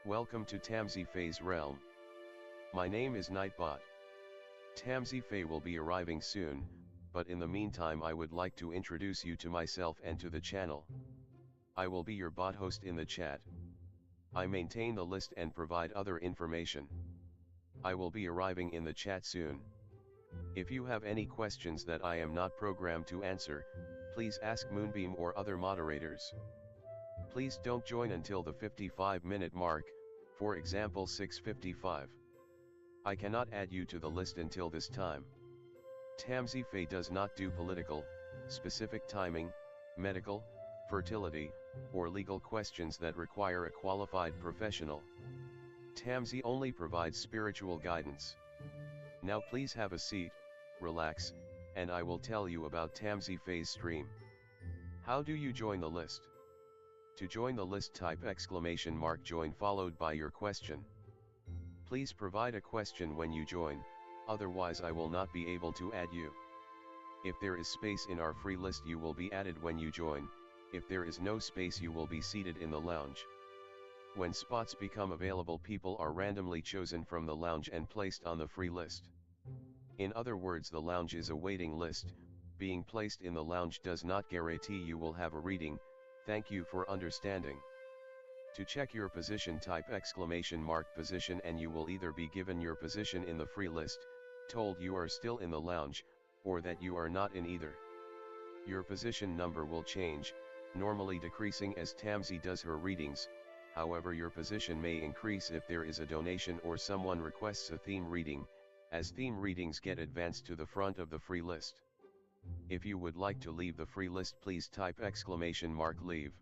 Welcome to tamsyfae's realm. My name is Nightbot. Tamsyfae will be arriving soon, but in the meantime I would like to introduce you to myself and to the channel. I will be your bot host in the chat. I maintain the list and provide other information. I will be arriving in the chat soon. If you have any questions that I am not programmed to answer, please ask Moonbeam or other moderators. Please don't join until the 55-minute mark, for example 6:55. I cannot add you to the list until this time. Tamsyfae does not do political, specific timing, medical, fertility, or legal questions that require a qualified professional. Tamsy only provides spiritual guidance. Now please have a seat, relax, and I will tell you about Tamsyfae's stream. How do you join the list? To join the list, type !join followed by your question. Please provide a question when you join, otherwise I will not be able to add you. If there is space in our free list you will be added when you join, if there is no space you will be seated in the lounge. When spots become available, people are randomly chosen from the lounge and placed on the free list. In other words, the lounge is a waiting list. Being placed in the lounge does not guarantee you will have a reading. Thank you for understanding. To check your position, type !position and you will either be given your position in the free list, told you are still in the lounge, or that you are not in either. Your position number will change, normally decreasing as Tamsy does her readings. However, your position may increase if there is a donation or someone requests a theme reading, as theme readings get advanced to the front of the free list. If you would like to leave the free list, please type !leave.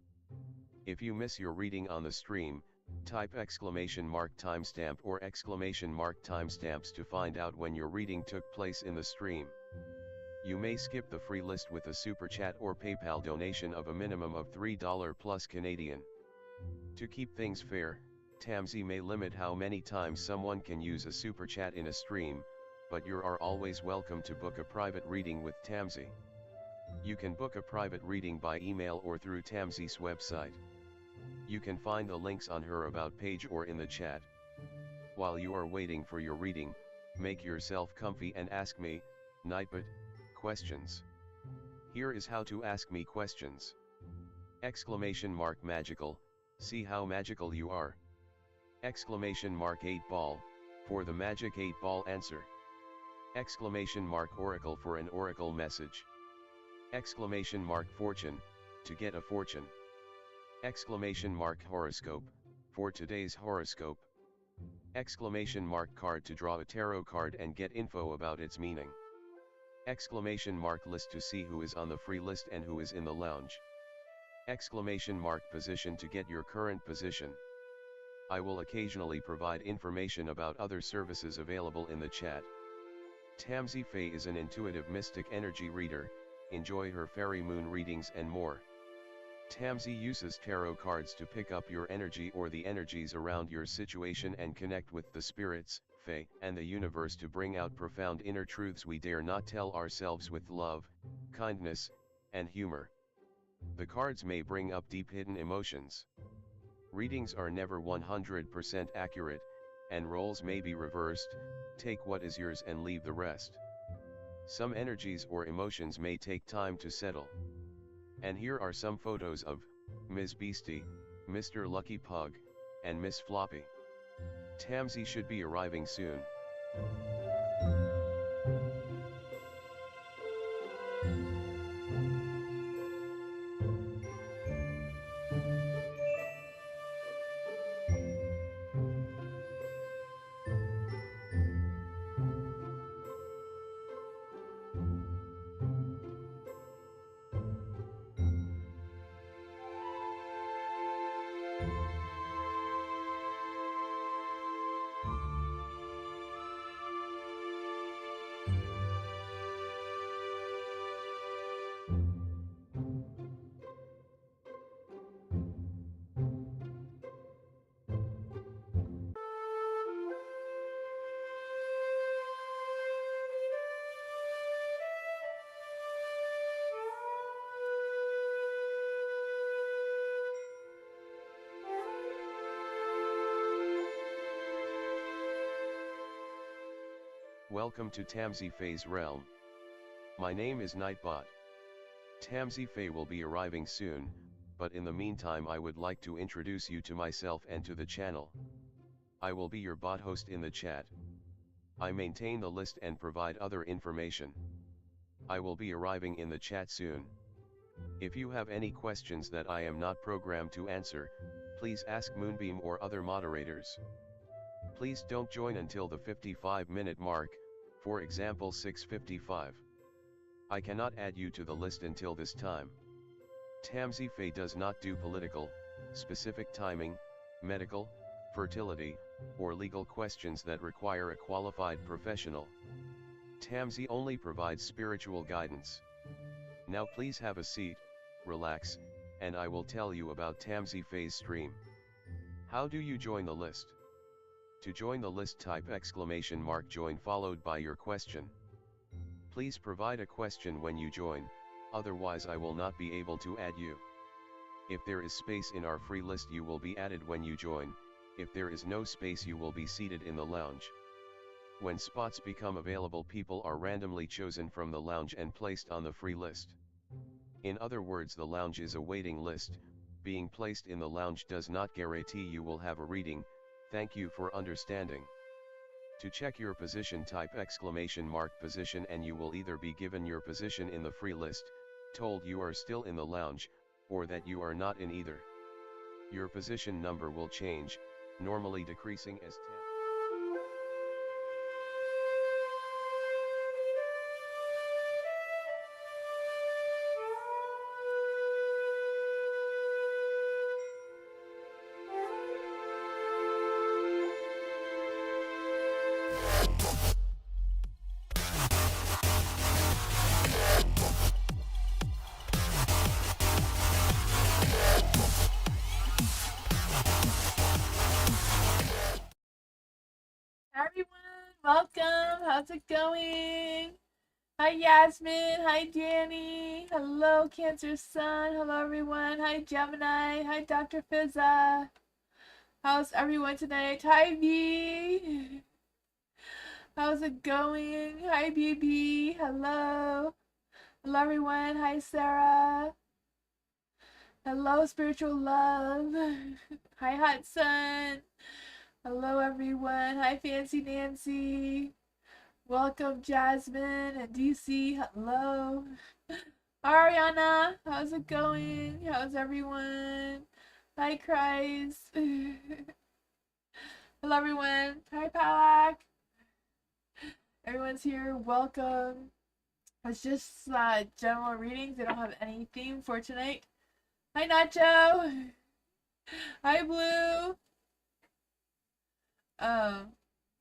If you miss your reading on the stream, type !timestamp or !timestamps to find out when your reading took place in the stream. You may skip the free list with a super chat or PayPal donation of a minimum of $3 plus Canadian. To keep things fair, Tamsy may limit how many times someone can use a super chat in a stream, but you are always welcome to book a private reading with Tamsy. You can book a private reading by email or through Tamsy's website. You can find the links on her about page or in the chat. While you are waiting for your reading, make yourself comfy and ask me, Nightbot, questions. Here is how to ask me questions. !magical, see how magical you are. !8 ball, for the magic 8 ball answer. !oracle for an oracle message. !fortune, to get a fortune. !horoscope, for today's horoscope. !card to draw a tarot card and get info about its meaning. !list to see who is on the free list and who is in the lounge. !position to get your current position. I will occasionally provide information about other services available in the chat. Tamsyfae is an intuitive mystic energy reader. Enjoy her fairy moon readings and more. Tamsy uses tarot cards to pick up your energy or the energies around your situation and connect with the spirits, fae, and the universe to bring out profound inner truths we dare not tell ourselves with love, kindness, and humor. The cards may bring up deep hidden emotions. Readings are never 100% accurate, and roles may be reversed. Take what is yours and leave the rest. Some energies or emotions may take time to settle. And here are some photos of Ms. Beastie, Mr. Lucky Pug, and Miss Floppy. Tamsy should be arriving soon. Welcome to Tamsyfae's realm. My name is Nightbot. Tamsyfae will be arriving soon, but in the meantime I would like to introduce you to myself and to the channel. I will be your bot host in the chat. I maintain the list and provide other information. I will be arriving in the chat soon. If you have any questions that I am not programmed to answer, please ask Moonbeam or other moderators. Please don't join until the 55-minute mark, for example 6:55. I cannot add you to the list until this time. Tamsyfae does not do political, specific timing, medical, fertility, or legal questions that require a qualified professional. Tamsy only provides spiritual guidance. Now please have a seat, relax, and I will tell you about Tamsyfae's stream. How do you join the list? To join the list, type !join followed by your question. Please provide a question when you join, otherwise I will not be able to add you. If there is space in our free list you will be added when you join. If there is no space you will be seated in the lounge. When spots become available, people are randomly chosen from the lounge and placed on the free list. In other words, the lounge is a waiting list. Being placed in the lounge does not guarantee you will have a reading. Thank you for understanding. To check your position, type !position and you will either be given your position in the free list, told you are still in the lounge, or that you are not in either. Your position number will change, normally decreasing as Welcome, how's it going? Hi Yasmin, hi Danny, hello Cancer Sun, hello everyone, hi Gemini, hi Dr. Fizza. How's everyone tonight? Hi V. How's it going? Hi BB, hello. Hello everyone, hi Sarah. Hello Spiritual Love. Hi Hot Sun. Hello everyone, hi Fancy Nancy. Welcome Jasmine and DC, hello. Ariana, how's it going? How's everyone? Hi Christ. Hello everyone. Hi Palak. Everyone's here, welcome. It's just general readings. They don't have any theme for tonight. Hi Nacho. Hi Blue.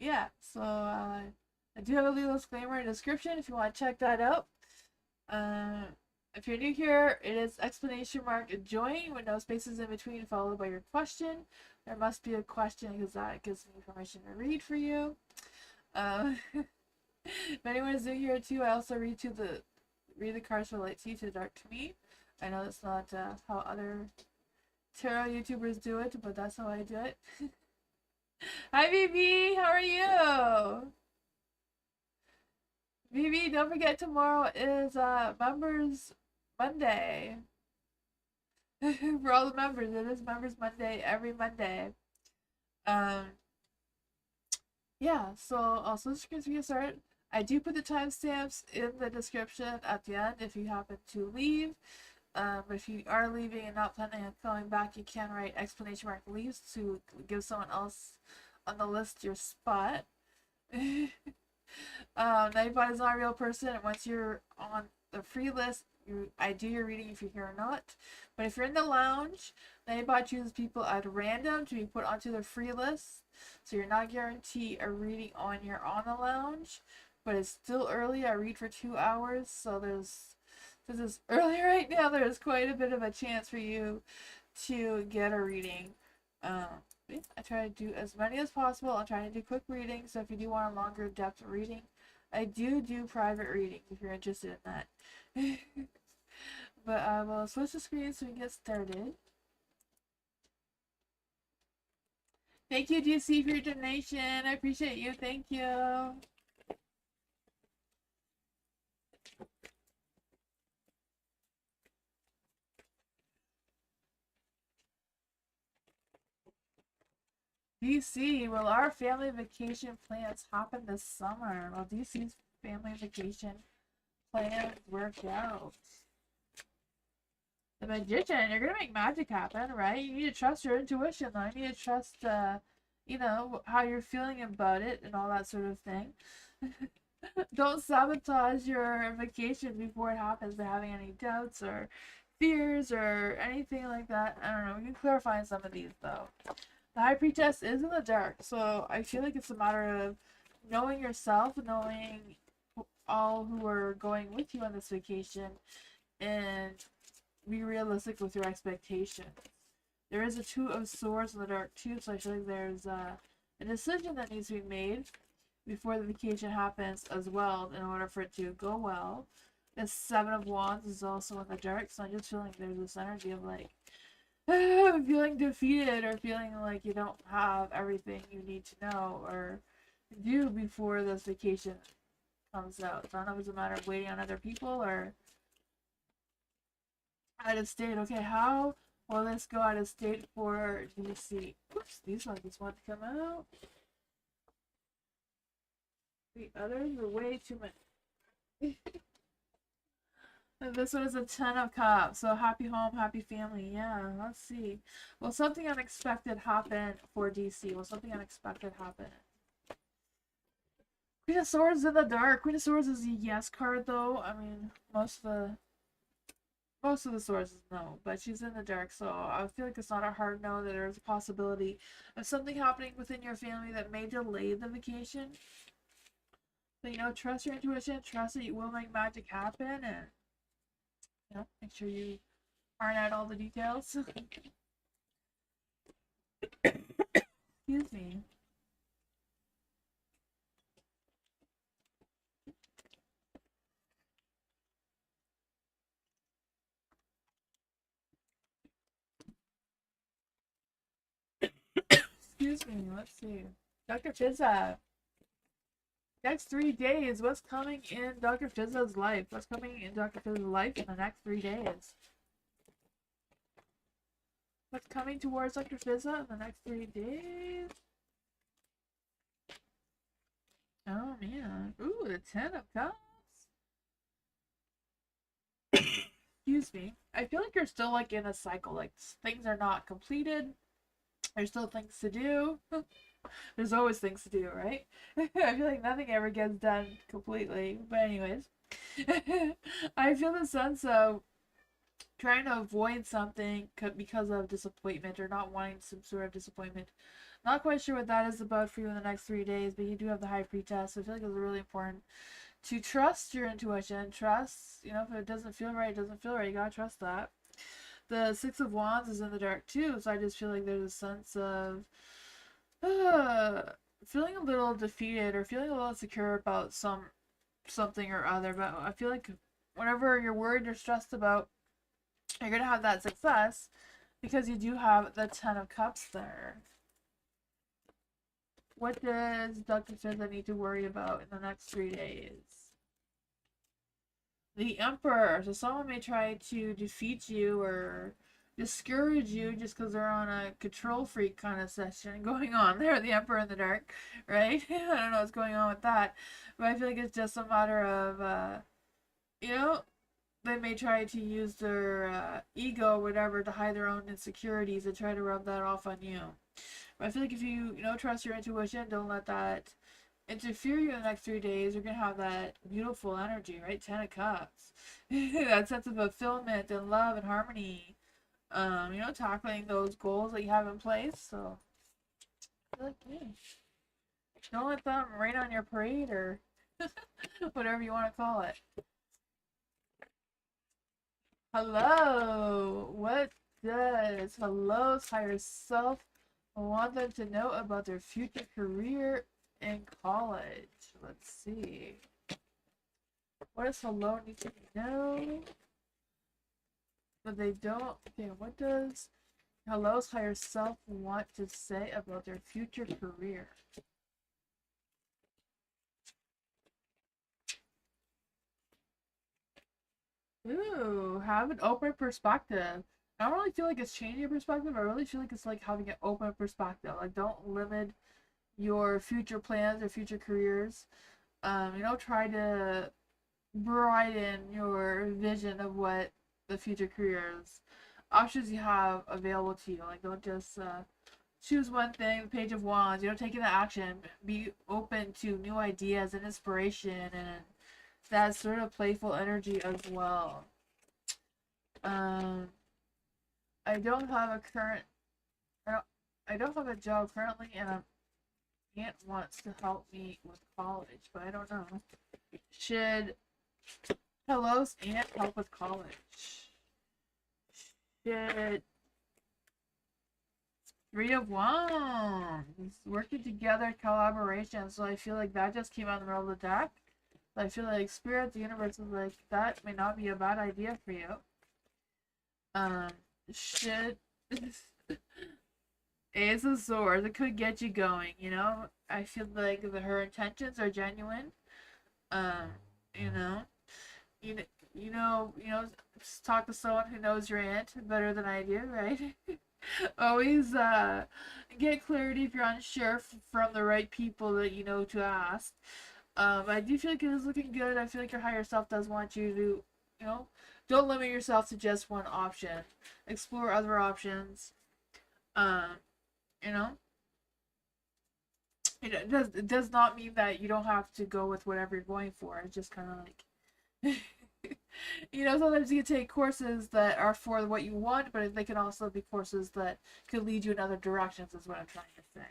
Yeah, so I do have a little disclaimer in the description if you want to check that out. If you're new here, it is !join with no spaces in between followed by your question. There must be a question because that gives me permission to read for you. If anyone is new here too, I also read the cards from light to you to dark to me. I know that's not how other tarot YouTubers do it, but that's how I do it. Hi BB, how are you? BB, don't forget tomorrow is Members Monday. For all the members, it is Members Monday every Monday. Yeah, so also just to get started, I do put the timestamps in the description at the end if you happen to leave. But if you are leaving and not planning on coming back, you can write !leaves to give someone else on the list your spot. Nightbot is not a real person, and once you're on the free list, I do your reading if you're here or not. But if you're in the lounge, Nightbot chooses people at random to be put onto the free list, so you're not guaranteed a reading on your on the lounge. But it's still early. I read for 2 hours, so since it's early right now, there's quite a bit of a chance for you to get a reading. I try to do as many as possible. I'm trying to do quick readings, so if you do want a longer depth reading, I do private readings if you're interested in that. But I will switch the screen so we can get started. Thank you, DC, for your donation. I appreciate you. Thank you. DC, will our family vacation plans happen this summer? Will DC's family vacation plans work out? The magician, you're gonna make magic happen, right? You need to trust your intuition, though. You need to trust, you know, how you're feeling about it and all that sort of thing. Don't sabotage your vacation before it happens by having any doubts or fears or anything like that. I don't know. We can clarify some of these, though. The High Priestess is in the dark, so I feel like it's a matter of knowing yourself, knowing all who are going with you on this vacation, and be realistic with your expectations. There is a Two of Swords in the dark too, so I feel like there's a decision that needs to be made before the vacation happens as well in order for it to go well. The Seven of Wands is also in the dark, so I'm just feeling there's this energy of like feeling defeated or feeling like you don't have everything you need to know or do before this vacation comes out. So I don't know if it's a matter of waiting on other people or out of state. Okay, how will this go out of state for DC? Oops, these ones just want to come out. The others are way too many. And this one is a Ten of Cups. So happy home, happy family. Yeah, let's see. Will something unexpected happen for DC? Will something unexpected happen? Queen of Swords in the dark. Queen of Swords is a yes card, though. I mean, most of the swords is no, but she's in the dark, so I feel like it's not a hard no that there's a possibility of something happening within your family that may delay the vacation. But, you know, trust your intuition, trust that you will make magic happen, and, you know, make sure you iron out all the details. Excuse me. Excuse me, let's see. Dr. Fizza. Next 3 days, what's coming in Dr. Fizza's life? What's coming in Dr. Fizza's life in the next 3 days? What's coming towards Dr. Fizza in the next 3 days? Oh man. Ooh, the Ten of Cups. Excuse me. I feel like you're still like in a cycle. Like things are not completed. There's still things to do. There's always things to do, right? I feel like nothing ever gets done completely. But anyways, I feel the sense of trying to avoid something because of disappointment or not wanting some sort of disappointment. Not quite sure what that is about for you in the next 3 days, but you do have the High Priestess, so I feel like it's really important to trust your intuition. Trust, you know, if it doesn't feel right, it doesn't feel right. You gotta trust that. The Six of Wands is in the dark too, so I just feel like there's a sense of feeling a little defeated or feeling a little insecure about something or other. But I feel like whenever you're worried or stressed about, you're gonna have that success because you do have the Ten of Cups there. What does Dr. Fizza need to worry about in the next 3 days? The Emperor. So someone may try to defeat you or discourage you just because they're on a control freak kind of session going on there. The Emperor in the dark, right? I don't know what's going on with that. But I feel like it's just a matter of, you know, they may try to use their ego or whatever to hide their own insecurities and try to rub that off on you. But I feel like if you know, trust your intuition, don't let that interfere you in the next 3 days. You're gonna have that beautiful energy, right? Ten of Cups, that sense of fulfillment and love and harmony. You know, tackling those goals that you have in place. So, I feel like me. Don't let them rain on your parade or whatever you want to call it. Hello. What does Hello's higher self want them to know about their future career in college? Let's see. What does Hello need to know? But they don't. Okay, what does Hello's higher self want to say about their future career? Ooh, have an open perspective. I don't really feel like it's changing your perspective. I really feel like it's like having an open perspective. Like, don't limit your future plans or future careers. Try to broaden your vision of what the future careers options you have available to you. Like, don't just choose one thing, the Page of Wands. Take it into action. Be open to new ideas and inspiration and that sort of playful energy as well. Um, I don't have a current. I don't. I don't have a job currently, and my aunt wants to help me with college, but I don't know. Should Hello's aunt help with college? Should Three of Wands working together, collaboration? So I feel like that just came out in the middle of the deck. I feel like Spirit, the universe is like, that may not be a bad idea for you. Should Ace of Swords, it could get you going, I feel like her intentions are genuine. Um, you know, you know, talk to someone who knows your aunt better than I do, right? Always get clarity if you're unsure from the right people that you know to ask. I do feel like it is looking good. I feel like your higher self does want you to, don't limit yourself to just one option. Explore other options. Um, you know, it does not mean that you don't have to go with whatever you're going for. It's just kind of like, sometimes you can take courses that are for what you want, but they can also be courses that could lead you in other directions, is what I'm trying to say.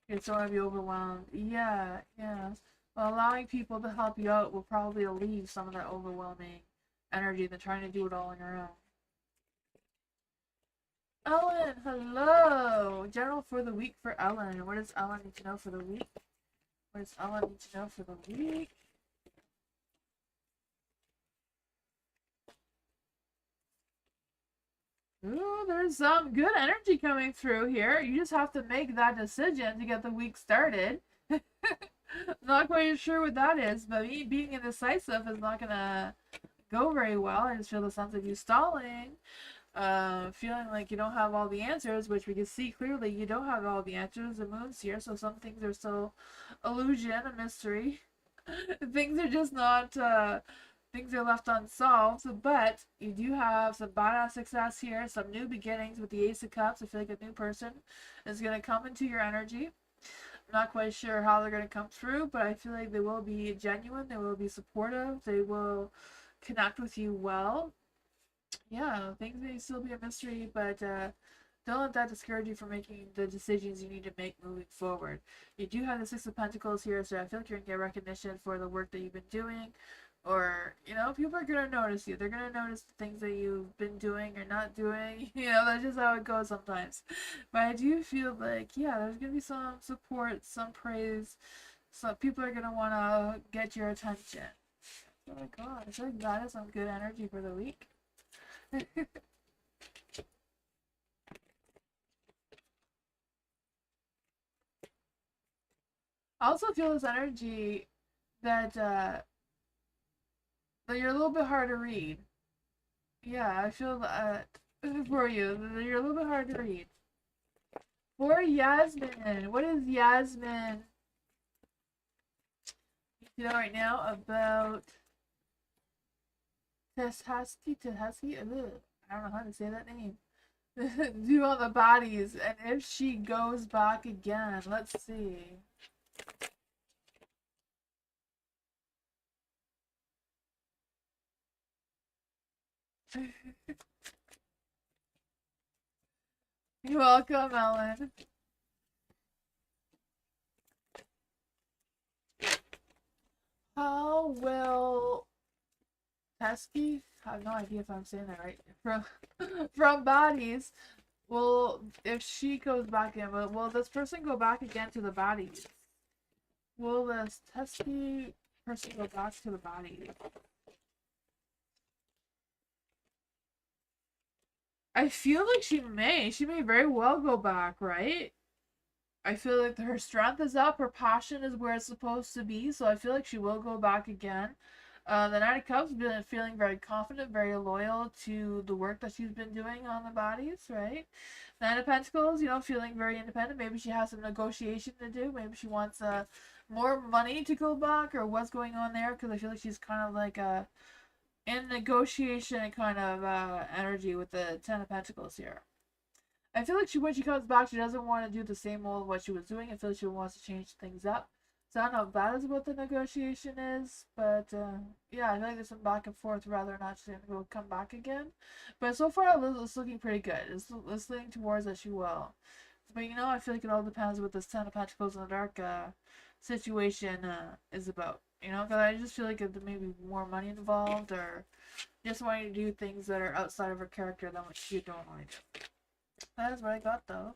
It's going to be overwhelmed. Yeah, yeah. Well, allowing people to help you out will probably alleviate some of that overwhelming energy than trying to do it all on your own. Ellen, hello! General for the week for Ellen. What does Ellen need to know for the week? What does Ellen need to know for the week? Ooh, there's some good energy coming through here. You just have to make that decision to get the week started. Not quite sure what that is, but me being indecisive is not gonna go very well. I just feel the sense of you stalling. Feeling like you don't have all the answers, which we can see clearly you don't have all the answers. The moon's here, so some things are still illusion, a mystery. Things are just not, things are left unsolved, but you do have some badass success here, some new beginnings with the Ace of Cups. I feel like a new person is going to come into your energy. I'm not quite sure how they're going to come through, but I feel like they will be genuine, they will be supportive, they will connect with you well. Yeah, things may still be a mystery, but don't let that discourage you from making the decisions you need to make moving forward. You do have the Six of Pentacles here, so I feel like you're going to get recognition for the work that you've been doing. Or, people are going to notice you. They're going to notice the things that you've been doing or not doing. That's just how it goes sometimes. But I do feel like, yeah, there's going to be some support, some praise. So people are going to want to get your attention. Oh my god, I feel like that is some good energy for the week. I also feel this energy that that you're a little bit hard to read. Yeah, I feel that for you that you're a little bit hard to read. For Yasmin, what is Yasmin? You know right now about Tehasky. I don't know how to say that name. Do on the bodies, and if she goes back again, let's see. You're welcome, Ellen. How will Pesky? I have no idea if I'm saying that right. From bodies. Well, if she goes back in, will this person go back again to the bodies? Will this Pesky person go back to the bodies? I feel like she may. She may very well go back, right? I feel like her strength is up, her passion is where it's supposed to be, so I feel like she will go back again. The Knight of Cups been feeling very confident, very loyal to the work that she's been doing on the bodies, right? Nine of Pentacles, you know, feeling very independent. Maybe she has some negotiation to do. Maybe she wants more money to go back, or what's going on there, because I feel like she's kind of like in negotiation kind of energy with the Ten of Pentacles here. I feel like when she comes back, she doesn't want to do the same old what she was doing. I feel like she wants to change things up. So I don't know if that is what the negotiation is, but yeah, I feel like there's some back and forth whether or not she's gonna go come back again. But so far, it's looking pretty good. It's leaning towards that she will. But you know, I feel like it all depends what this Ten of Pentacles in the Dark situation is about. You know, because I just feel like there may be more money involved, or just wanting to do things that are outside of her character than what she don't want to do. That is what I got, though.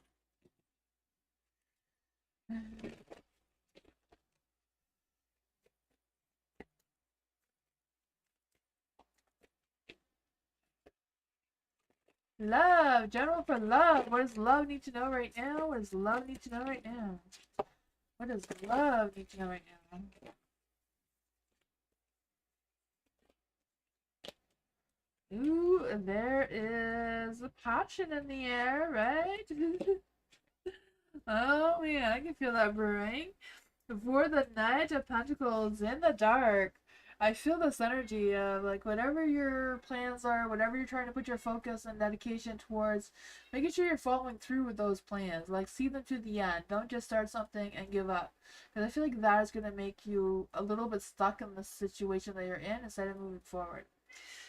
Love! General for love! What does love need to know right now? What does love need to know right now? What does love need to know right now? Ooh, there is a passion in the air, right? Oh man, I can feel that brewing. For the Knight of Pentacles in the Dark, I feel this energy of like whatever your plans are, whatever you're trying to put your focus and dedication towards, making sure you're following through with those plans. Like, see them to the end. Don't just start something and give up. Because I feel like that is going to make you a little bit stuck in the situation that you're in instead of moving forward.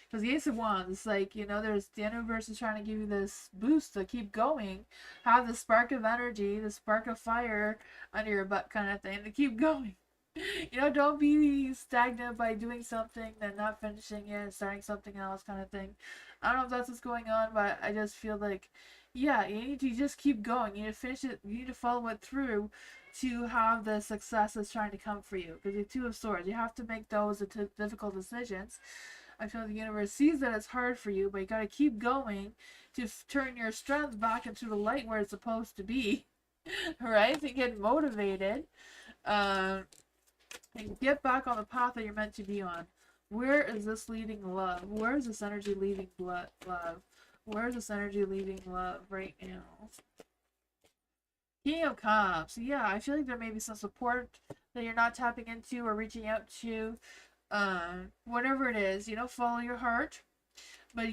Because the Ace of Wands, like, you know, there's the universe is trying to give you this boost to keep going, have the spark of energy, the spark of fire under your butt kind of thing to keep going. You know, don't be stagnant by doing something then not finishing it and starting something else kind of thing. I don't know if that's what's going on, but I just feel like, yeah, you need to just keep going. You need to finish it. You need to follow it through to have the success that's trying to come for you. Because the Two of Swords, you have to make those difficult decisions. I feel the universe sees that it's hard for you, but you gotta keep going to turn your strength back into the light where it's supposed to be, right? To get motivated, and get back on the path that you're meant to be on. Where is this leading love? Where is this energy leading love? Where is this energy leading love right now? King of Cups. Yeah, I feel like there may be some support that you're not tapping into or reaching out to. Whatever it is, you know, follow your heart. But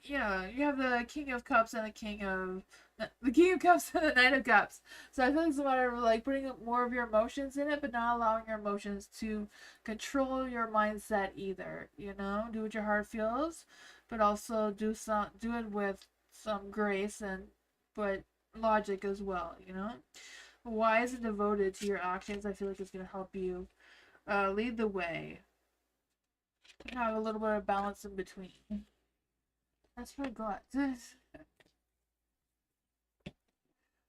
yeah, you have the King of Cups and the King of Cups and the Knight of Cups. So I feel like it's a matter of like putting more of your emotions in it, but not allowing your emotions to control your mindset either. You know, do what your heart feels, but also do it with some grace and but logic as well. You know, wise and devoted to your actions. I feel like it's gonna help you lead the way. Have a little bit of balance in between. That's what I got.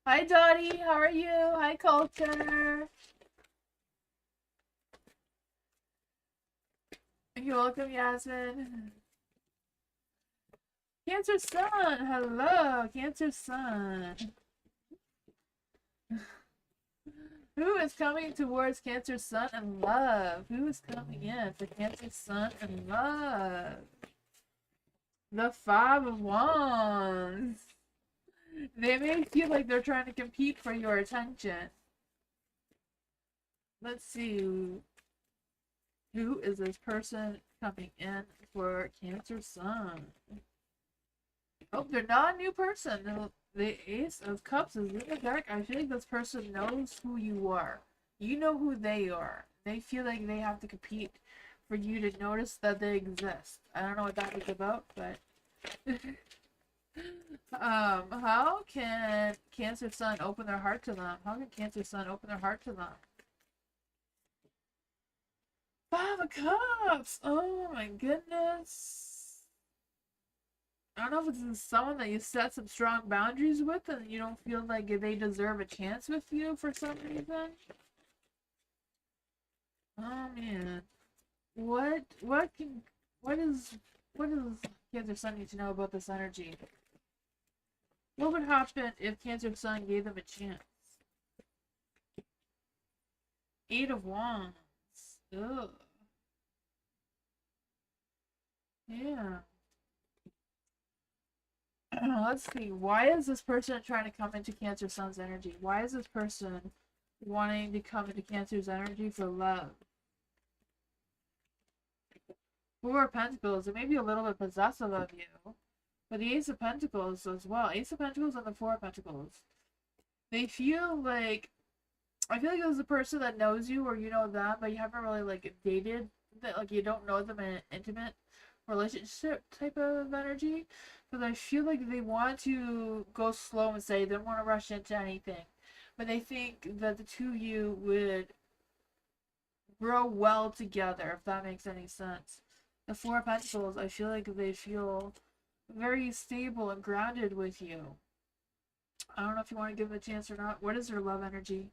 Hi Dottie, how are you? Hi Culture. You're welcome, Yasmin. Cancer Sun, hello, Cancer Sun. Who is coming towards Cancer Sun and love? Who is coming in for Cancer Sun and love? The Five of Wands. They may feel like they're trying to compete for your attention. Let's see. Who is this person coming in for Cancer Sun? Oh, they're not a new person. The Ace of Cups is in the Dark. I feel like this person knows who you are. You know who they are. They feel like they have to compete for you to notice that they exist. I don't know what that is about, but how can Cancer Sun open their heart to them? How can Cancer Sun open their heart to them? Five of Cups! Oh my goodness. I don't know if it's someone that you set some strong boundaries with and you don't feel like they deserve a chance with you for some reason. Oh man. What does Cancer Sun need to know about this energy? What would happen if Cancer Sun gave them a chance? Eight of Wands. Ugh. Yeah. Let's see. Why is this person trying to come into Cancer Sun's energy? Why is this person wanting to come into Cancer's energy for love? Four of Pentacles. It may be a little bit possessive of you. But the Ace of Pentacles as well. Ace of Pentacles and the Four of Pentacles. They feel like... I feel like there's a person that knows you or you know them, but you haven't really, like, dated. That, like, you don't know them in an intimate relationship type of energy. Because I feel like they want to go slow and say they don't want to rush into anything. But they think that the two of you would grow well together, if that makes any sense. The Four of Pentacles, I feel like they feel very stable and grounded with you. I don't know if you want to give them a chance or not. What is their love energy?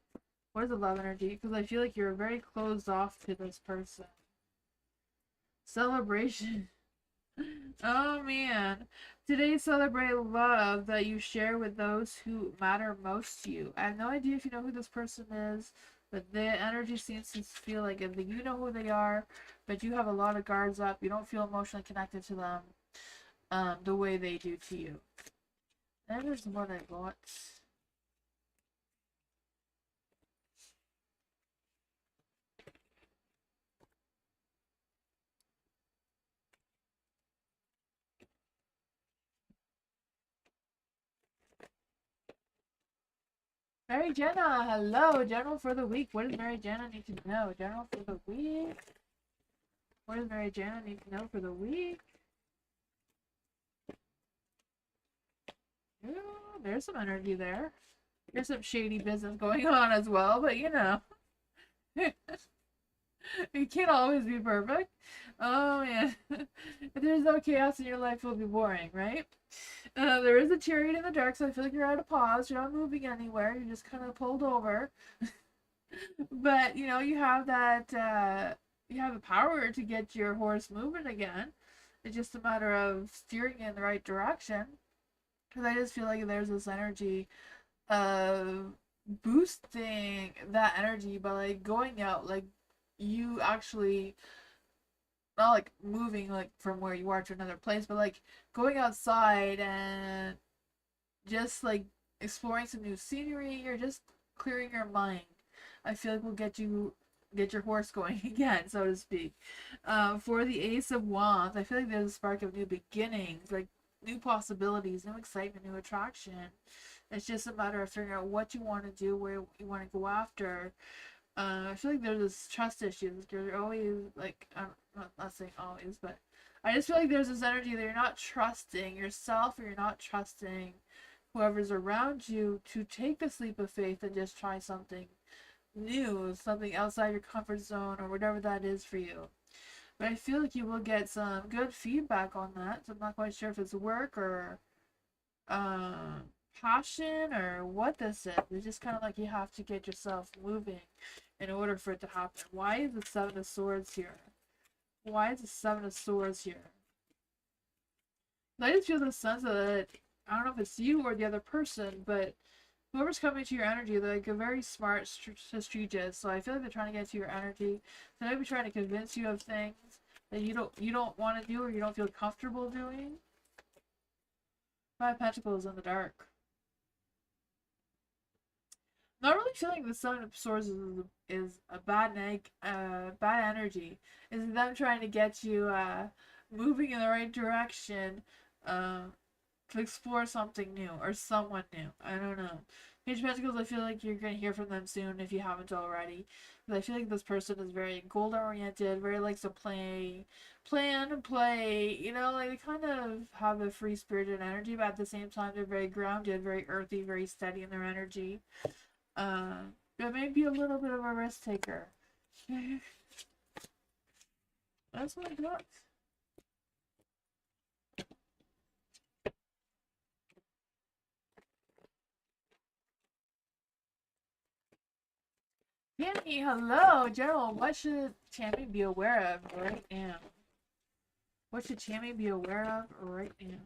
What is the love energy? Because I feel like you're very closed off to this person. Celebration. Oh man. Today celebrate love that you share with those who matter most to you. I have no idea if you know who this person is, but the energy seems to feel like you know who they are, but you have a lot of guards up. You don't feel emotionally connected to them the way they do to you. That is what I got. Mary Jenna, hello. General for the week. What does Mary Jenna need to know? General for the week. What does Mary Jenna need to know for the week? Ooh, there's some energy there. There's some shady business going on as well, but you know. You can't always be perfect. Oh man. If there's no chaos in your life, it'll be boring, right? There is a chariot in the dark, so I feel like you're at a pause. You're not moving anywhere. You're just kind of pulled over. But, you know, you have that, you have the power to get your horse moving again. It's just a matter of steering in the right direction. Because I just feel like there's this energy of boosting that energy by, like, going out, like, you actually not like moving like from where you are to another place, but like going outside and just like exploring some new scenery or just clearing your mind. I feel like will get your horse going again, so to speak. For the Ace of Wands, I feel like there's a spark of new beginnings, like new possibilities, new excitement, new attraction. It's just a matter of figuring out what you want to do, where you want to go after. I feel like there's this trust issues. You're always like, I'm not saying always, but I just feel like there's this energy that you're not trusting yourself or you're not trusting whoever's around you to take this leap of faith and just try something new, something outside your comfort zone or whatever that is for you. But I feel like you will get some good feedback on that. So I'm not quite sure if it's work or passion or what this is. It's just kind of like you have to get yourself moving in order for it to happen. Why is the Seven of Swords here? Why is the Seven of Swords here? I just feel the sense that I don't know if it's you or the other person, but whoever's coming to your energy, they're like a very smart strategist. So I feel like they're trying to get to your energy. So maybe trying to convince you of things that you don't want to do or you don't feel comfortable doing. Five Pentacles in the dark. Not really feeling the Seven of Swords is a bad bad energy. Is them trying to get you moving in the right direction to explore something new or someone new. I don't know. Page of Pentacles, I feel like you're gonna hear from them soon if you haven't already. Because I feel like this person is very goal oriented, very likes to plan and play. You know, like they kind of have a free spirited energy, but at the same time they're very grounded, very earthy, very steady in their energy. But maybe a little bit of a risk taker. That's what I got. Tammy, hello, General. What should Tammy be aware of right now? What should Tammy be aware of right now?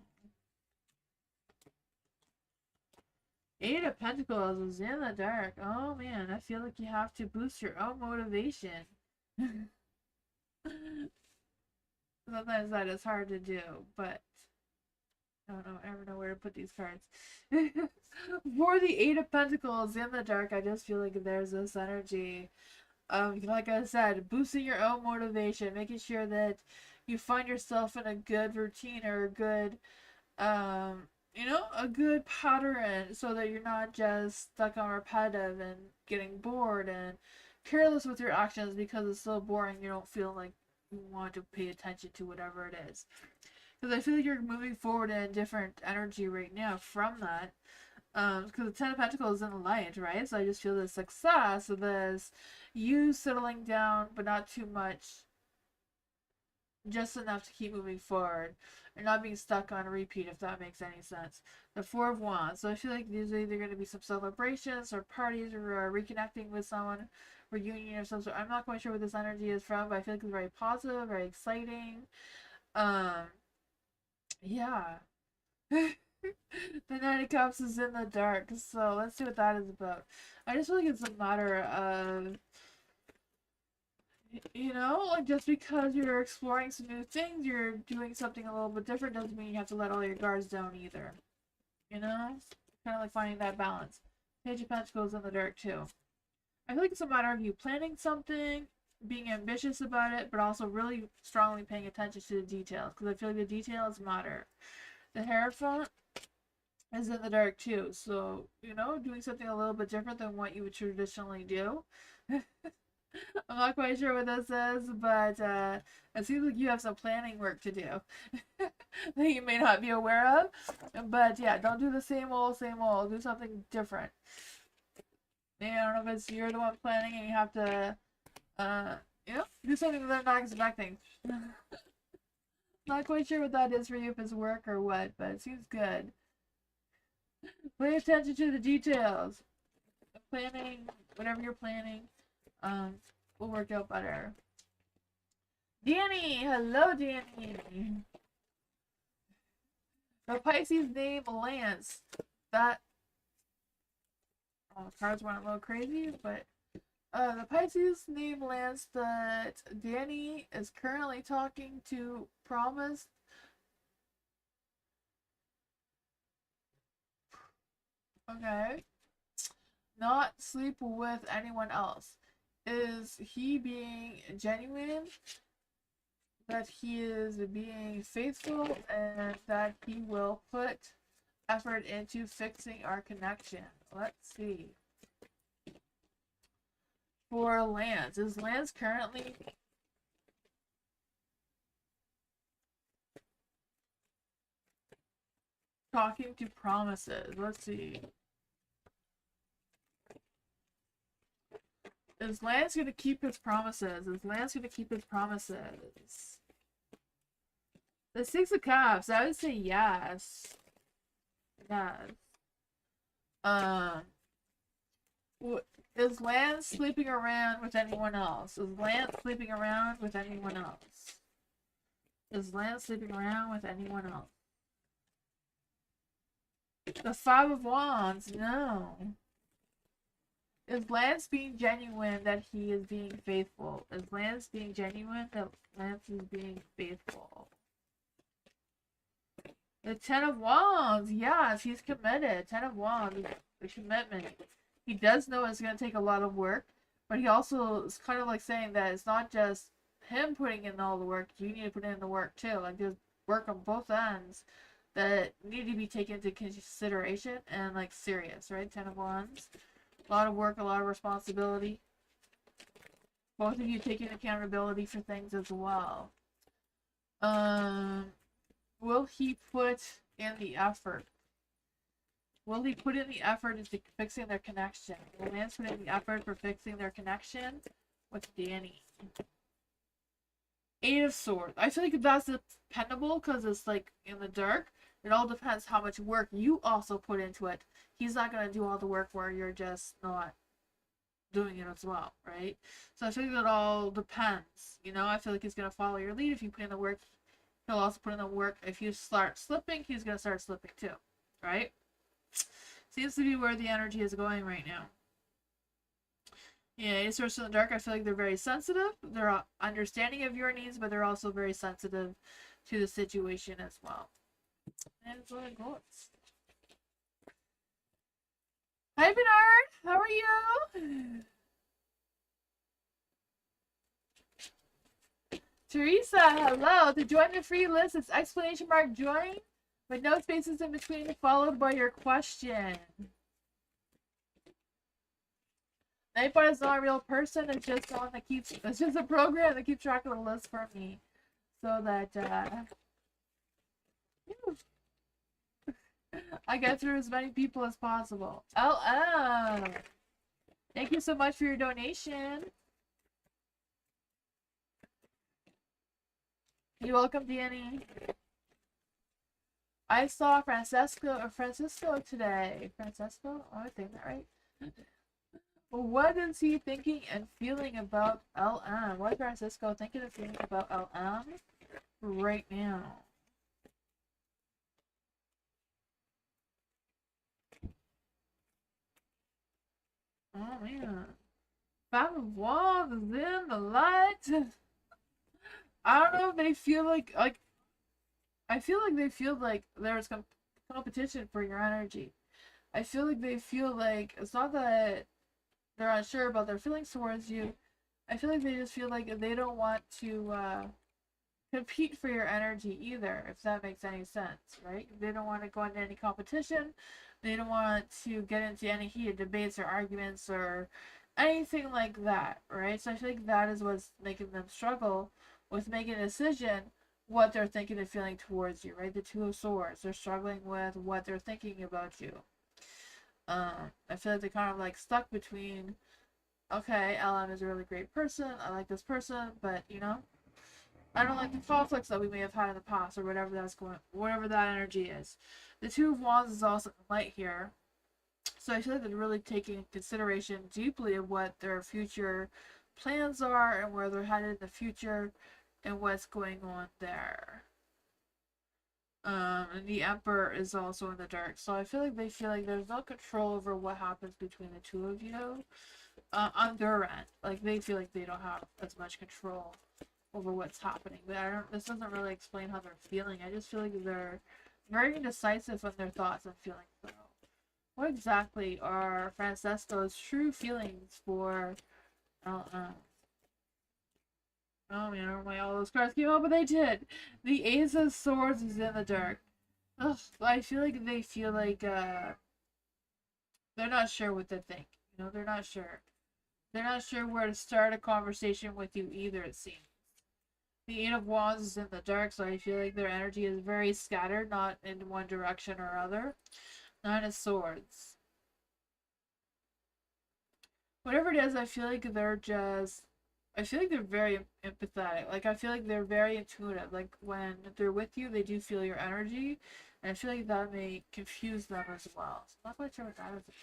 Eight of Pentacles is in the dark. Oh man, I feel like you have to boost your own motivation. Sometimes that is hard to do, but I don't know, I never know where to put these cards. For the Eight of Pentacles in the dark, I just feel like there's this energy of, like I said, boosting your own motivation, making sure that you find yourself in a good routine or a good, a good pattern so that you're not just stuck on repetitive and getting bored and careless with your actions because it's so boring you don't feel like you want to pay attention to whatever it is. Because I feel like you're moving forward in a different energy right now from that. Because the Ten of Pentacles is in the light, right? So I just feel this success, this you settling down, but not too much, just enough to keep moving forward, and not being stuck on repeat, if that makes any sense. The Four of Wands. So I feel like there's either going to be some celebrations or parties or reconnecting with someone, reunion or some sort. I'm not quite sure what this energy is from, but I feel like it's very positive, very exciting. Um, yeah. The Knight of Cups is in the dark, so let's see what that is about. I just feel like it's a matter of, like just because you're exploring some new things, you're doing something a little bit different, doesn't mean you have to let all your guards down either. Kind of like finding that balance. Page of Pentacles in the dark too. I feel like it's a matter of you planning something, being ambitious about it, but also really strongly paying attention to the details, because I feel like the details matter. The Hierophant is in the dark too, so doing something a little bit different than what you would traditionally do. I'm not quite sure what this is, but it seems like you have some planning work to do that you may not be aware of. But yeah, don't do the same old, same old. Do something different. Maybe, I don't know if it's you're the one planning and you have to, do something that they're not expecting. Not quite sure what that is for you, if it's work or what, but it seems good. Pay attention to the details. Planning, whatever you're planning, will work out better. Danny! Hello, Danny! The Pisces name Lance. That. Oh, cards went a little crazy, but. The Pisces name Lance that Danny is currently talking to promised. Okay. Not sleep with anyone else. Is he being genuine? That he is being faithful and that he will put effort into fixing our connection. Let's see. For Lance, is Lance currently talking to promises? Let's see. Is Lance going to keep his promises? Is Lance going to keep his promises? The Six of Cups, I would say yes. Yes. Is Lance sleeping around with anyone else? Is Lance sleeping around with anyone else? Is Lance sleeping around with anyone else? The Five of Wands, no. Is Lance being genuine that he is being faithful? Is Lance being genuine that Lance is being faithful? The Ten of Wands, yes, he's committed. Ten of Wands, the commitment. He does know it's going to take a lot of work, but he also is kind of like saying that it's not just him putting in all the work, you need to put in the work too. Like, there's work on both ends that need to be taken into consideration and, like, serious, right? Ten of Wands. A lot of work, a lot of responsibility. Both of you taking accountability for things as well. Will he put in the effort? Will he put in the effort into fixing their connection? Will Lance put in the effort for fixing their connection with Danny? Eight of Swords. I feel like that's dependable because it's like in the dark. It all depends how much work you also put into it. He's not going to do all the work where you're just not doing it as well, right? So I think it all depends. I feel like he's going to follow your lead. If you put in the work, he'll also put in the work. If you start slipping, he's going to start slipping too, right? Seems to be where the energy is going right now. Yeah, Ace Source in the Dark, I feel like they're very sensitive. They're understanding of your needs, but they're also very sensitive to the situation as well. And that's what it goes. Hi, Bernard. How are you? Teresa, hello. To join the free list, it's exclamation mark join with no spaces in between, followed by your question. Nightbot is not a real person. It's just one that keeps. It's just a program that keeps track of the list for me, so that I get through as many people as possible. LM, thank you so much for your donation. You're welcome, Danny. I saw Francisco today. Francesco? Oh, I think that right. What is he thinking and feeling about LM? What is Francisco thinking and feeling about LM right now? Oh man. 5 of Wands is in the light. I don't know if they feel like I feel like they feel like there's competition for your energy. I feel like they feel like it's not that they're unsure about their feelings towards you. I feel like they just feel like they don't want to compete for your energy either, if that makes any sense, right? They don't want to go into any competition. They don't want to get into any heated debates or arguments or anything like that, right? So I feel like that is what's making them struggle with making a decision what they're thinking and feeling towards you, right? The Two of Swords. They're struggling with what they're thinking about you. I feel like they're kind of like stuck between, okay, LM is a really great person. I like this person, but you know, I don't like the conflicts that we may have had in the past or whatever that energy is. The Two of Wands is also light here. So I feel like they're really taking consideration deeply of what their future plans are and where they're headed in the future and what's going on there. And the Emperor is also in the dark. So I feel like they feel like there's no control over what happens between the two of you. On their end. Like they feel like they don't have as much control over what's happening. But this doesn't really explain how they're feeling. I just feel like they're very indecisive in their thoughts and feelings. So what exactly are Francesco's true feelings for oh man, I don't know why all those cards came out, but they did. The Ace of Swords is in the dark. Ugh, I feel like they feel like they're not sure what to think. You know, they're not sure. They're not sure where to start a conversation with you either, it seems. The Eight of Wands is in the dark, so I feel like their energy is very scattered, not in one direction or other. Nine of Swords. Whatever it is, I feel like they're just I feel like they're very empathetic. Like I feel like they're very intuitive. Like when they're with you, they do feel your energy, and I feel like that may confuse them as well. So I'm not quite sure what that is about.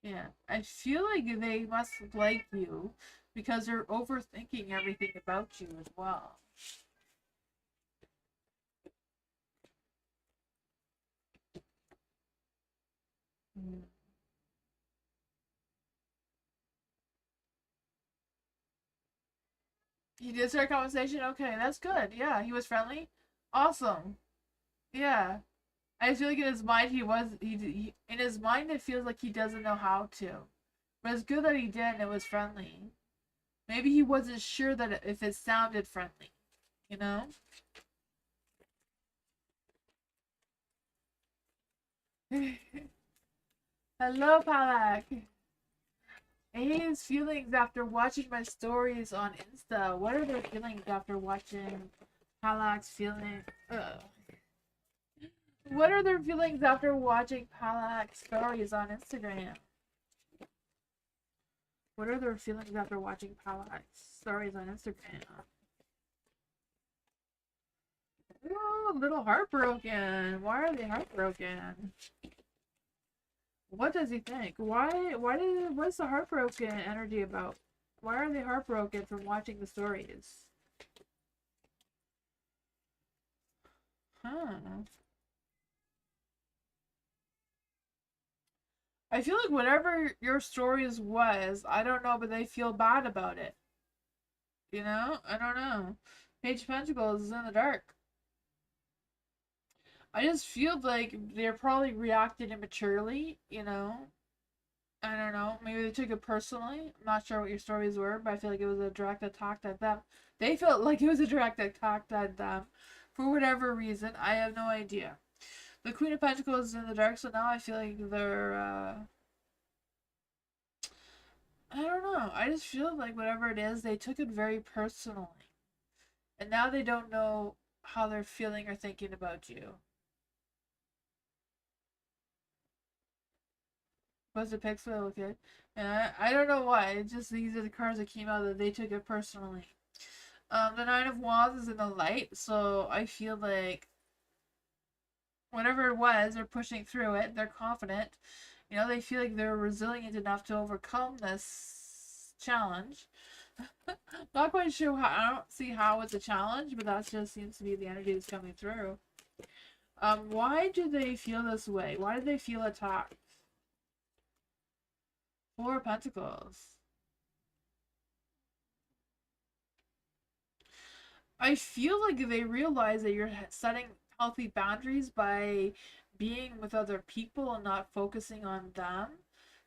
Yeah, I feel like they must like you because they're overthinking everything about you as well. Mm. He did start a conversation. Okay, that's good. Yeah, he was friendly. Awesome. Yeah, I feel like in his mind he in his mind it feels like he doesn't know how to, but it's good that he did and it was friendly. Maybe he wasn't sure that if it sounded friendly, you know. Hello, Palak. His feelings after watching my stories on Insta. What are their feelings after watching Palak's feeling? What are their feelings after watching Palak's stories on Instagram? What are their feelings after watching Palak's stories on Instagram? Ooh, a little heartbroken. Why are they heartbroken? What does he think? What's the heartbroken energy about? Why are they heartbroken from watching the stories? Huh. I feel like whatever your stories was, I don't know, but they feel bad about it. You know? I don't know. Page of Pentacles is in the dark. I just feel like they're probably reacted immaturely, you know? I don't know. Maybe they took it personally. I'm not sure what your stories were, but I feel like it was a direct attack at them. They felt like it was a direct attack at them for whatever reason. I have no idea. The Queen of Pentacles is in the dark, so now I feel like they're, I don't know. I just feel like whatever it is, they took it very personally. And now they don't know how they're feeling or thinking about you. Was it Pixel? Okay. And I don't know why. It's just these are the cards that came out that they took it personally. The Nine of Wands is in the light, so I feel like whatever it was, they're pushing through it. They're confident. You know, they feel like they're resilient enough to overcome this challenge. Not quite sure how. I don't see how it's a challenge, but that just seems to be the energy that's coming through. Why do they feel this way? Why do they feel attacked? Four of Pentacles. I feel like they realize that you're setting healthy boundaries by being with other people and not focusing on them.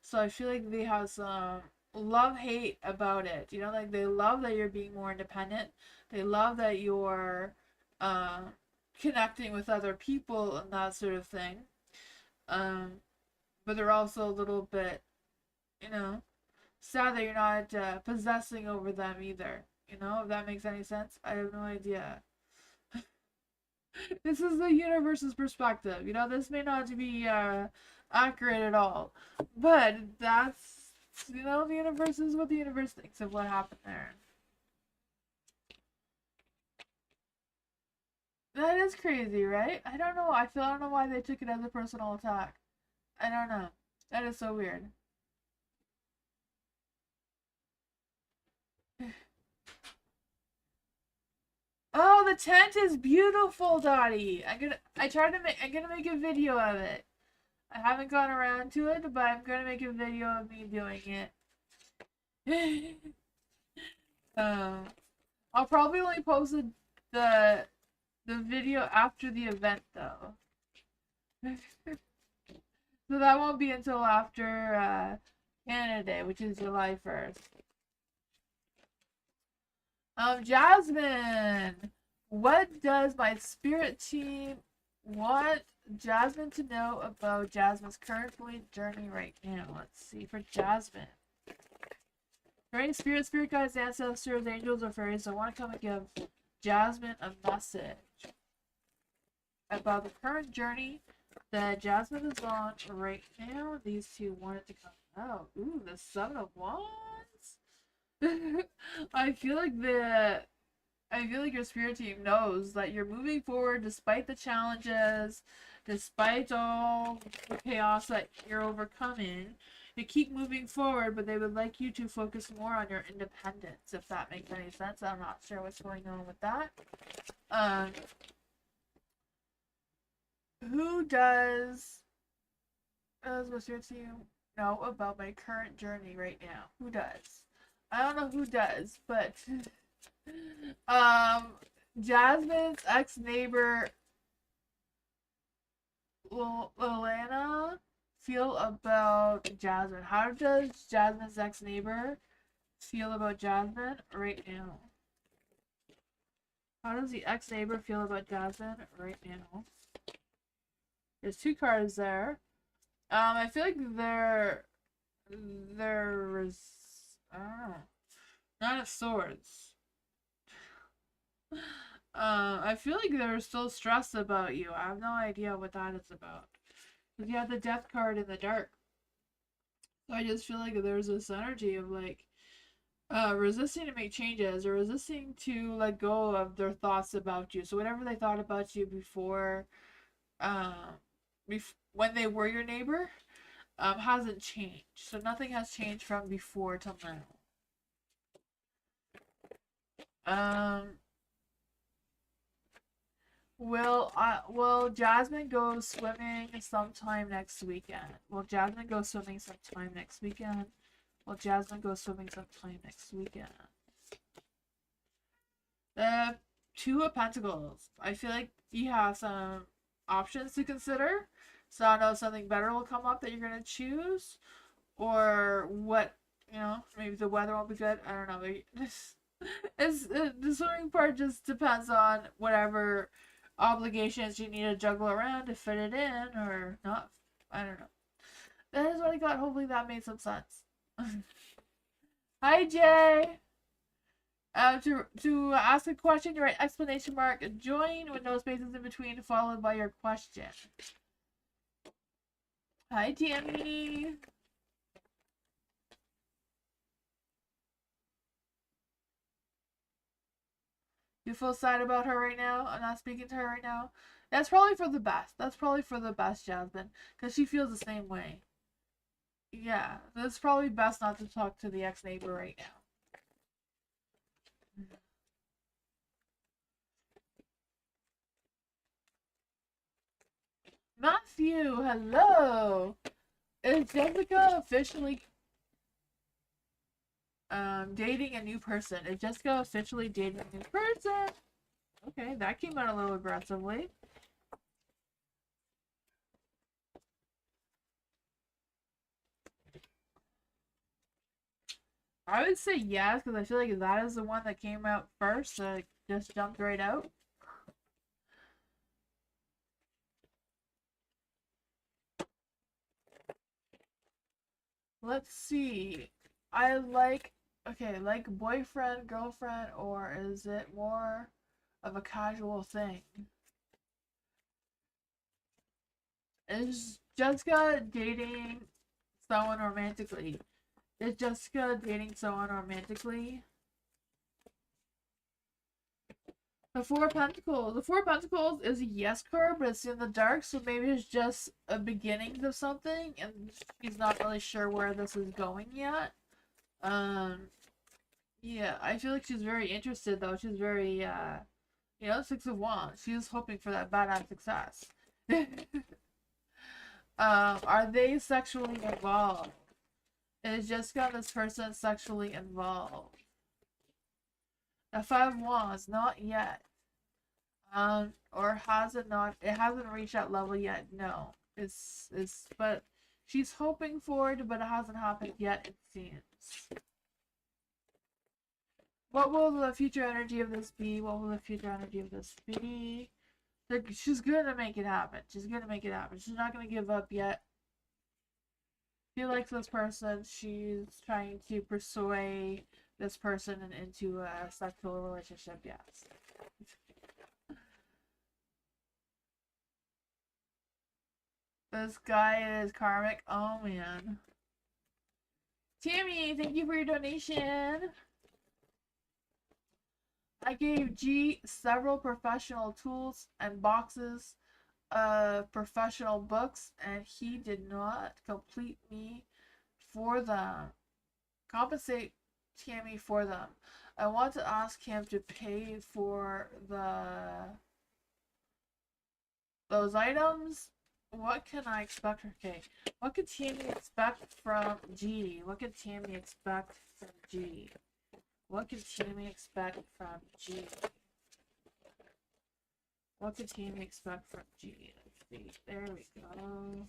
So I feel like they have some love-hate about it. You know, like they love that you're being more independent. They love that you're uh, connecting with other people and that sort of thing. Um, but they're also a little bit, you know, sad that you're not possessing over them either. You know, if that makes any sense. I have no idea. This is the universe's perspective. You know, this may not be accurate at all, but that's, you know, the universe is what the universe thinks of what happened there. That is crazy, right? I don't know. I don't know why they took it as a personal attack. I don't know. That is so weird. Oh, the tent is beautiful, Dottie. I'm gonna make a video of it. I haven't gone around to it, but I'm gonna make a video of me doing it. um, I'll probably only post the the video after the event though. So that won't be until after Canada Day, which is July 1st. Jasmine, what does my spirit team want Jasmine to know about Jasmine's current journey right now? Let's see for Jasmine. For any spirit guides, ancestors, angels, or fairies that want to come and give Jasmine a message about the current journey that Jasmine is on right now. These two wanted to come out. Ooh, the Seven of Wands. I feel like your spirit team knows that you're moving forward despite the challenges, despite all the chaos that you're overcoming. You keep moving forward, but they would like you to focus more on your independence, if that makes any sense. I'm not sure what's going on with that. Who does my spirit team know about my current journey right now? Who does? I don't know who does, but Jasmine's ex-neighbor Lilana feel about Jasmine? How does Jasmine's ex-neighbor feel about Jasmine right now? How does the ex-neighbor feel about Jasmine right now? There's two cards there. I feel like I don't know. Nine of Swords. I feel like they're still stressed about you. I have no idea what that is about. Because you have the Death card in the dark. So I just feel like there's this energy of like resisting to make changes or resisting to let go of their thoughts about you. So whatever they thought about you before, when they were your neighbor, hasn't changed. So nothing has changed from before till now. Will Jasmine go swimming sometime next weekend? Will Jasmine go swimming sometime next weekend? Will Jasmine go swimming sometime next weekend? The Two of Pentacles. I feel like you have some options to consider. So I don't know if something better will come up that you're gonna choose, or what, maybe the weather won't be good. I don't know. Maybe the swimming part just depends on whatever obligations you need to juggle around to fit it in or not. I don't know. That is what I got. Hopefully that made some sense. Hi, Jay. To ask a question, you write exclamation mark join with no spaces in between, followed by your question. Hi, Tammy. You feel sad about her right now? I'm not speaking to her right now. That's probably for the best. That's probably for the best, Jasmine, because she feels the same way. Yeah, it's probably best not to talk to the ex-neighbor right now. Matthew, hello. Is Jessica officially dating a new person? Is Jessica officially dating a new person? Okay, that came out a little aggressively. I would say yes, because I feel like that is the one that came out first, so it just jumped right out. Let's see. Like boyfriend, girlfriend, or is it more of a casual thing? Is Jessica dating someone romantically? Is Jessica dating someone romantically? The Four of Pentacles. The Four of Pentacles is a yes card, but it's in the dark, so maybe it's just a beginning of something, and she's not really sure where this is going yet. Yeah, I feel like she's very interested, though. She's very, Six of Wands. She's hoping for that badass success. Are they sexually involved? Is Jessica this person sexually involved? The Five of Wands, not yet. Or has it not? It hasn't reached that level yet. No, but she's hoping for it, but it hasn't happened yet. It seems. What will the future energy of this be? What will the future energy of this be? She's gonna make it happen. She's gonna make it happen. She's not gonna give up yet. She likes this person. She's trying to persuade this person into a sexual relationship. Yes. This guy is karmic. Oh man. Tammy, thank you for your donation. I gave G several professional tools and boxes of professional books, and he did not complete me for them. Compensate Tammy for them. I want to ask him to pay for those items. What can I expect? Okay, what could Tammy expect from G? What could Tammy expect from G? What could Tammy expect from G? What could Tammy expect from G? Let's see. There we go.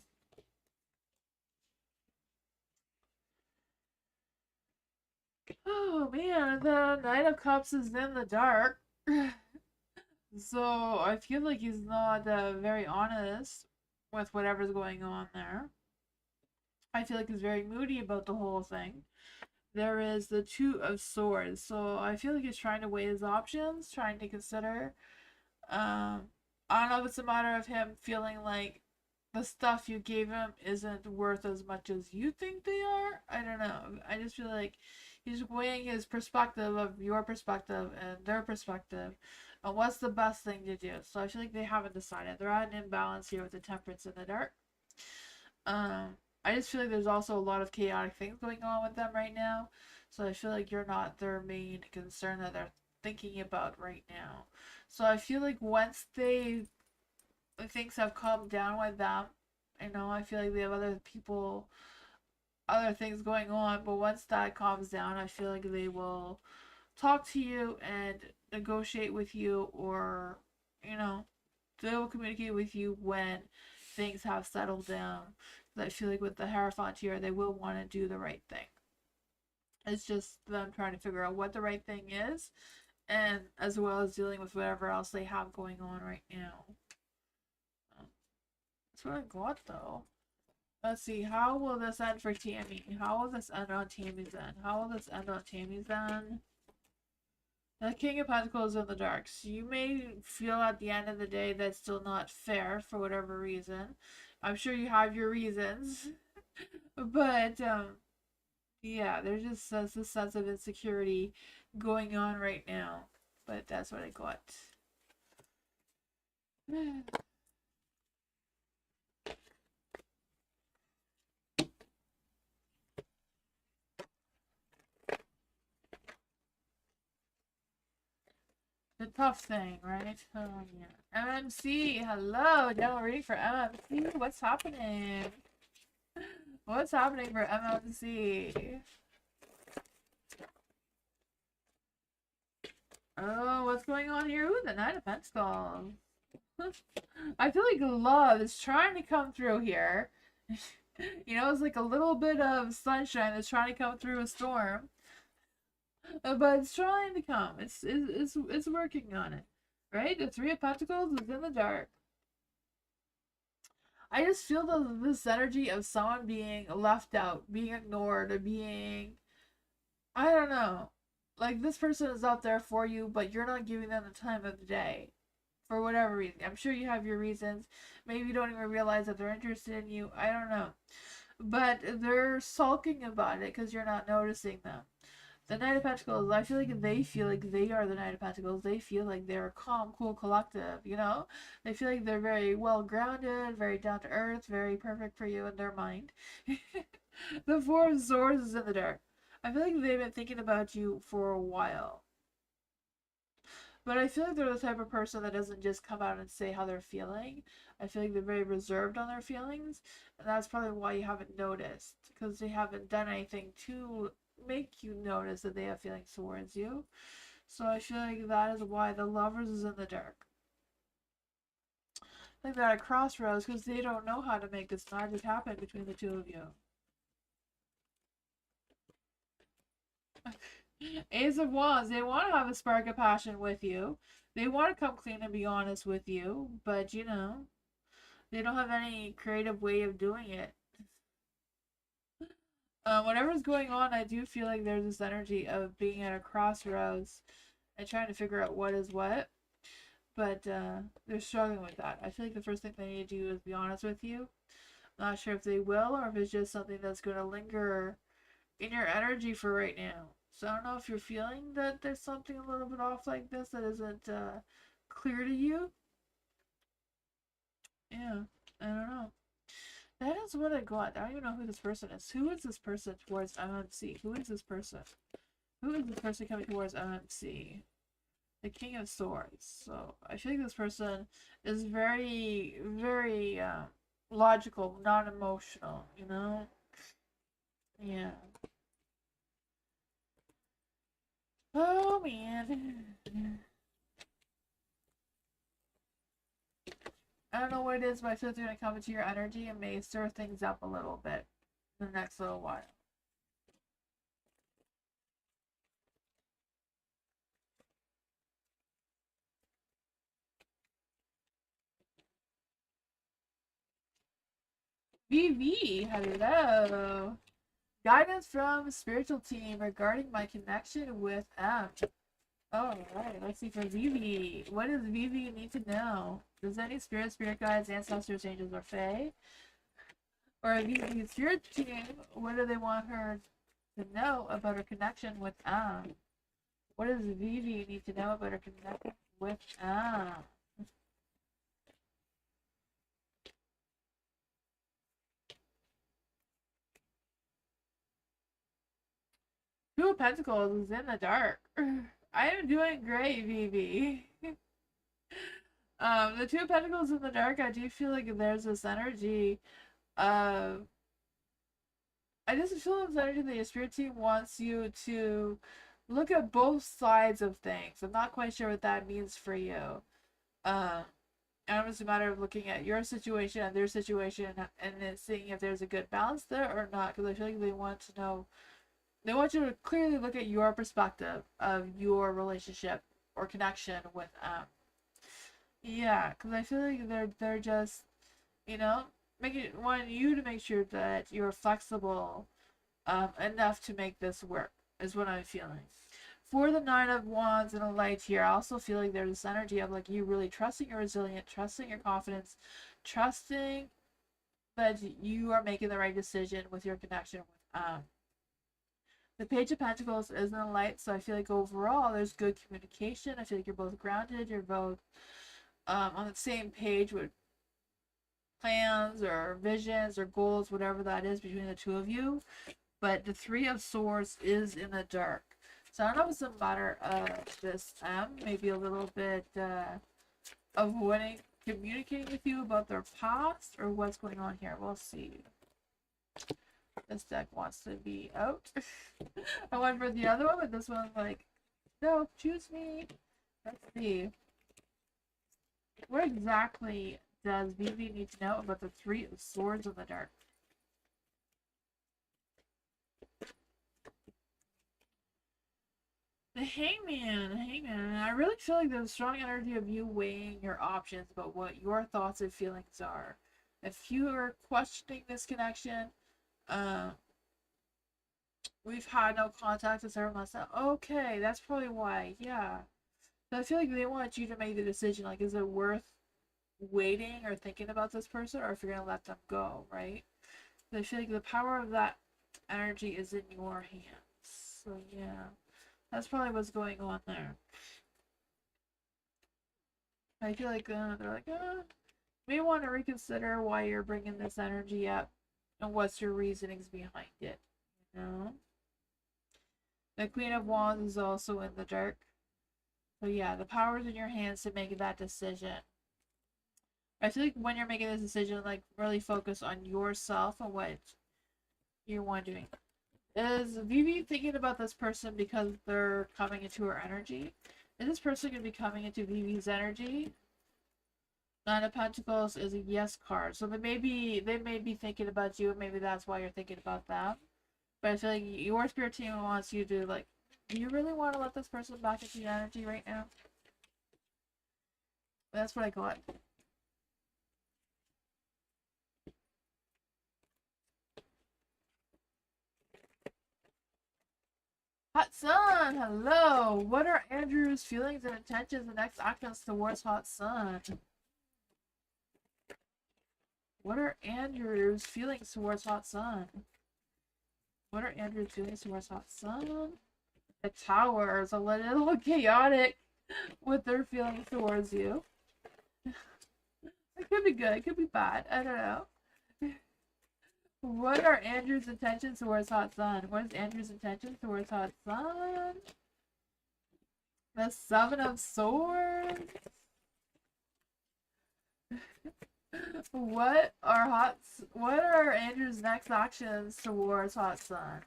Oh man, the Knight of Cups is in the dark. So I feel like he's not very honest with whatever's going on there. I feel like he's very moody about the whole thing. There is the Two of Swords, so I feel like he's trying to weigh his options, trying to consider. I don't know if it's a matter of him feeling like the stuff you gave him isn't worth as much as you think they are. I don't know. I just feel like he's weighing his perspective of your perspective and their perspective and what's the best thing to do. So I feel like they haven't decided. They're at an imbalance here with the Temperance in the dark. I just feel like there's also a lot of chaotic things going on with them right now. So I feel like you're not their main concern, that thinking about right now. So I feel like once things have calmed down with them, I feel like they have other people, other things going on, but once that calms down, I feel like they will talk to you and negotiate with you, or you know they will communicate with you when things have settled down. I feel like with the Hierophant here, they will want to do the right thing. It's just them trying to figure out what the right thing is, and as well as dealing with whatever else they have going on right now. That's what I got though. Let's see, how will this end for Tammy? How will this end on Tammy's end? How will this end on Tammy's end? The King of Pentacles in the dark. So you may feel at the end of the day that's still not fair for whatever reason. I'm sure you have your reasons. But, yeah, there's just this sense of insecurity going on right now. But that's what I got. The tough thing, right? Oh, yeah. MMC, hello. Now ready for MMC. What's happening? What's happening for MMC? Oh, what's going on here? Ooh, the Knight of Pentacles. I feel like love is trying to come through here. It's like a little bit of sunshine that's trying to come through a storm. But it's trying to come. It's working on it. Right? The Three of Pentacles is in the dark. I just feel this energy of someone being left out, being ignored, or being, I don't know. Like, this person is out there for you, but you're not giving them the time of the day. For whatever reason. I'm sure you have your reasons. Maybe you don't even realize that they're interested in you. I don't know. But they're sulking about it because you're not noticing them. The Knight of Pentacles, I feel like they are the Knight of Pentacles. They feel like they're calm, cool, collective, They feel like they're very well grounded, very down to earth, very perfect for you in their mind. The Four of Swords is in the dark. I feel like they've been thinking about you for a while. But I feel like they're the type of person that doesn't just come out and say how they're feeling. I feel like they're very reserved on their feelings. And that's probably why you haven't noticed. Because they haven't done anything to make you notice that they have feelings towards you. So I feel like that is why the Lovers is in the dark. I think they're at a crossroads because they don't know how to make this magic happen between the two of you. Ace of Wands, they want to have a spark of passion with you. They want to come clean and be honest with you, but they don't have any creative way of doing it. Whatever's going on, I do feel like there's this energy of being at a crossroads and trying to figure out what is what. But they're struggling with that. I feel like the first thing they need to do is be honest with you. I'm not sure if they will or if it's just something that's going to linger in your energy for right now. So I don't know if you're feeling that there's something a little bit off like this that isn't clear to you. Yeah, I don't know. That is what I got. I don't even know who this person is. Who is this person towards MMC? Who is this person? Who is this person coming towards MMC? The King of Swords. So I feel like this person is very, very logical, not emotional, Yeah. Oh man. I don't know what it is, but I feel it's going to come into your energy and may stir things up a little bit in the next little while. VV, hello. Guidance from spiritual team regarding my connection with M. Alright, let's see for Vivi. What does Vivi need to know? Does any spirit guides, ancestors, angels, or fae? Or Vivi's spirit team, what do they want her to know about her connection with Am? What does Vivi need to know about her connection with Am? Two of Pentacles is in the dark. I am doing great, Vivi. The Two of Pentacles in the dark, I do feel like there's this energy of. I just feel this energy that your spirit team wants you to look at both sides of things. I'm not quite sure what that means for you. Um, and it's a matter of looking at your situation and their situation and then seeing if there's a good balance there or not. Because I feel like they want to know, they want you to clearly look at your perspective of your relationship or connection with yeah, because I feel like they're just, you know, making want you to make sure that you're flexible enough to make this work is what I'm feeling. For the Nine of Wands and a light here, I also feel like there's this energy of like you really trusting your resilience, trusting your confidence, trusting that you are making the right decision with your connection with the Page of Pentacles is in the light, so I feel like overall there's good communication. I feel like you're both grounded, you're both on the same page with plans or visions or goals, whatever that is between the two of you. But the Three of Swords is in the dark. So I don't know if it's a matter of this maybe a little bit avoiding communicating with you about their past or what's going on here. We'll see. This deck wants to be out. I went for the other one, but this one's like, no, choose me. Let's see. What exactly does Vivi need to know about the Three of Swords in the dark? The Hangman. I really feel like there's a strong energy of you weighing your options about what your thoughts and feelings are. If you are questioning this connection, we've had no contact in several months now. Okay, that's probably why. Yeah. So I feel like they want you to make the decision. Like, is it worth waiting or thinking about this person, or if you're gonna let them go, right? So I feel like the power of that energy is in your hands. So yeah. That's probably what's going on there. I feel like they're like, you may want to reconsider why you're bringing this energy up and what's your reasonings behind it. You know? The Queen of Wands is also in the dark. So yeah, the power's in your hands to make that decision. I feel like when you're making this decision, like really focus on yourself and what you want doing. Is Vivi thinking about this person because they're coming into her energy? Is this person going to be coming into Vivi's energy? Nine of Pentacles is a yes card. So they may be thinking about you, and maybe that's why you're thinking about them. But I feel like your spirit team wants you to, like, do you really want to let this person back into your energy right now? That's what I got. Hot Sun, hello. What are Andrew's feelings and intentions and next actions towards Hot Sun? What are Andrew's feelings towards Hot Sun? What are Andrew's feelings towards Hot Sun? The Tower is a little chaotic with their feelings towards you. It could be good, it could be bad. I don't know. What are Andrew's intentions towards Hot Sun? What is Andrew's intentions towards Hot Sun? The Seven of Swords. What are Andrew's next actions towards Hot Sun?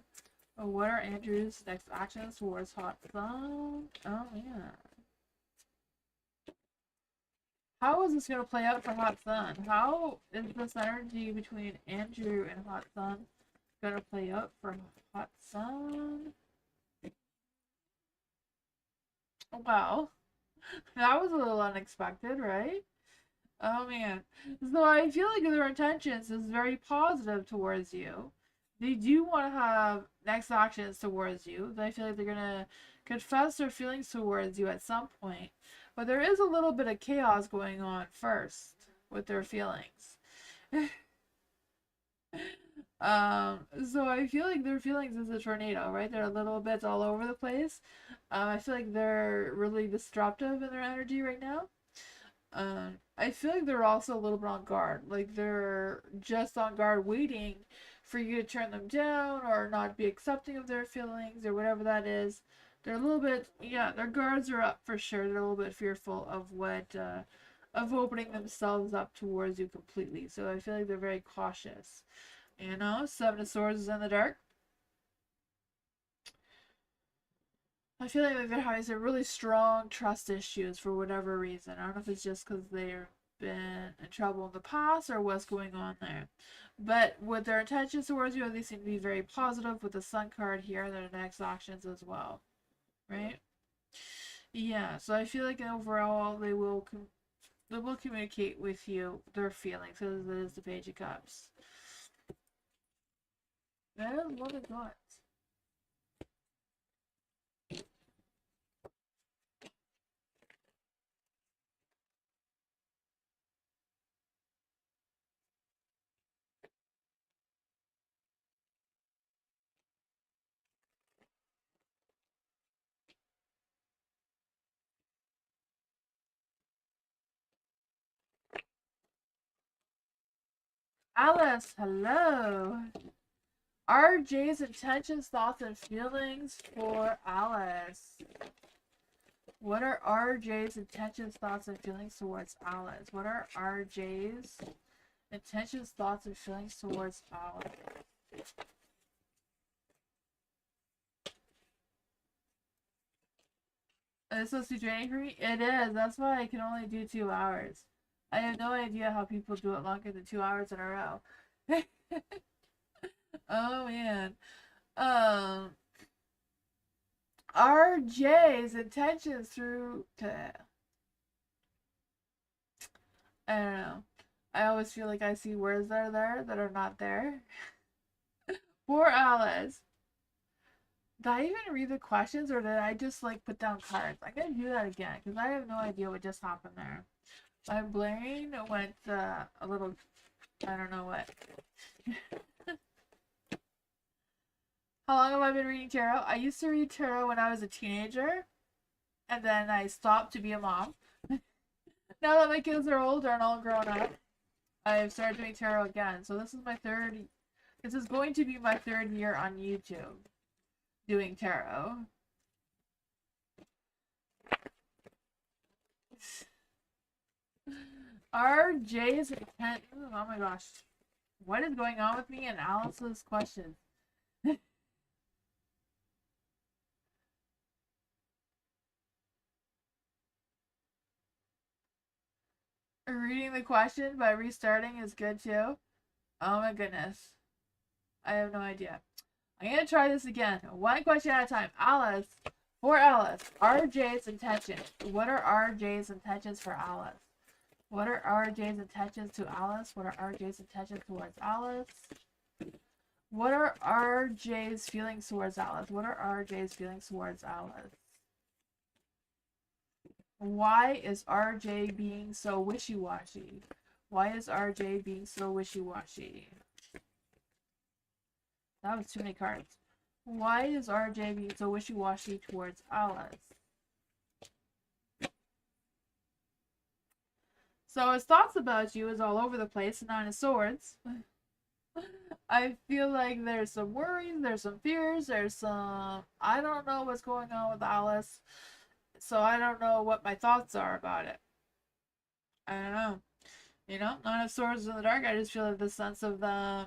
What are Andrew's next actions towards Hot Sun? Oh yeah. How is this gonna play out for Hot Sun? How is this energy between Andrew and Hot Sun gonna play out for Hot Sun? Wow. That was a little unexpected, right? Oh man. So I feel like their intentions is very positive towards you. They do want to have next actions towards you. I feel like they're gonna confess their feelings towards you at some point. But there is a little bit of chaos going on first with their feelings. So I feel like their feelings is a tornado, right? They're a little bit all over the place. I feel like they're really disruptive in their energy right now. I feel like they're also a little bit on guard. Like they're just on guard waiting for you to turn them down or not be accepting of their feelings or whatever that is. They're a little bit, yeah, their guards are up for sure. They're a little bit fearful of what, of opening themselves up towards you completely. So I feel like they're very cautious. You know, Seven of Swords is in the dark. I feel like they're having some really strong trust issues for whatever reason. I don't know if it's just because they've been in trouble in the past or what's going on there. But with their intentions towards you, they seem to be very positive with the Sun card here and their next actions as well. Right? Yeah, so I feel like overall they will communicate with you their feelings because it is the Page of Cups. That is what it was. Alice, hello. RJ's intentions, thoughts, and feelings for Alice. What are RJ's intentions, thoughts, and feelings towards Alice? What are RJ's intentions, thoughts, and feelings towards Alice? Is this too draining for me? It is. That's why I can only do 2 hours. I have no idea how people do it longer than 2 hours in a row. Oh man. Um, RJ's intentions through to I don't know. I always feel like I see words that are there that are not there. Poor Alice. Did I even read the questions or did I just like put down cards? I'm gonna do that again because I have no idea what just happened there. My brain went a little, I don't know what. How long have I been reading tarot? I used to read tarot when I was a teenager and then I stopped to be a mom. Now that my kids are older and all grown up, I've started doing tarot again. So this is this is going to be my 3rd year on YouTube doing tarot. RJ's intent. Oh my gosh. What is going on with me and Alice's questions? Reading the question by restarting is good too. Oh my goodness. I have no idea. I'm gonna try this again. One question at a time. Alice. For Alice. RJ's intentions. What are RJ's intentions for Alice? What are RJ's intentions to Alice? What are RJ's intentions towards Alice? What are RJ's feelings towards Alice? What are RJ's feelings towards Alice? Why is RJ being so wishy-washy? Why is RJ being so wishy-washy? That was too many cards. Why is RJ being so wishy-washy towards Alice? So his thoughts about you is all over the place. 9 of Swords. I feel like there's some worries, there's some fears, there's some... I don't know what's going on with Alice. So I don't know what my thoughts are about it. I don't know. You know, 9 of Swords in the dark, I just feel like the sense of them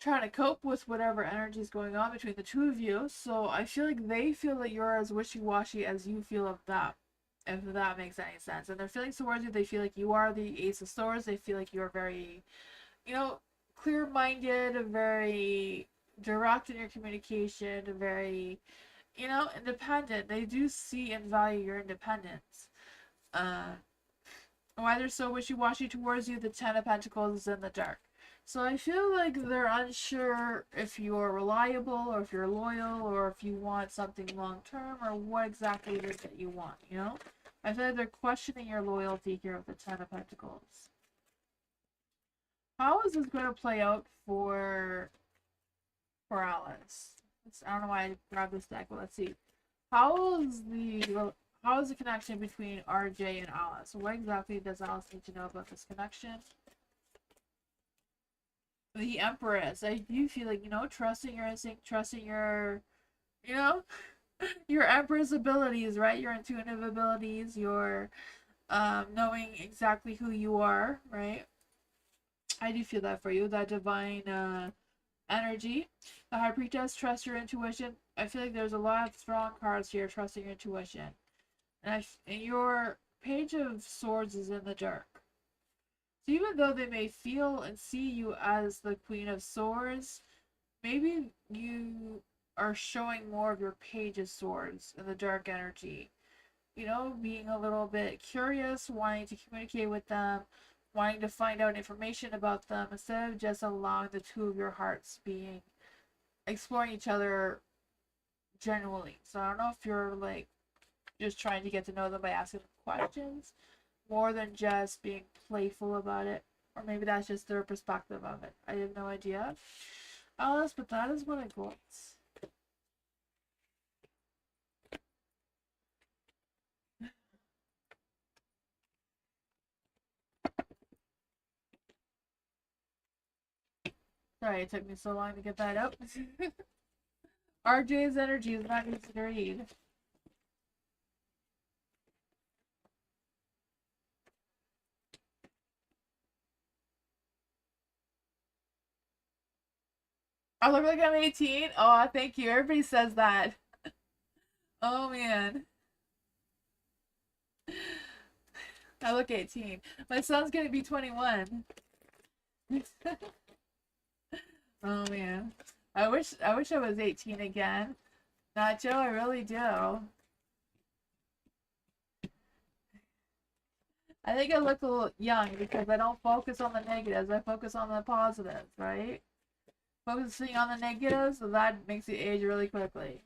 trying to cope with whatever energy is going on between the two of you. So I feel like they feel that you're as wishy-washy as you feel of them, if that makes any sense. And their feelings towards you, they feel like you are the Ace of Swords. They feel like you're very, you know, clear-minded, very direct in your communication, very, you know, independent. They do see and value your independence. Why they're so wishy-washy towards you, the 10 of Pentacles is in the dark. So I feel like they're unsure if you're reliable or if you're loyal or if you want something long-term or what exactly it is that you want, you know? I feel like they're questioning your loyalty here with the 10 of Pentacles. How is this going to play out for Alice? I don't know why I grabbed this deck, but let's see. How is the connection between RJ and Alice? What exactly does Alice need to know about this connection? The Empress. I do feel like, you know, trusting your instinct, trusting your You know, your Empress abilities, right? Your intuitive abilities, your knowing exactly who you are, right? I do feel that for you, that divine energy. The High Priestess, trust your intuition. I feel like there's a lot of strong cards here, trusting your intuition. And your Page of Swords is in the dark. So even though they may feel and see you as the Queen of Swords, maybe you are showing more of your Page of Swords in the dark energy. You know, being a little bit curious, wanting to communicate with them, wanting to find out information about them instead of just allowing the two of your hearts being exploring each other genuinely. So I don't know if you're like just trying to get to know them by asking questions more than just being playful about it. Or maybe that's just their perspective of it. I have no idea. Alice, but that is what I got. Sorry it took me so long to get that up. RJ's energy is not easy to read. I look like I'm 18? Oh, thank you. Everybody says that. Oh, man. I look 18. My son's gonna be 21. Oh, man. I wish I was 18 again. Nacho, I really do. I think I look a little young because I don't focus on the negatives. I focus on the positives, right? Focusing on the negatives, so that makes you age really quickly.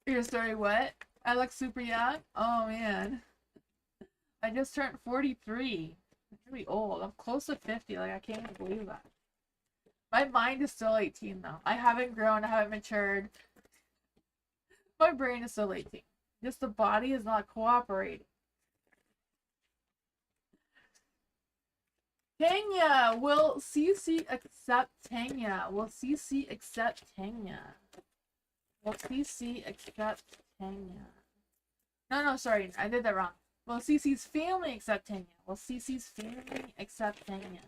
Your story, what? I look super young? Oh, man. I just turned 43. I'm really old. I'm close to 50. Like, I can't even believe that. My mind is still 18, though. I haven't grown. I haven't matured. My brain is still 18. Just the body is not cooperating. Tanya! Will CC accept Tanya? Will CC accept Tanya? Will CC accept Tanya? No, sorry. I did that wrong. Will CC's family accept Tanya? Will CC's family accept Tanya?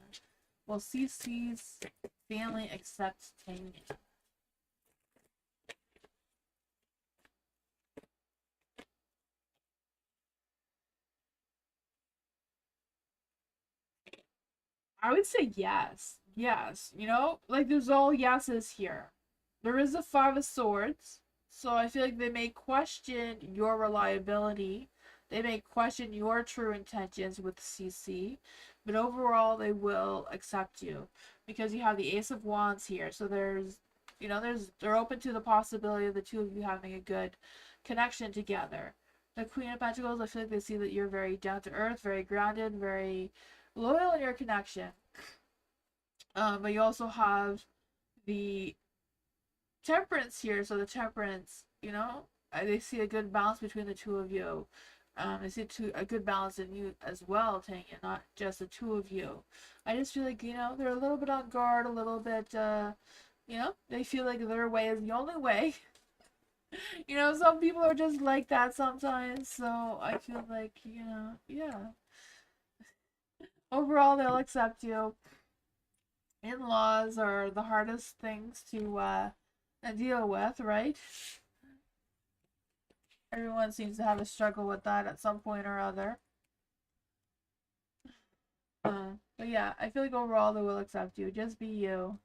Will CC's family accept Tanya? I would say yes. Yes. You know, like there's all yeses here. There is a Five of Swords. So I feel like they may question your reliability. They may question your true intentions with CC. But overall, they will accept you. Because you have the Ace of Wands here. So they're open to the possibility of the two of you having a good connection together. The Queen of Pentacles, I feel like they see that you're very down to earth, very grounded, very loyal in your connection. But you also have the Temperance here. So the Temperance, they see a good balance between the two of you. They see a good balance in you as well, Tanya, not just the two of you. I just feel like, they're a little bit on guard, a little bit, they feel like their way is the only way. Some people are just like that sometimes. So I feel like, yeah. Overall, they'll accept you. In-laws are the hardest things to deal with, right? Everyone seems to have a struggle with that at some point or other. But yeah, I feel like overall they will accept you. Just be you.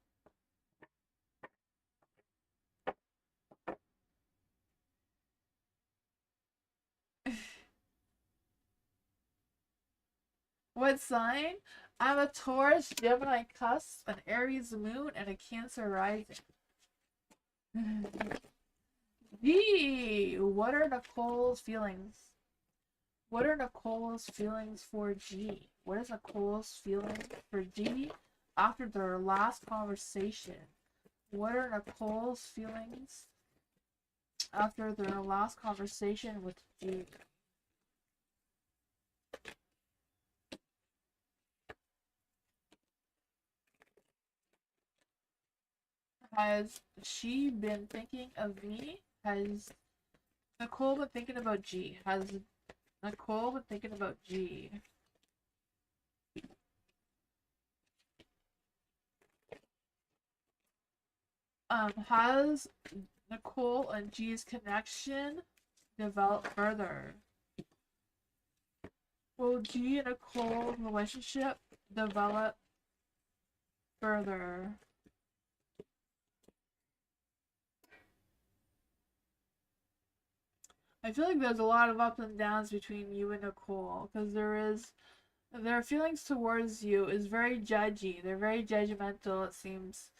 What sign? I'm a Taurus, Gemini cusp, an Aries moon, and a Cancer rising. G. What are Nicole's feelings? What are Nicole's feelings for G? What is Nicole's feelings for G after their last conversation? What are Nicole's feelings after their last conversation with G? Has she been thinking of me? Has Nicole been thinking about G? Has Nicole been thinking about G? Has Nicole and G's connection develop further? Will G and Nicole's relationship develop further? I feel like there's a lot of ups and downs between you and Nicole, because their feelings towards you is very judgy. They're very judgmental, it seems,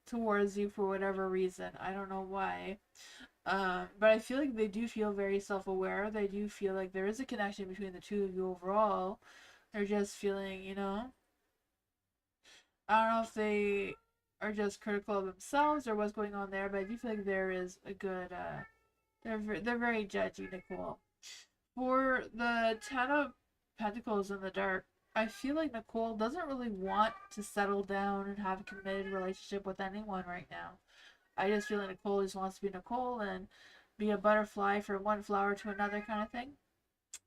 towards you for whatever reason. I don't know why. But I feel like they do feel very self-aware. They do feel like there is a connection between the two of you overall. They're just feeling, I don't know if they are just critical of themselves or what's going on there, but I do feel like there is a good, they're very judgy, Nicole. For the Ten of Pentacles in the dark, I feel like Nicole doesn't really want to settle down and have a committed relationship with anyone right now. I just feel like Nicole just wants to be Nicole and be a butterfly from one flower to another kind of thing,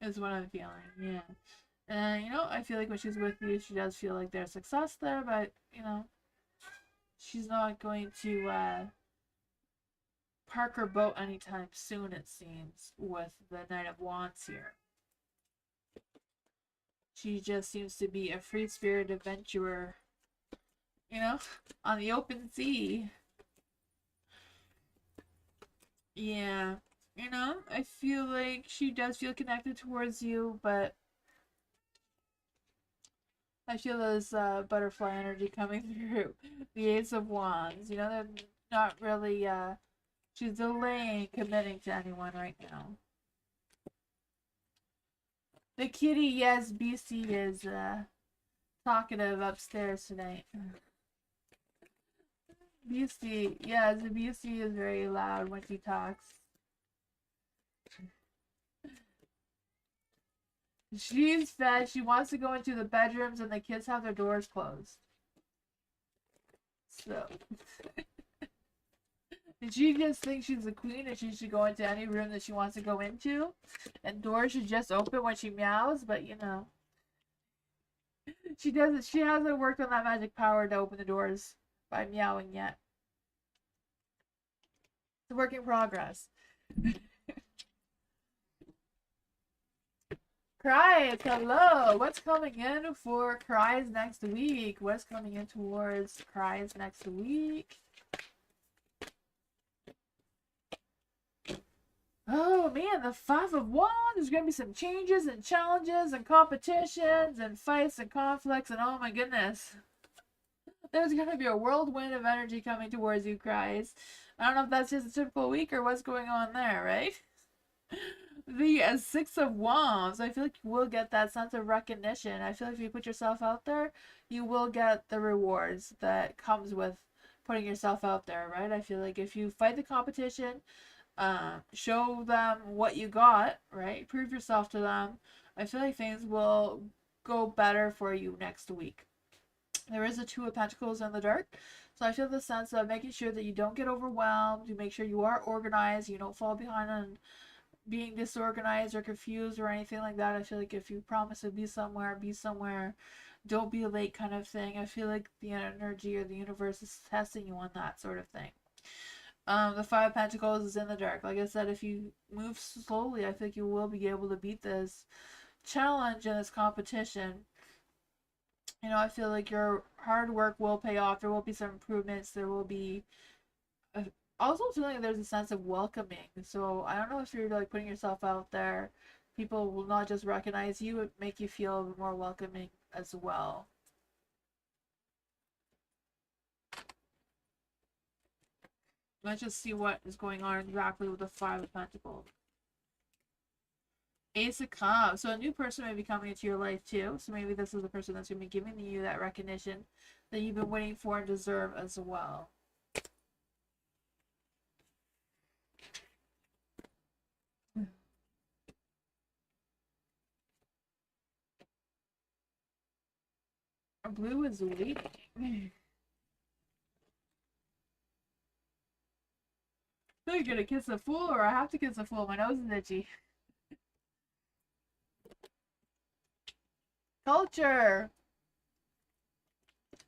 is what I'm feeling. Yeah. And, I feel like when she's with you, she does feel like there's success there, but, she's not going to park her boat anytime soon, it seems, with the Knight of Wands here. She just seems to be a free-spirited adventurer, on the open sea. Yeah. I feel like she does feel connected towards you, but I feel this butterfly energy coming through. The Ace of Wands. They're not really, she's delaying committing to anyone right now. The kitty, yes, BC is talkative upstairs tonight. BC, yes, the BC is very loud when she talks. She's fed. She wants to go into the bedrooms and the kids have their doors closed. So. And she just thinks she's the queen and she should go into any room that she wants to go into. And doors should just open when she meows, but she hasn't worked on that magic power to open the doors by meowing yet. It's a work in progress. Cries, hello. What's coming in for Cries next week? What's coming in towards Cries next week? Oh man, the Five of Wands. There's gonna be some changes and challenges and competitions and fights and conflicts and oh my goodness. There's gonna be a whirlwind of energy coming towards you, Cries. I don't know if that's just a typical week or what's going on there, right? The Six of Wands. I feel like you will get that sense of recognition. I feel like if you put yourself out there, you will get the rewards that comes with putting yourself out there, right? I feel like if you fight the competition, show them what you got, right? Prove yourself to them. I feel like things will go better for you next week. There is a Two of Pentacles in the dark. So I feel the sense of making sure that you don't get overwhelmed. You make sure you are organized. You don't fall behind on being disorganized or confused or anything like that. I feel like if you promise to be somewhere, be somewhere. Don't be late kind of thing. I feel like the energy or the universe is testing you on that sort of thing. The Five of Pentacles is in the dark. Like I said, if you move slowly, I think you will be able to beat this challenge and this competition. I feel like your hard work will pay off. There will be some improvements. There will be also feeling like there's a sense of welcoming. So I don't know if you're like putting yourself out there. People will not just recognize you, it make you feel more welcoming as well. Let's just see what is going on exactly with the Five of Pentacles. Ace of Cups. So a new person may be coming into your life too. So maybe this is the person that's going to be giving you that recognition that you've been waiting for and deserve as well. Blue is waiting. I'm gonna kiss a fool, or I have to kiss a fool. My nose is itchy. Culture.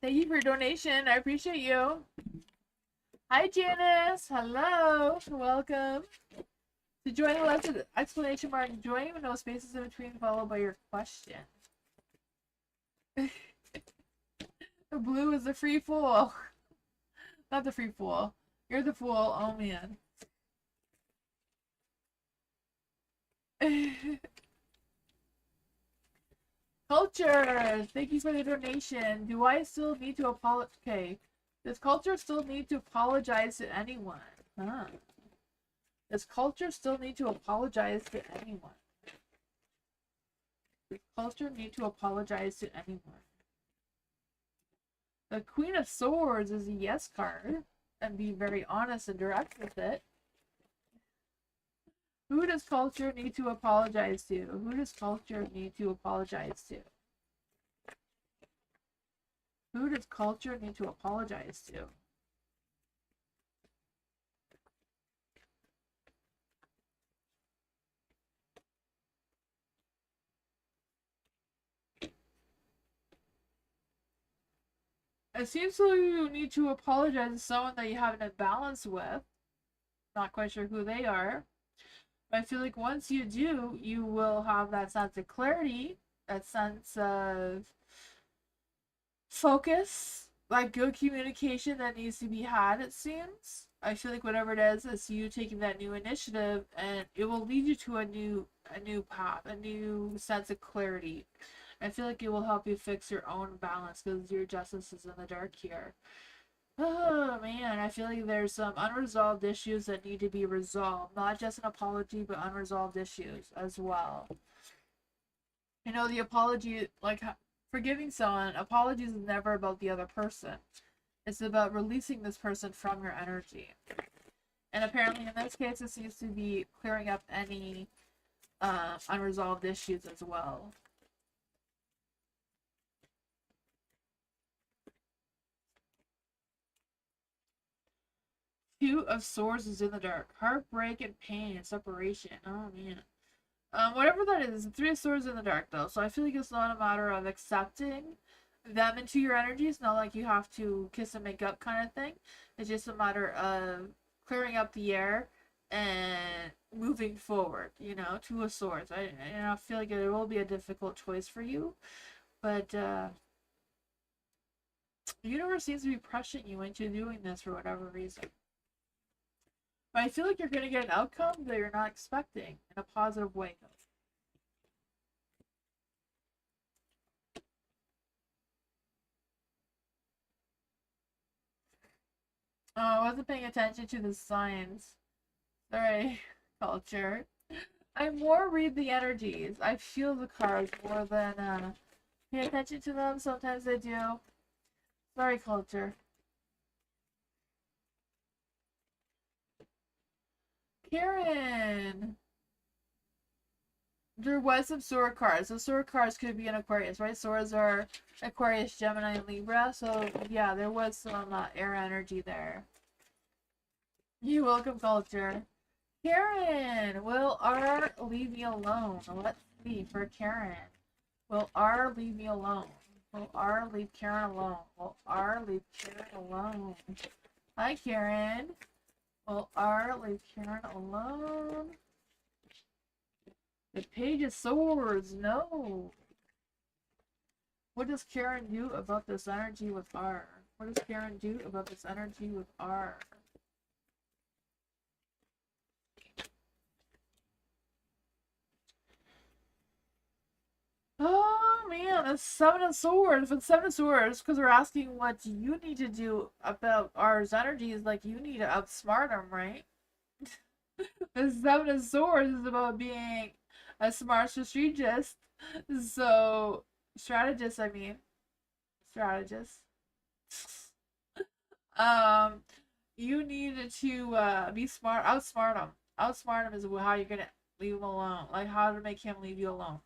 Thank you for your donation. I appreciate you. Hi, Janice. Hello. Welcome. To join the lesson, exclamation mark, join with no spaces in between, followed by your question. The blue is the free fool. Not the free fool. You're the fool. Oh, man. Culture. Thank you for the donation. Do I still need to apologize? Okay. Does culture still need to apologize to anyone? Huh. Does culture still need to apologize to anyone? Does culture need to apologize to anyone? The Queen of Swords is a yes card, and be very honest and direct with it. Who does culture need to apologize to? Who does culture need to apologize to? Who does culture need to apologize to? It seems like you need to apologize to someone that you have an imbalance with. Not quite sure who they are. But I feel like once you do, you will have that sense of clarity, that sense of focus, like good communication that needs to be had, it seems. I feel like whatever it is you taking that new initiative, and it will lead you to a new path, a new sense of clarity. I feel like it will help you fix your own balance because your justice is in the dark here. Oh man, I feel like there's some unresolved issues that need to be resolved. Not just an apology, but unresolved issues as well. You know, the apology, like forgiving someone, apologies is never about the other person. It's about releasing this person from your energy. And apparently in this case, it seems to be clearing up any unresolved issues as well. Two of Swords is in the dark. Heartbreak and pain and separation. Oh man. Whatever that is, the Three of Swords in the dark though. So I feel like it's not a matter of accepting them into your energy. It's not like you have to kiss and make up kind of thing. It's just a matter of clearing up the air and moving forward, you know, Two of Swords. I feel like it will be a difficult choice for you. But the universe seems to be pressuring you into doing this for whatever reason. But I feel like you're going to get an outcome that you're not expecting in a positive way. Oh, I wasn't paying attention to the signs. Sorry, culture. I more read the energies. I feel the cards more than pay attention to them. Sometimes I do. Sorry, culture. Karen! There was some sword cards. So sword cards could be an Aquarius, right? Swords are Aquarius, Gemini, and Libra. So yeah, there was some air energy there. You're welcome, culture. Karen! Will R leave me alone? Let's see for Karen. Will R leave me alone? Will R leave Karen alone? Will R leave Karen alone? Hi, Karen. Will R leave Karen alone? The Page of Swords, no. What does Karen do about this energy with R? What does Karen do about this energy with R? Oh man, the Seven of Swords. For the Seven of Swords, because we're asking what you need to do about R's energies, like you need to outsmart him, right? The Seven of Swords is about being a smart strategist. So, strategist, I mean. Strategist. You need to be smart, outsmart him. Outsmart him is how you're gonna leave him alone. Like how to make him leave you alone.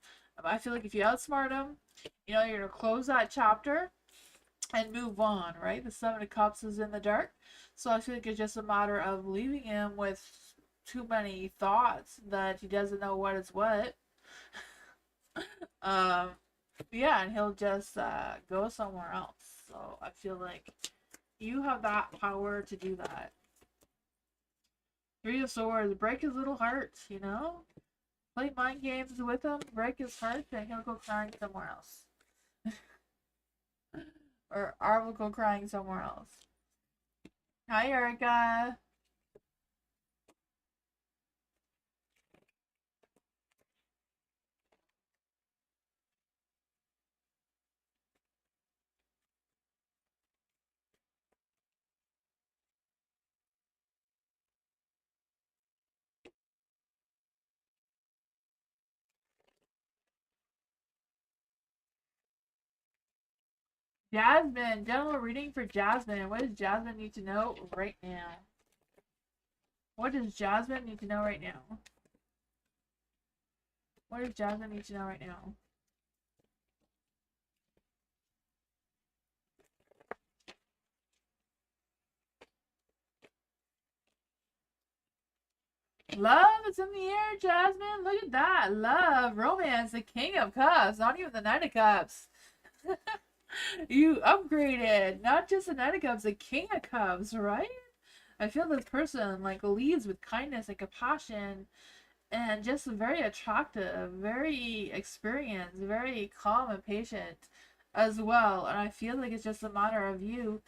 I feel like if you outsmart him, you know, you're gonna close that chapter and move on, right? The Seven of Cups is in the dark. So I think it's just a matter of leaving him with too many thoughts that he doesn't know what is what. um, yeah, and he'll just go somewhere else. So I feel like you have that power to do that. Three of Swords, break his little heart, you know? Play mind games with him, break his heart, and he'll go crying somewhere else. Or I will go crying somewhere else. Hi, Erica. Jasmine, general reading for Jasmine. What does Jasmine need to know right now? What does Jasmine need to know right now? What does Jasmine need to know right now? Love is in the air, Jasmine. Look at that. Love, romance, the King of Cups, not even the Knight of Cups. You upgraded. Not just the Knight of Cups, the King of Cups, right? I feel this person like leads with kindness and compassion and just very attractive, very experienced, very calm and patient as well. And I feel like it's just a matter of you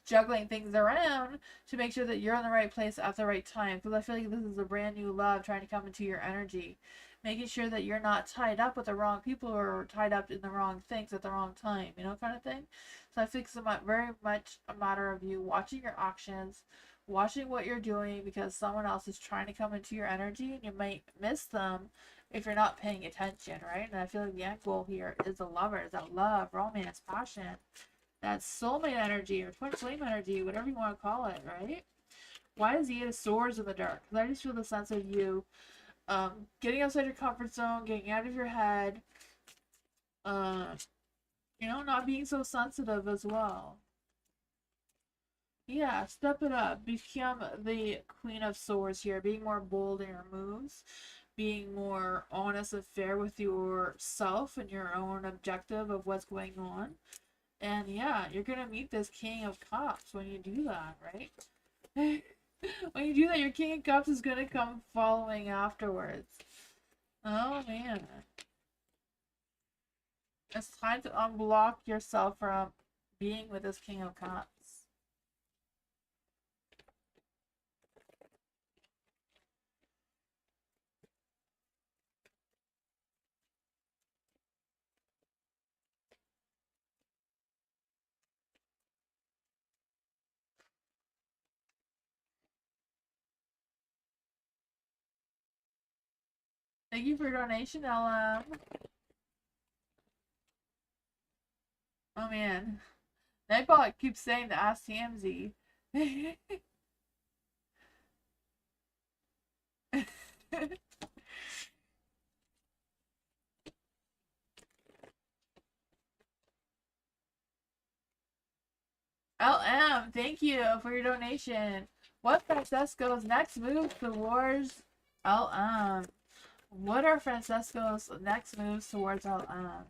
juggling things around to make sure that you're in the right place at the right time. Because I feel like this is a brand new love trying to come into your energy. Making sure that you're not tied up with the wrong people or tied up in the wrong things at the wrong time, you know, kind of thing. So I think it's very much a matter of you watching your actions, watching what you're doing because someone else is trying to come into your energy and you might miss them if you're not paying attention, right? And I feel like the end goal here is the lovers, that love, romance, passion, that soulmate energy or twin flame energy, whatever you want to call it, right? Why is the Eight of Swords in the dark? Because I just feel the sense of you getting outside your comfort zone, getting out of your head, uh, you know, not being so sensitive as well. Yeah, step it up. Become the Queen of Swords here. Being more bold in your moves. Being more honest and fair with yourself and your own objective of what's going on. And yeah, you're going to meet this King of Cups when you do that, right? When you do that, your King of Cups is going to come following afterwards. Oh, man. It's time to unblock yourself from being with this King of Cups. Thank you for your donation, LM. Oh man. Nightbot keeps saying to ask TMZ. LM, thank you for your donation. What Francesco's next move towards LM? What are Francesco's next moves towards LM?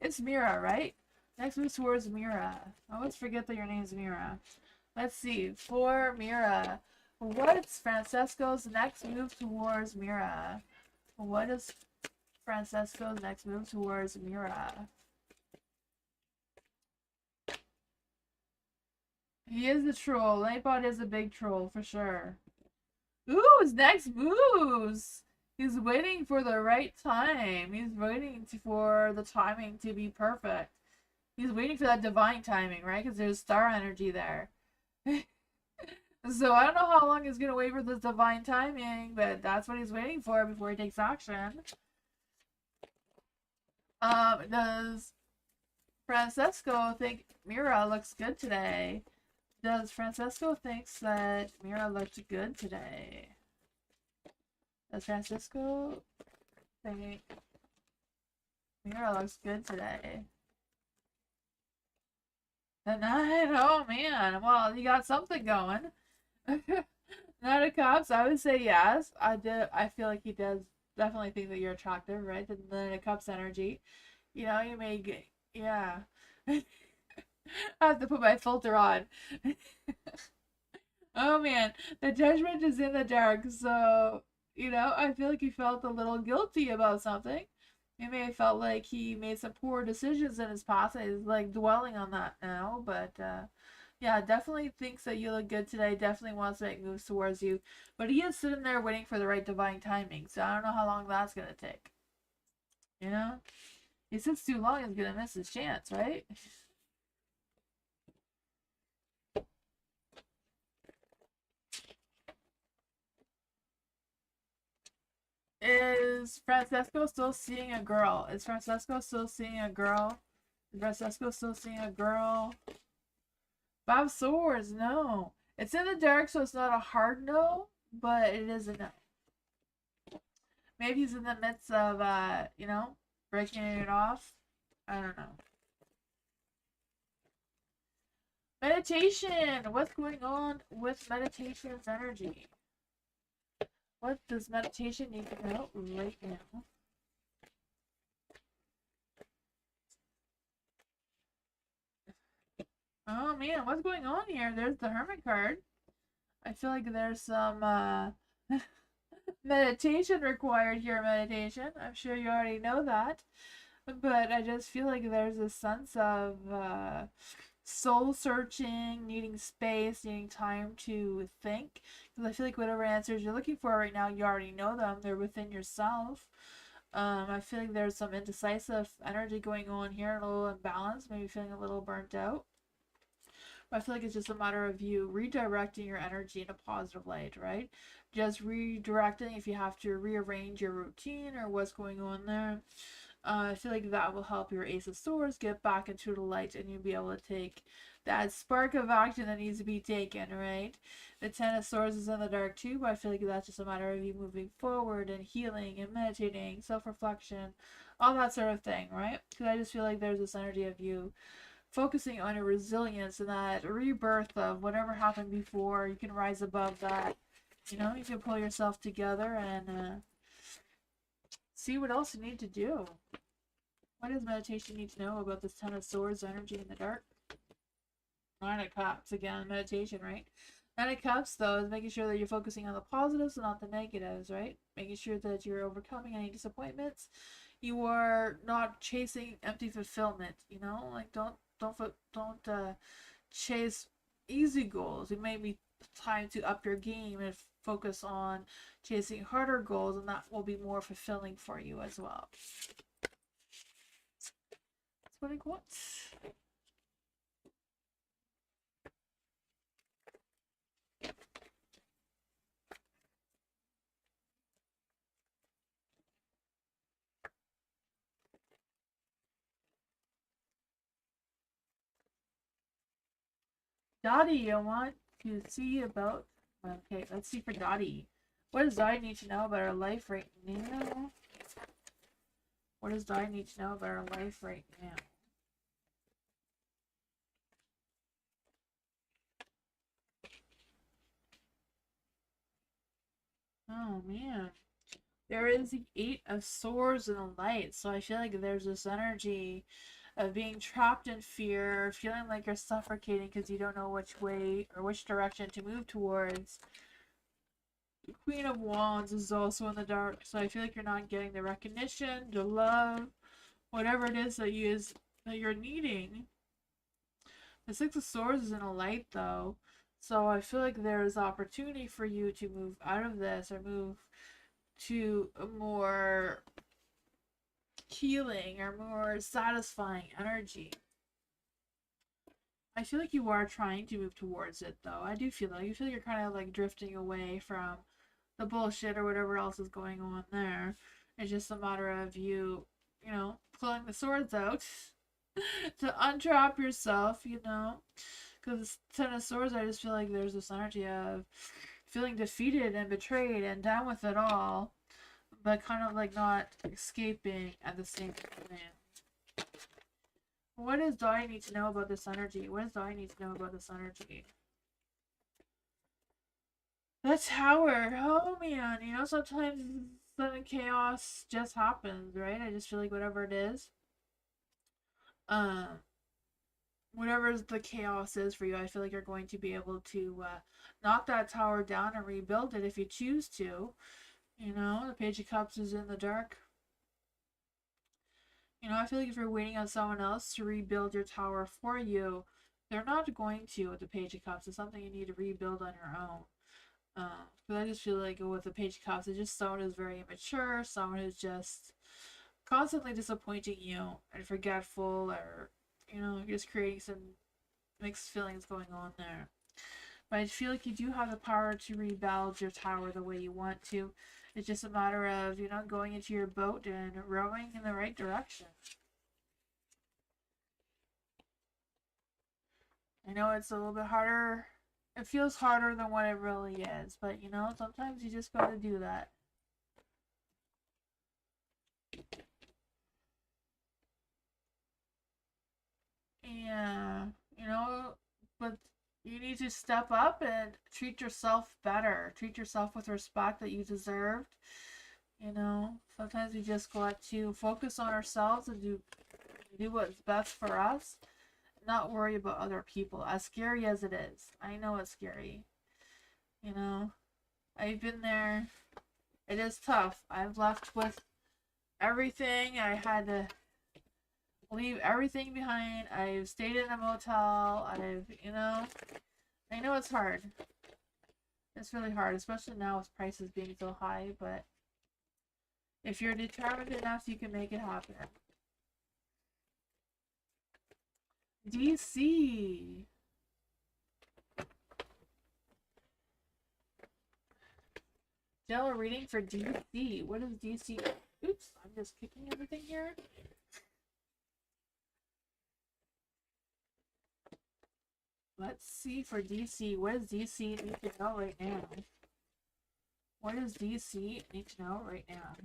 It's Mira, right? Next move towards Mira. I always forget that your name's Mira. Let's see. For Mira, what's Francesco's next move towards Mira? What is Francesco's next move towards Mira? He is a troll. Nightbot is a big troll for sure. Ooh, his next moves! He's waiting for the right time. He's waiting for the timing to be perfect. He's waiting for that divine timing, right? Because there's star energy there. So I don't know how long he's gonna wait for this divine timing, but that's what he's waiting for before he takes action. Does Francesco think Mira looks good today? Does Francesco thinks that Mira looked good today? Does Francisco think Mira looks good today? Tonight, oh man. Well, you got something going. Not a cops. I would say yes. I do. I feel like he does definitely think that you're attractive, right? The Nine of Cups energy. You know, you may get, yeah. I have to put my filter on. Oh man, the judgment is in the dark. So, I feel like he felt a little guilty about something. He may have felt like he made some poor decisions in his past. He's like dwelling on that now, but yeah, definitely thinks that you look good today. Definitely wants to make moves towards you, but he is sitting there waiting for the right divine timing. So I don't know how long that's gonna take. You know, he sits too long, he's gonna miss his chance, right? Is Francesco still seeing a girl? Is Francesco still seeing a girl? Is Francesco still seeing a girl? Five swords, no. It's in the dark, so it's not a hard no, but it is a no. Maybe he's in the midst of, breaking it off. I don't know. Meditation! What's going on with meditation's energy? What does meditation need to know right now? Oh man, what's going on here? There's the Hermit card. I feel like there's some meditation required here, meditation. I'm sure you already know that. But I just feel like there's a sense of soul searching, needing space, needing time to think. Because I feel like whatever answers you're looking for right now, you already know them. They're within yourself. I feel like there's some indecisive energy going on here, a little imbalance, maybe feeling a little burnt out. But I feel like it's just a matter of you redirecting your energy in a positive light, right? Just redirecting if you have to rearrange your routine or what's going on there. I feel like that will help your Ace of Swords get back into the light and you'll be able to take that spark of action that needs to be taken, right? The Ten of Swords is in the dark too, but I feel like that's just a matter of you moving forward and healing and meditating, self-reflection, all that sort of thing, right? Because I just feel like there's this energy of you focusing on your resilience and that rebirth of whatever happened before. You can rise above that. You can pull yourself together and see what else you need to do. What does meditation need to know about this Ten of Swords energy in the dark? Nine of Cups, again, meditation, right? Nine of Cups, though, is making sure that you're focusing on the positives and not the negatives, right? Making sure that you're overcoming any disappointments. You are not chasing empty fulfillment, like don't chase easy goals. It may be time to up your game and focus on chasing harder goals, and that will be more fulfilling for you as well. That's what I got. Dottie, I want to see about. Okay, let's see for Dottie. What does Dottie need to know about her life right now? What does Dottie need to know about her life right now? Oh man. There is the Eight of Swords in the light, so I feel like there's this energy of being trapped in fear, feeling like you're suffocating because you don't know which way or which direction to move towards. The Queen of Wands is also in the dark, so I feel like you're not getting the recognition, the love, whatever it is that you're needing. The Six of Swords is in a light though, so I feel like there is opportunity for you to move out of this or move to a more healing or more satisfying energy. I feel like you are trying to move towards it though. I do feel like you're kind of like drifting away from the bullshit or whatever else is going on there. It's just a matter of you, pulling the swords out to untrap yourself, Because Ten of Swords, I just feel like there's this energy of feeling defeated and betrayed and down with it all, but kind of like not escaping at the same time. What does Dottie need to know about this energy? What does Dottie need to know about this energy? The Tower. Oh man, you know, sometimes sudden chaos just happens, right? I just feel like whatever it is, um, whatever the chaos is for you, I feel like you're going to be able to knock that tower down and rebuild it if you choose to. You know, the Page of Cups is in the dark. You know, I feel like if you're waiting on someone else to rebuild your tower for you, they're not going to with the Page of Cups. It's something you need to rebuild on your own. But I just feel like with the Page of Cups, it's just someone who's very immature, someone who's just constantly disappointing you and forgetful, or, you know, just creating some mixed feelings going on there. But I feel like you do have the power to rebuild your tower the way you want to. It's just a matter of, you know, going into your boat and rowing in the right direction. I know it's a little bit harder. It feels harder than what it really is, but you know, sometimes you just gotta do that. Yeah, you know, but you need to step up and treat yourself better. Treat yourself with respect that you deserved. You know, sometimes we just got to focus on ourselves and do what's best for us, not worry about other people. As scary as it is, I know it's scary. You know, I've been there. It is tough. I've left with everything. I had to leave everything behind. I've stayed in a motel. You know, I know it's hard. It's really hard, especially now with prices being so high, but if you're determined enough, you can make it happen. DC. General reading for DC. What is DC? Oops, I'm just kicking everything here. Let's see for DC. What does DC need to know right now? What does DC need to know right now?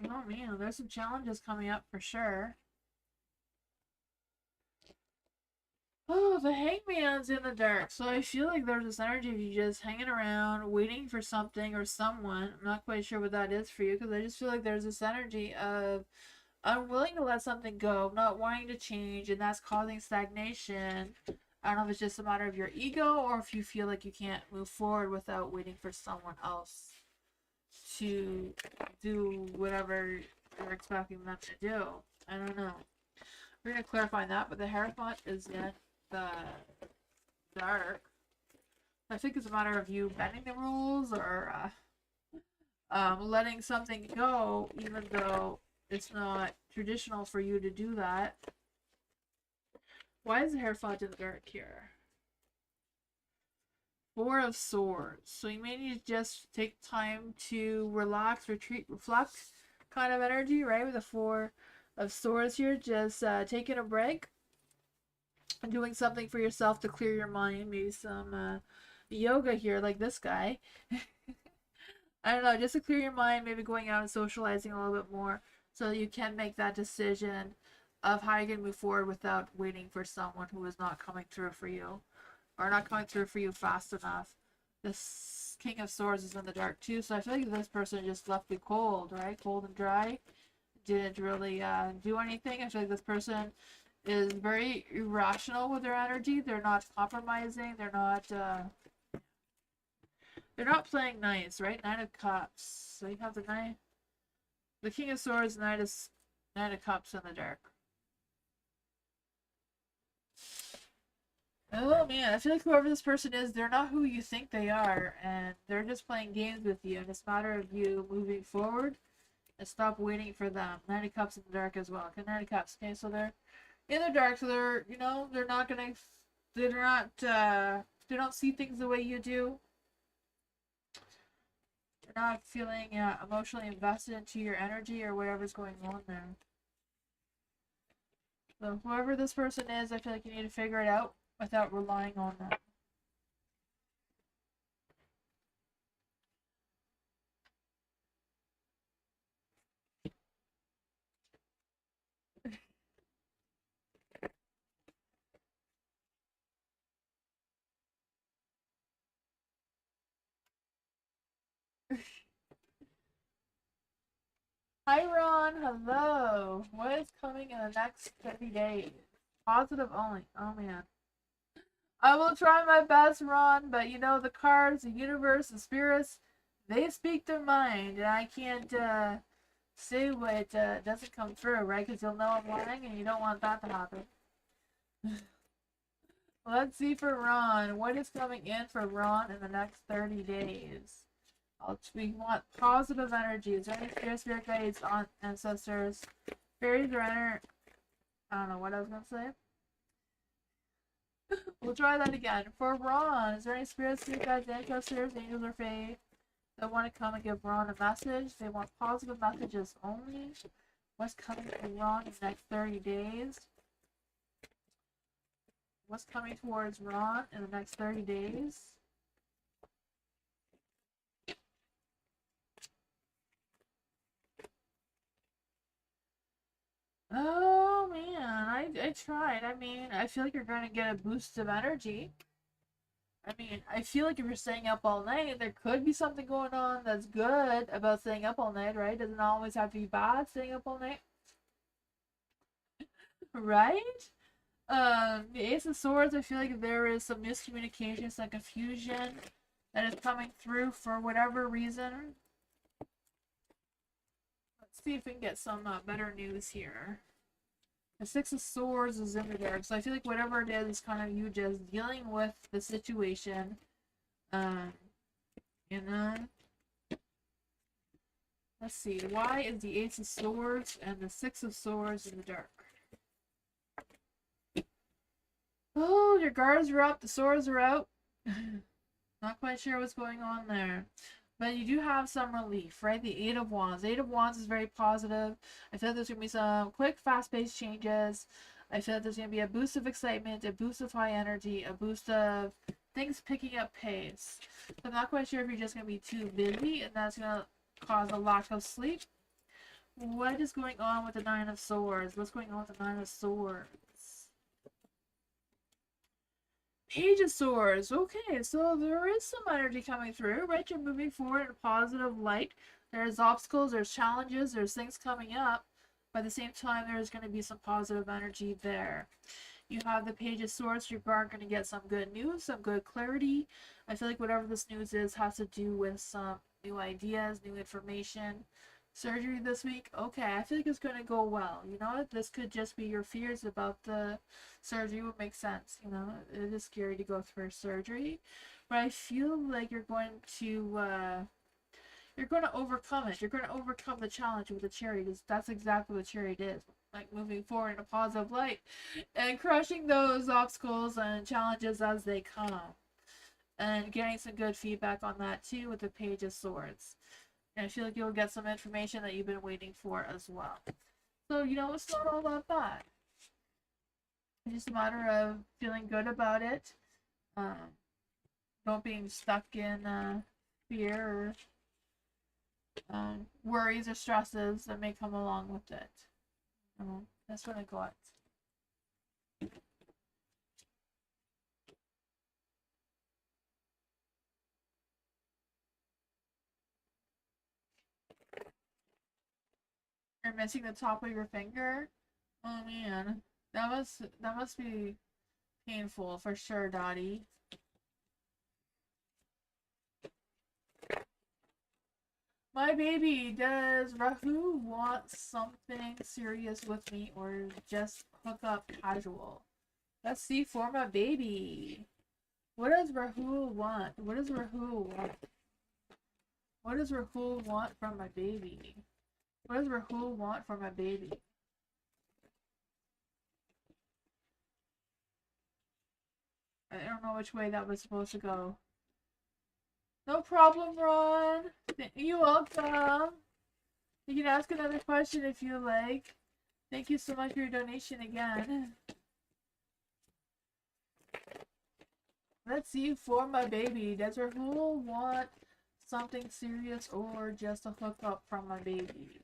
Oh man, there's some challenges coming up for sure. Oh, the Hangman's in the dark. So I feel like there's this energy of you just hanging around, waiting for something or someone. I'm not quite sure what that is for you, because I just feel like there's this energy of unwilling to let something go, not wanting to change, and that's causing stagnation. I don't know if it's just a matter of your ego or if you feel like you can't move forward without waiting for someone else to do whatever you're expecting them to do. I don't know. We're going to clarify that, but the Hierophant is in the dark. I think it's a matter of you bending the rules or letting something go, even though it's not traditional for you to do that. Why is the Hierophant in the dark here? Four of Swords. So you may need to just take time to relax, retreat, reflect kind of energy, right? With the Four of Swords here, just taking a break and doing something for yourself to clear your mind. Maybe some yoga here, like this guy. I don't know, just to clear your mind, maybe going out and socializing a little bit more so that you can make that decision of how you can move forward without waiting for someone who is not coming through for you or not coming through for you fast enough. This King of Swords is in the dark too, so I feel like this person just left you cold, right? Cold and dry. Didn't really do anything. I feel like this person is very irrational with their energy. They're not compromising. They're not playing nice, right? Nine of Cups. So you have the King of Swords, Knight of Cups in the dark. Oh man, I feel like whoever this person is, they're not who you think they are, and they're just playing games with you. And it's a matter of you moving forward and stop waiting for them. Nine of Cups in the dark as well. Okay, Nine of Cups. Okay, so they're in the dark, so they're, you know, they're not gonna, they're not, they don't see things the way you do. They're not feeling emotionally invested into your energy or whatever's going on there. So whoever this person is, I feel like you need to figure it out without relying on them. Hi Ron, hello. What is coming in the next 30 days? Positive only. Oh man. I will try my best, Ron, but you know, the cards, the universe, the spirits, they speak their mind, and I can't say what doesn't come through, right? Because you'll know I'm lying, and you don't want that to happen. Let's see for Ron. What is coming in for Ron in the next 30 days? We want positive energy. Is there any spirit guides, on ancestors, fairies, or I don't know what I was going to say. We'll try that again. For Ron, is there any spirits, guides, ancestors, angels, or fae that want to come and give Ron a message? They want positive messages only. What's coming for Ron in the next 30 days? What's coming towards Ron in the next 30 days? Oh man, I tried. I mean, I feel like you're going to get a boost of energy. I mean, I feel like if you're staying up all night, there could be something going on that's good about staying up all night, right? Doesn't always have to be bad staying up all night, right? The Ace of Swords, I feel like there is some miscommunication, some confusion that is coming through for whatever reason. Let's see if we can get some better news here. The Six of Swords is in the dark, so I feel like whatever it is kind of you just dealing with the situation. You know? Let's see, why is the Ace of Swords and the Six of Swords in the dark? Oh, your guards are up, the swords are out. Not quite sure what's going on there. But you do have some relief, right? The Eight of Wands. Eight of Wands is very positive. I feel like there's going to be some quick, fast-paced changes. I feel like there's going to be a boost of excitement, a boost of high energy, a boost of things picking up pace. So I'm not quite sure if you're just going to be too busy, and that's going to cause a lack of sleep. What is going on with the Nine of Swords? What's going on with the Nine of Swords? Page of Swords. Okay, so there is some energy coming through, right? You're moving forward in a positive light. There's obstacles, there's challenges, there's things coming up. But at the same time, there's going to be some positive energy there. You have the Page of Swords. You're going to get some good news, some good clarity. I feel like whatever this news is has to do with some new ideas, new information. Surgery this week, okay, I feel like it's going to go well. You know, this could just be your fears about the surgery would make sense. You know, it is scary to go through surgery, but I feel like you're going to overcome it. You're going to overcome the challenge with the Chariot, because that's exactly what Chariot is. Like moving forward in a positive light and crushing those obstacles and challenges as they come. And getting some good feedback on that too with the Page of Swords. And I feel like you'll get some information that you've been waiting for as well. So, you know, it's not all that bad. It's just a matter of feeling good about it. Don't being stuck in fear or worries or stresses that may come along with it. That's what I got. You're missing the top of your finger? Oh man. That must be painful for sure, Dottie. My baby, does Rahu want something serious with me or just hook up casual? Let's see for my baby. What does Rahul want? What does Rahul want? What does Rahul want from my baby? What does Rahul want from my baby? I don't know which way that was supposed to go. No problem, Ron. You're welcome. You can ask another question if you like. Thank you so much for your donation again. Let's see for my baby. Does Rahul want something serious or just a hookup from my baby?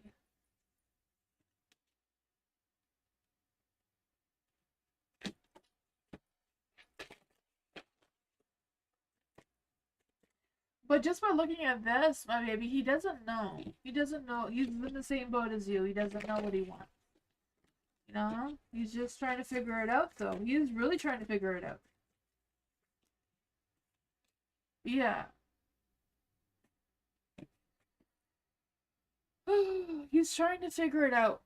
But just by looking at this, my baby, he doesn't know. He doesn't know. He's in the same boat as you. He doesn't know what he wants. You know? He's just trying to figure it out, though. He's really trying to figure it out. Yeah. He's trying to figure it out.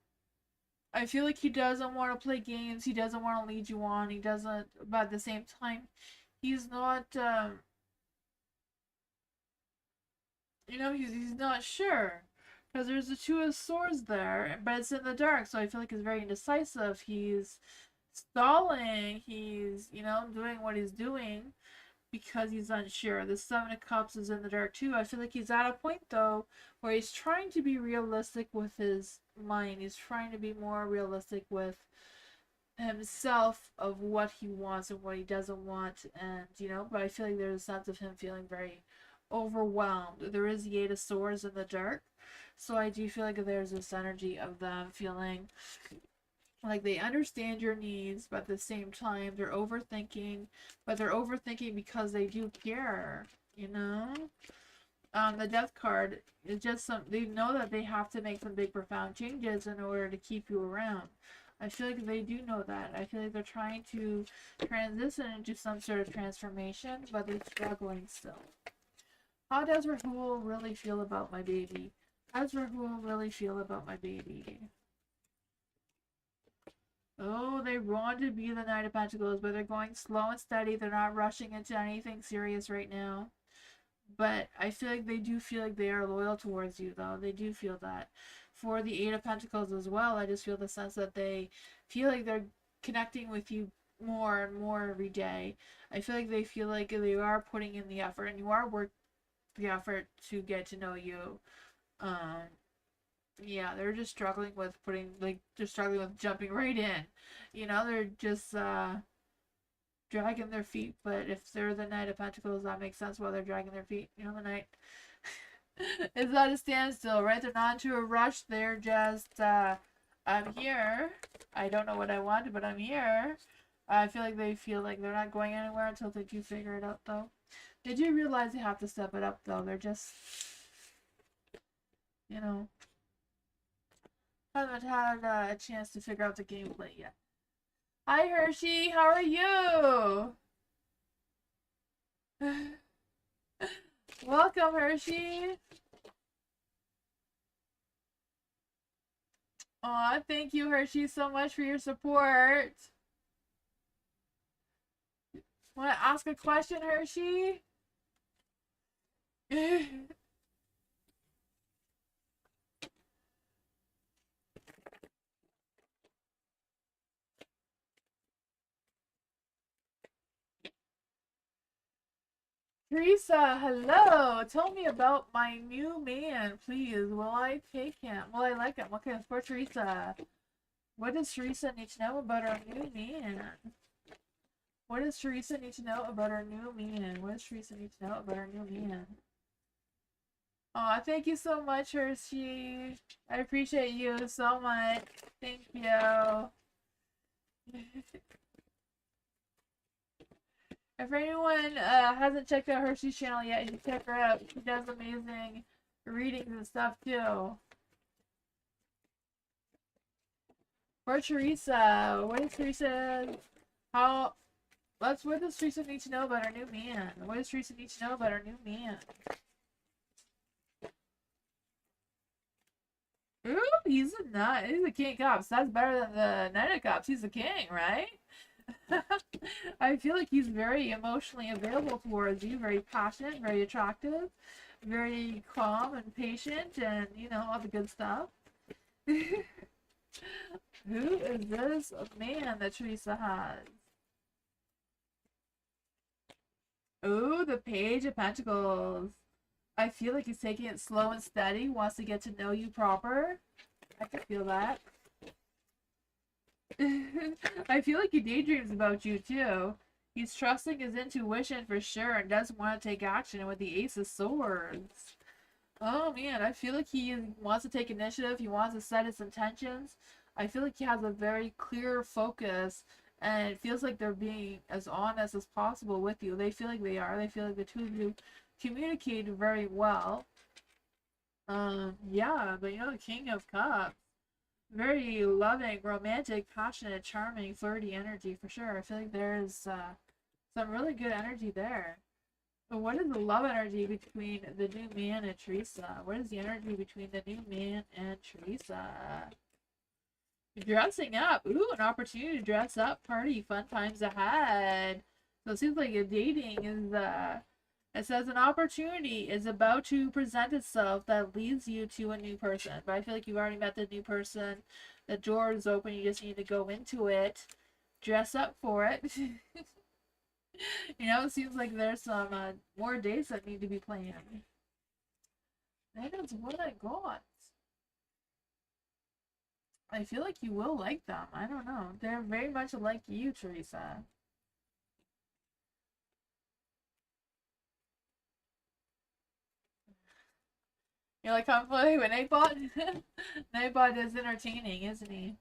I feel like he doesn't want to play games. He doesn't want to lead you on. He doesn't, but at the same time, he's not, he's not sure. Because there's the Two of Swords there, but it's in the dark, so I feel like he's very indecisive. He's stalling. He's, doing what he's doing because he's unsure. The Seven of Cups is in the dark too. I feel like he's at a point though where he's trying to be realistic with his mind. He's trying to be more realistic with himself of what he wants and what he doesn't want, and but I feel like there's a sense of him feeling very overwhelmed. There is the Eight of Swords in the dark, so I do feel like there's this energy of them feeling like they understand your needs, but at the same time they're overthinking, but they're overthinking because they do care, the Death card is just they know that they have to make some big profound changes in order to keep you around. I feel like they do know that. I feel like they're trying to transition into some sort of transformation, but they're struggling still. How does Rahul really feel about my baby? How does Rahul really feel about my baby? Oh, they want to be the Knight of Pentacles, but they're going slow and steady. They're not rushing into anything serious right now. But I feel like they do feel like they are loyal towards you, though. They do feel that. For the Eight of Pentacles as well, I just feel the sense that they feel like they're connecting with you more and more every day. I feel like they feel like they are putting in the effort, and you are working the effort to get to know you. Yeah, they're just struggling with they're struggling with jumping right in. They're just dragging their feet, but if they're the Knight of Pentacles, that makes sense why they're dragging their feet. The Knight is at a standstill, right? They're not into a rush. They're just, I'm here. I don't know what I want, but I'm here. I feel like they feel like they're not going anywhere until they do figure it out, though. They do realize they have to step it up, though. They're just, haven't had a chance to figure out the gameplay yet. Hi, Hershey. How are you? Welcome, Hershey. Aw, thank you, Hershey, so much for your support. Want to ask a question, Hershey? Teresa, hello. Tell me about my new man, please. Will I take him? Will I like him? Okay, for Teresa. What does Teresa need to know about our new man? What does Teresa need to know about our new man? What does Teresa need to know about our new man? Aw, thank you so much, Hershey. I appreciate you so much. Thank you. If anyone hasn't checked out Hershey's channel yet, you should check her out. She does amazing readings and stuff too. For Teresa, what is Teresa? What does Teresa need to know about our new man? What does Teresa need to know about our new man? Ooh, he's a nut. He's a king of cups. That's better than the knight of cups. He's a king, right? I feel like he's very emotionally available towards you, very passionate, very attractive, very calm and patient, and all the good stuff. Who is this man that Teresa has? Oh, the Page of Pentacles. I feel like he's taking it slow and steady, wants to get to know you proper. I can feel that. I feel like he daydreams about you too. He's trusting his intuition for sure and doesn't want to take action with the Ace of Swords. Oh man, I feel like he wants to take initiative. He wants to set his intentions. I feel like he has a very clear focus, and it feels like they're being as honest as possible with you. They feel like they are. They feel like the two of you communicate very well. Yeah, but you know, the King of Cups, very loving, romantic, passionate, charming, flirty energy for sure. I feel like there's some really good energy there. But what is the love energy between the new man and Teresa? What is the energy between the new man and Teresa? Dressing up. Ooh, an opportunity to dress up, party, fun times ahead. So it seems like a dating is it says an opportunity is about to present itself that leads you to a new person. But I feel like you've already met the new person. The door is open. You just need to go into it. Dress up for it. You know, it seems like there's some more dates that need to be planned. That is what I got. I feel like you will like them. I don't know. They're very much like you, Teresa. You're like, I'm playing with Nightbot? Nightbot is entertaining, isn't he?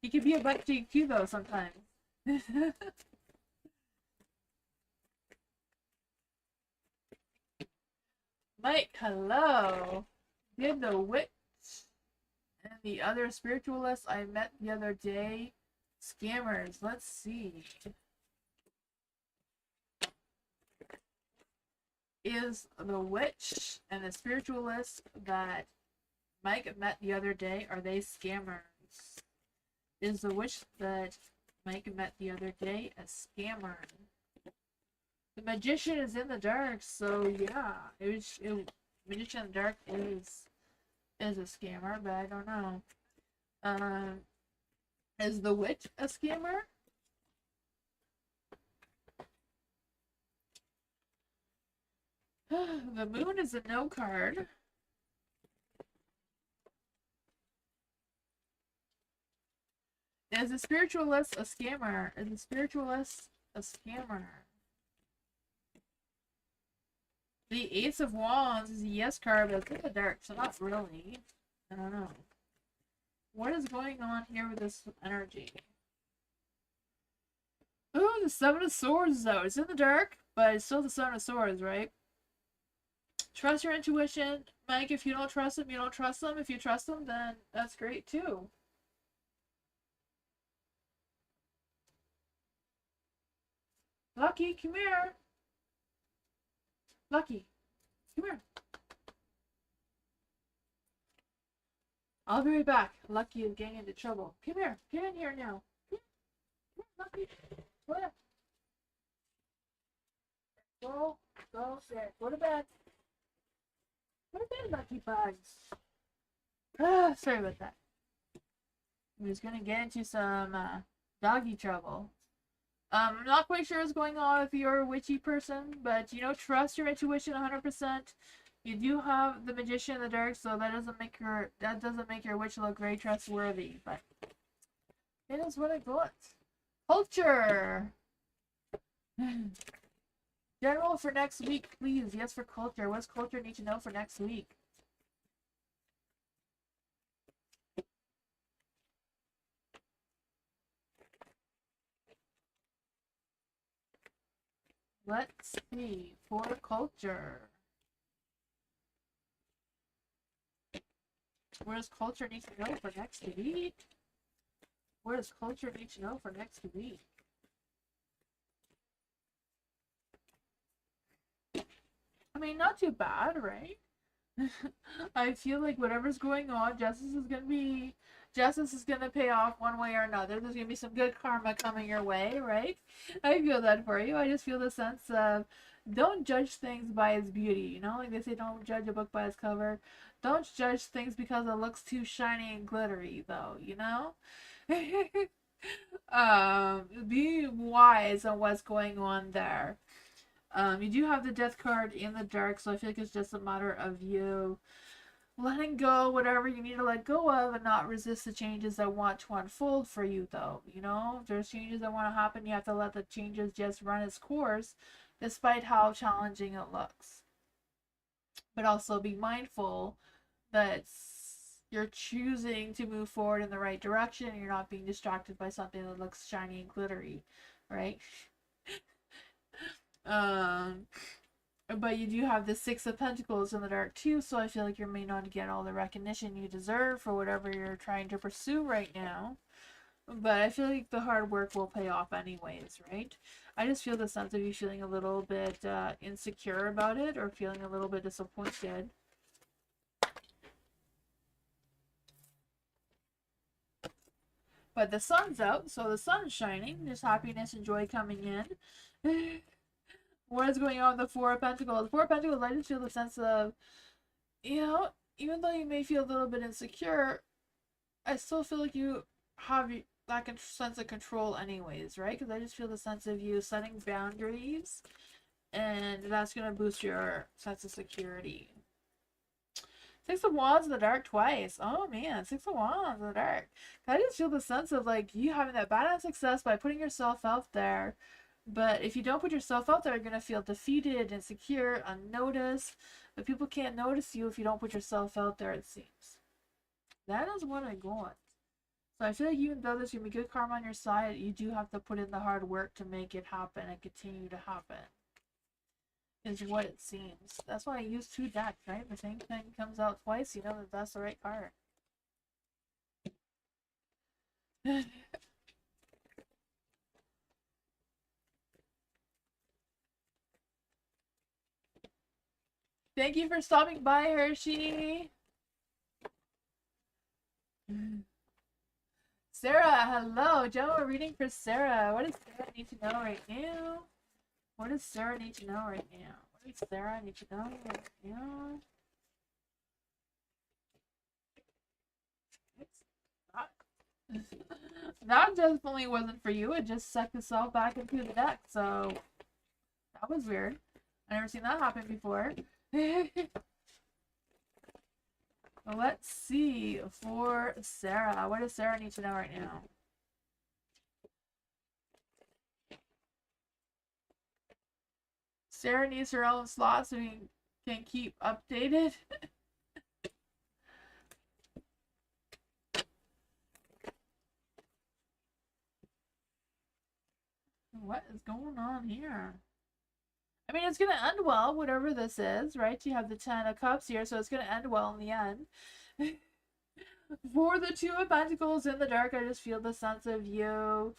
He can be a butt cheek too, though, sometimes. Mike, hello. Did the witch and the other spiritualists I met the other day scammers? Let's see. Is the witch and the spiritualist that Mike met the other day, are they scammers? Is the witch that Mike met the other day a scammer? The magician is in the dark, so yeah, magician in the dark is a scammer, but I don't know. Is the witch a scammer? The moon is a no card. Is the spiritualist a scammer? Is the spiritualist a scammer? The Ace of Wands is a yes card, but it's in the dark, so not really. I don't know. What is going on here with this energy? Ooh, the Seven of Swords is out. It's in the dark, but it's still the Seven of Swords, right? Trust your intuition. Mike, if you don't trust them, you don't trust them. If you trust them, then that's great too. Lucky, come here. Lucky, come here. I'll be right back. Lucky is getting into trouble. Come here. Get in here now. Come here, Lucky. Go ahead. Go there. Go to bed. Go to bed, Lucky Bugs. Sorry about that. I'm just gonna get into some doggy trouble. I'm not quite sure what's going on if you're a witchy person, but you know, trust your intuition 100%. You do have the magician in the dark, so that doesn't make your witch look very trustworthy, but it is what I got. Culture. General for next week, please. Yes, for culture. What does culture need to know for next week? Let's see. For culture. What does culture need to know for next week? What does culture need to know for next week? I mean, not too bad, right? I feel like whatever's going on, justice is gonna pay off one way or another. There's gonna be some good karma coming your way, right? I feel that for you. I just feel the sense of don't judge things by its beauty, you know? Like they say, don't judge a book by its cover. Don't judge things because it looks too shiny and glittery, though, you know? Be wise on what's going on there. You do have the death card in the dark, so I feel like it's just a matter of you letting go whatever you need to let go of and not resist the changes that want to unfold for you, though. You know, if there's changes that want to happen, you have to let the changes just run its course, despite how challenging it looks. But also be mindful that you're choosing to move forward in the right direction and you're not being distracted by something that looks shiny and glittery, right? But you do have the Six of Pentacles in the dark too, so I feel like you may not get all the recognition you deserve for whatever you're trying to pursue right now. But I feel like the hard work will pay off anyways, right? I just feel the sense of you feeling a little bit insecure about it, or feeling a little bit disappointed. But the sun's out, so the sun's shining. There's happiness and joy coming in. What is going on with the Four of Pentacles? Four of Pentacles, I just feel the sense of, you know, even though you may feel a little bit insecure, I still feel like you have that sense of control anyways, right? Because I just feel the sense of you setting boundaries, and that's going to boost your sense of security. Six of Wands in the dark twice. Oh man, Six of Wands in the dark. I just feel the sense of like you having that badass success by putting yourself out there. But if you don't put yourself out there, you're going to feel defeated, insecure, unnoticed. But people can't notice you if you don't put yourself out there, it seems. That is what I got. So I feel like even though there's going to be good karma on your side, you do have to put in the hard work to make it happen and continue to happen. Is what it seems. That's why I use two decks, right? The same thing comes out twice, you know that that's the right card. Thank you for stopping by, Hershey. Sarah, hello. Joe, we're reading for Sarah. What does Sarah need to know right now? What does Sarah need to know right now? What does Sarah need to know right now? That definitely wasn't for you. It just sucked itself back into the deck, so that was weird. I've never seen that happen before. Let's see for Sarah. What does Sarah need to know right now? Sarah needs her own slot so we can keep updated. What is going on here? I mean, it's going to end well, whatever this is, right? You have the Ten of Cups here, so it's going to end well in the end. For the Two of Pentacles in the dark, I just feel the sense of you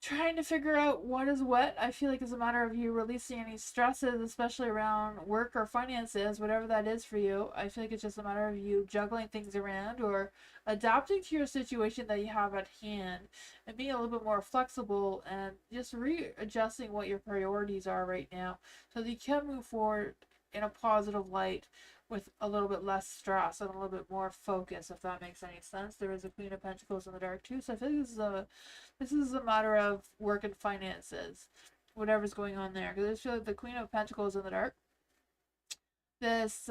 trying to figure out what is what. I feel like it's a matter of you releasing any stresses, especially around work or finances, whatever that is for you. I feel like it's just a matter of you juggling things around or adapting to your situation that you have at hand and being a little bit more flexible and just readjusting what your priorities are right now so that you can move forward in a positive light with a little bit less stress and a little bit more focus, if that makes any sense. There is a Queen of Pentacles in the dark too, so I feel like this is a matter of work and finances, whatever's going on there. Because I just feel like the Queen of Pentacles in the dark, this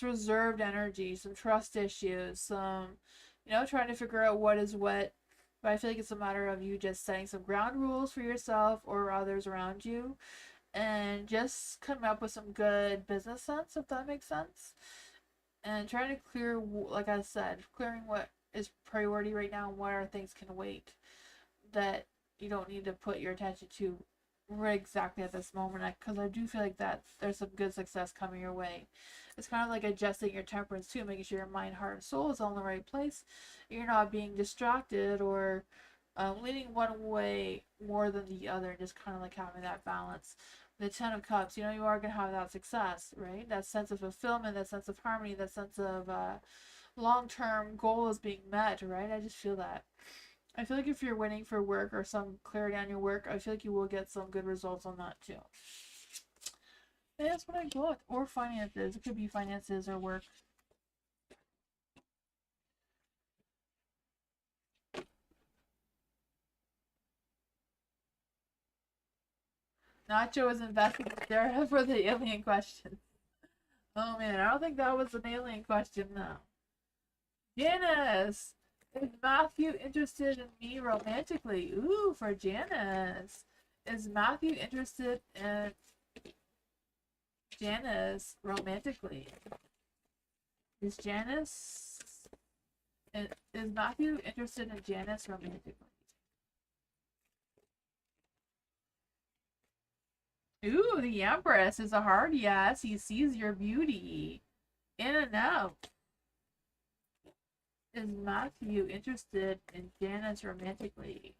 reserved energy, some trust issues, some, you know, trying to figure out what is what. But I feel like it's a matter of you just setting some ground rules for yourself or others around you, and just coming up with some good business sense, if that makes sense. And trying to clear, like I said, clearing what is priority right now and what are things can wait that you don't need to put your attention to right exactly at this moment, because I do feel like that there's some good success coming your way. It's kind of like adjusting your temperance too, making sure your mind, heart, and soul is all in the right place. You're not being distracted or leaning one way more than the other, just kind of like having that balance. The Ten of Cups, you know, you are going to have that success, right? That sense of fulfillment, that sense of harmony, that sense of long-term goals being met, right? I just feel that. I feel like if you're waiting for work or some clarity on your work, I feel like you will get some good results on that too. And that's what I got. Or finances. It could be finances or work. Nacho is investing in Sarah for the alien question. Oh man, I don't think that was an alien question though. Janice! Is Matthew interested in me romantically? Ooh, for Janice. Is Matthew interested in Janice romantically? Is Matthew interested in Janice romantically? Ooh, the Empress is a hard yes. He sees your beauty. In and out. Is Matthew interested in Janice romantically?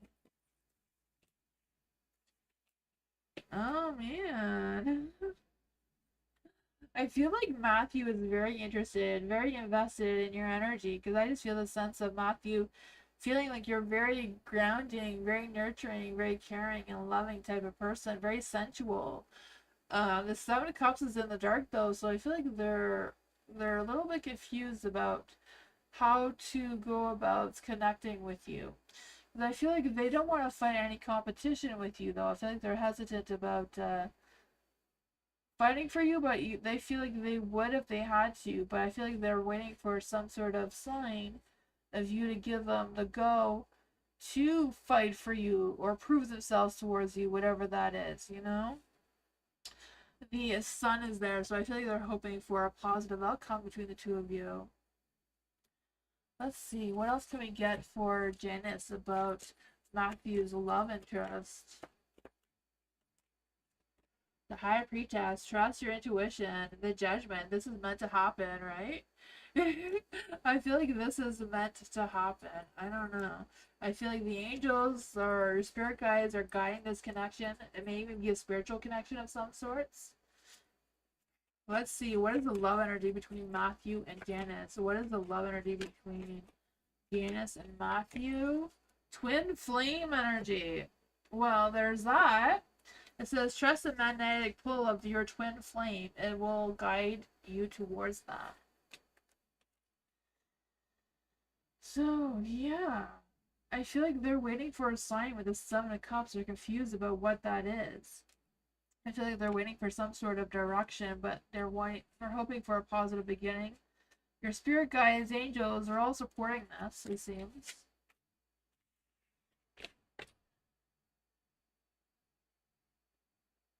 Oh man. I feel like Matthew is very interested, very invested in your energy because I just feel the sense of Matthew feeling like you're very grounding, very nurturing, very caring and loving type of person, very sensual. The Seven of Cups is in the dark though, so I feel like they're a little bit confused about how to go about connecting with you. I feel like they don't want to fight any competition with you, though. I feel like they're hesitant about fighting for you, but they feel like they would if they had to. But I feel like they're waiting for some sort of sign of you to give them the go to fight for you or prove themselves towards you, whatever that is, you know? The sun is there, so I feel like they're hoping for a positive outcome between the two of you. Let's see, what else can we get for Janice about Matthew's love interest? The high priestess, trust your intuition, the judgment. This is meant to happen, right? I feel like this is meant to happen. I don't know. I feel like the angels or spirit guides are guiding this connection. It may even be a spiritual connection of some sorts. Let's see, what is the love energy between Matthew and Janice? What is the love energy between Janice and Matthew? Twin flame energy. Well, there's that. It says, trust the magnetic pull of your twin flame. It will guide you towards that. So, yeah. I feel like they're waiting for a sign with the Seven of Cups. They're confused about what that is. I feel like they're waiting for some sort of direction, but they're hoping for a positive beginning. Your spirit guides, angels, are all supporting this, it seems.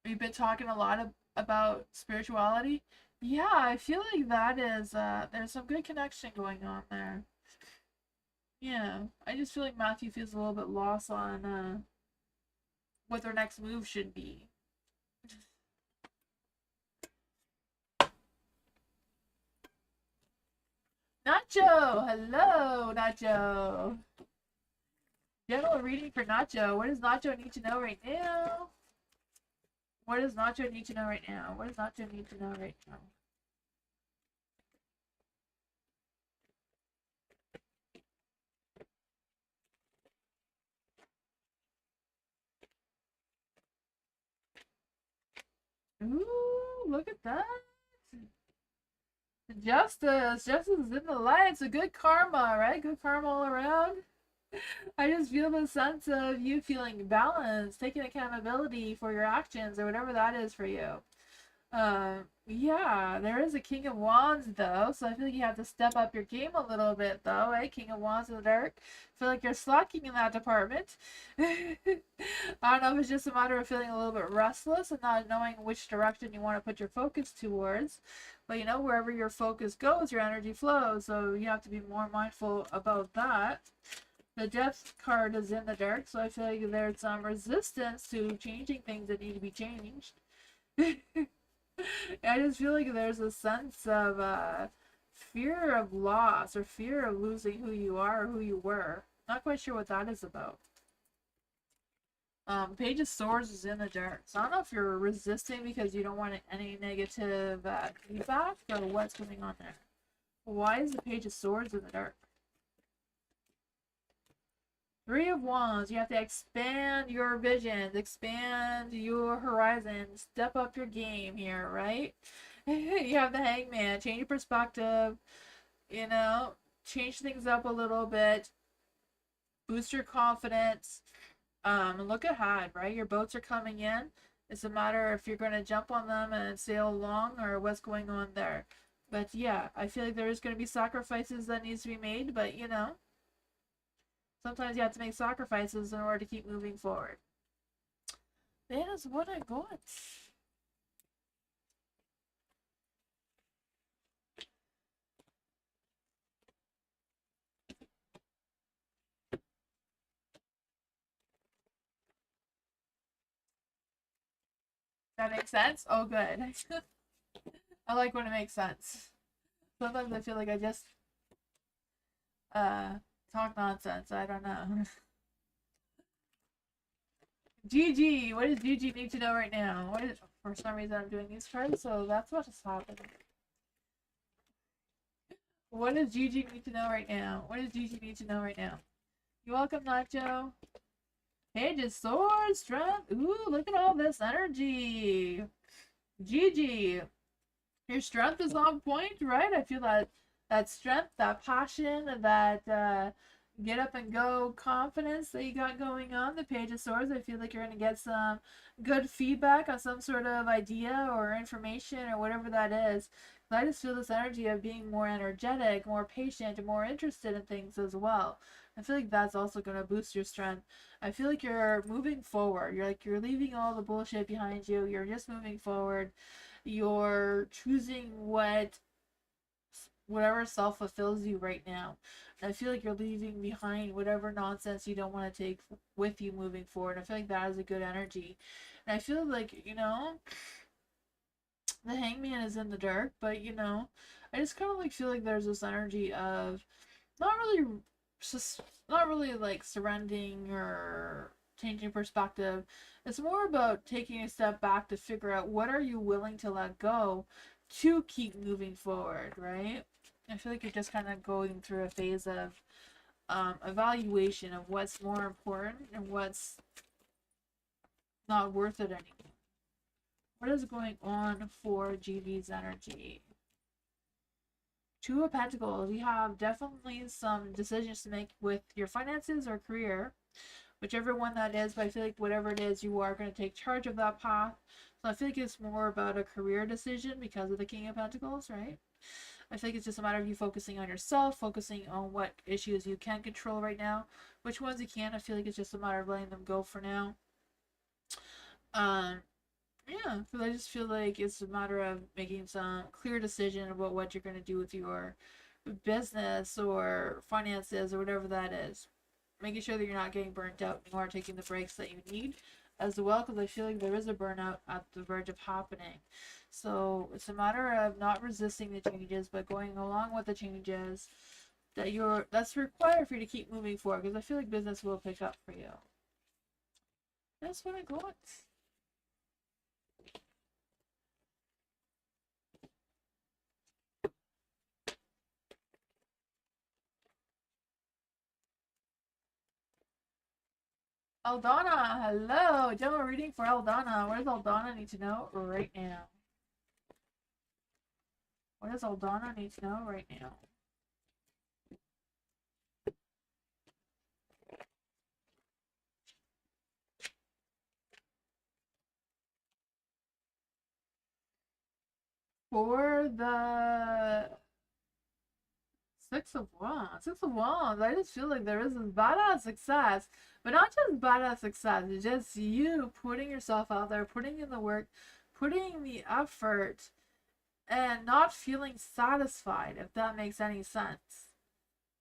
We've been talking a lot about spirituality. Yeah, I feel like that is, there's some good connection going on there. Yeah, I just feel like Matthew feels a little bit lost on, what their next move should be. Nacho! Hello, Nacho! General reading for Nacho. What does Nacho need to know right now? What does Nacho need to know right now? What does Nacho need to know right now? Ooh, look at that. Justice. Justice is in the light. It's a good karma, right? Good karma all around. I just feel the sense of you feeling balanced, taking accountability for your actions or whatever that is for you. Yeah, there is a King of Wands though, so I feel like you have to step up your game a little bit though, eh? King of Wands in the dark. I feel like you're slacking in that department. I don't know if it's just a matter of feeling a little bit restless and not knowing which direction you want to put your focus towards. But you know, wherever your focus goes, your energy flows, so you have to be more mindful about that. The Death card is in the dark, so I feel like there's some resistance to changing things that need to be changed. I just feel like there's a sense of fear of loss or fear of losing who you are or who you were. Not quite sure what that is about. Page of Swords is in the dark. So I don't know if you're resisting because you don't want any negative feedback or what's going on there. Why is the Page of Swords in the dark? Three of Wands. You have to expand your visions, expand your horizons, step up your game here, right? You have the Hangman. Change your perspective, you know, change things up a little bit, boost your confidence. Look ahead, right? Your boats are coming in. It's a matter if you're going to jump on them and sail along or what's going on there. But yeah, I feel like there is going to be sacrifices that needs to be made, but you know, sometimes you have to make sacrifices in order to keep moving forward. That is what I got. That makes sense? Oh, good. I like when it makes sense. Sometimes I feel like I just uh talk nonsense. I don't know. GG, what does GG need to know right now? What is, for some reason I'm doing these cards, so that's what has happened. What does GG need to know right now? What does GG need to know right now? You're welcome, Nacho. Page of Swords, strength. Ooh, look at all this energy. GG. Your strength is on point, right? I feel that strength, that passion, that get up and go confidence that you got going on. The Page of Swords, I feel like you're going to get some good feedback on some sort of idea or information or whatever that is. I just feel this energy of being more energetic, more patient, and more interested in things as well. I feel like that's also going to boost your strength. I feel like you're moving forward. You're leaving all the bullshit behind you. You're just moving forward. You're choosing whatever self fulfills you right now. And I feel like you're leaving behind whatever nonsense you don't want to take with you moving forward. I feel like that is a good energy. And I feel like, the hangman is in the dark, but I just kind of like feel like there's this energy of not really just not really like surrendering or changing perspective. It's more about taking a step back to figure out what are you willing to let go to keep moving forward, right? I feel like you're just kind of going through a phase of evaluation of what's more important and what's not worth it anymore. What is going on for GV's energy? Two of Pentacles. You have definitely some decisions to make with your finances or career, whichever one that is. But I feel like whatever it is, you are going to take charge of that path. So I feel like it's more about a career decision because of the King of Pentacles, right? I feel like it's just a matter of you focusing on yourself, focusing on what issues you can control right now. Which ones you can't, I feel like it's just a matter of letting them go for now. Yeah, because I just feel like it's a matter of making some clear decision about what you're going to do with your business or finances or whatever that is. Making sure that you're not getting burnt out and you are taking the breaks that you need as well, because I feel like there is a burnout at the verge of happening. So it's a matter of not resisting the changes, but going along with the changes that's required for you to keep moving forward, because I feel like business will pick up for you. That's what I got. Aldana, hello. General reading for Aldana. What does Aldana need to know right now? What does Aldana need to know right now? For the Six of Wands. Six of Wands. I just feel like there is this badass success. But not just badass success. It's just you putting yourself out there, putting in the work, putting the effort, and not feeling satisfied, if that makes any sense.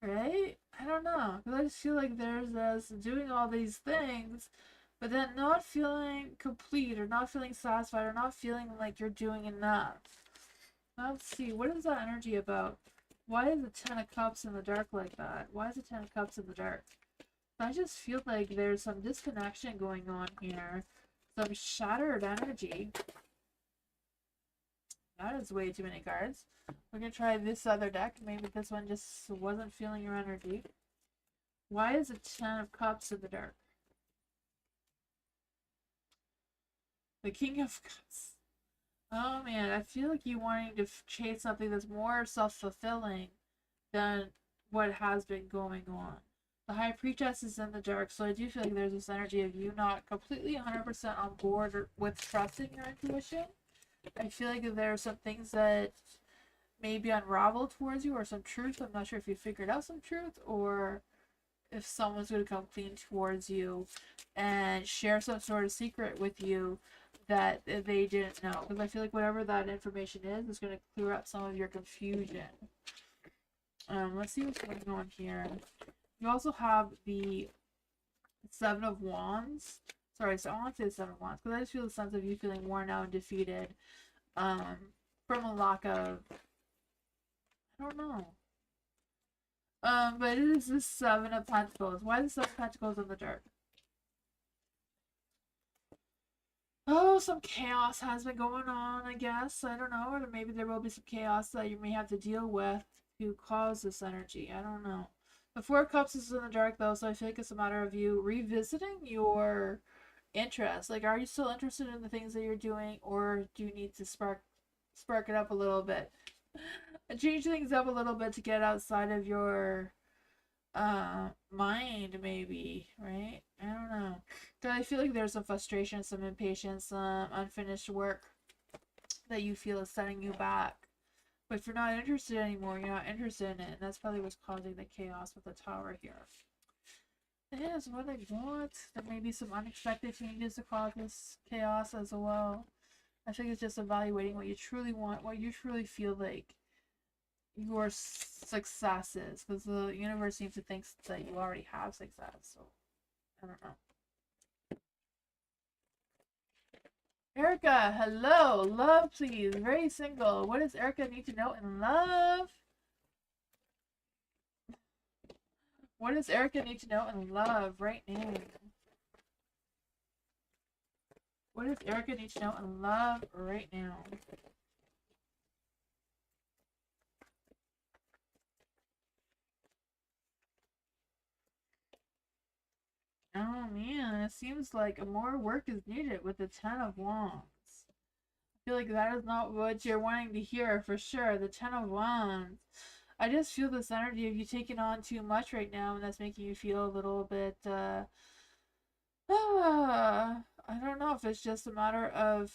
Right? I don't know. Because I just feel like there's this doing all these things, but then not feeling complete or not feeling satisfied or not feeling like you're doing enough. Let's see. What is that energy about? Why is the Ten of Cups in the dark like that? Why is the Ten of Cups in the dark? I just feel like there's some disconnection going on here. Some shattered energy. That is way too many cards. We're going to try this other deck. Maybe this one just wasn't feeling your energy. Why is the Ten of Cups in the dark? The King of Cups. Oh man, I feel like you wanting to chase something that's more self-fulfilling than what has been going on. The High Priestess is in the dark, so I do feel like there's this energy of you not completely 100% on board with trusting your intuition. I feel like there are some things that maybe unravel towards you, or some truth. I'm not sure if you figured out some truth, or if someone's going to come clean towards you and share some sort of secret with you that they didn't know. Because I feel like whatever that information is going to clear up some of your confusion. Let's see what's going on here. You also have the Seven of Wands. Sorry, so I want to say 7 of Wands because I just feel the sense of you feeling worn out and defeated, from a lack of, I don't know. But it is the 7 of Pentacles. Why the 7 of Pentacles in the dark? Oh, some chaos has been going on, I guess. I don't know. Or maybe there will be some chaos that you may have to deal with to cause this energy. I don't know. The 4 of Cups is in the dark, though, so I feel like it's a matter of you revisiting your interest. Like, are you still interested in the things that you're doing, or do you need to spark it up a little bit? Change things up a little bit to get outside of your mind, maybe, right? I don't know. So I feel like there's some frustration, some impatience, some unfinished work that you feel is setting you back. But if you're not interested anymore, you're not interested in it, and that's probably what's causing the chaos with the Tower here. Yes, what I want. There may be some unexpected changes to cause this chaos as well. I think it's just evaluating what you truly want, what you truly feel like your success is, because the universe seems to think that you already have success. So I don't know. Erica, hello. Love, please. Very single. What does Erica need to know in love? What does Erica need to know in love right now? What does Erica need to know in love right now? Oh man, it seems like more work is needed with the 10 of Wands. I feel like that is not what you're wanting to hear for sure. The 10 of Wands. I just feel this energy of you taking on too much right now, and that's making you feel a little bit, I don't know if it's just a matter of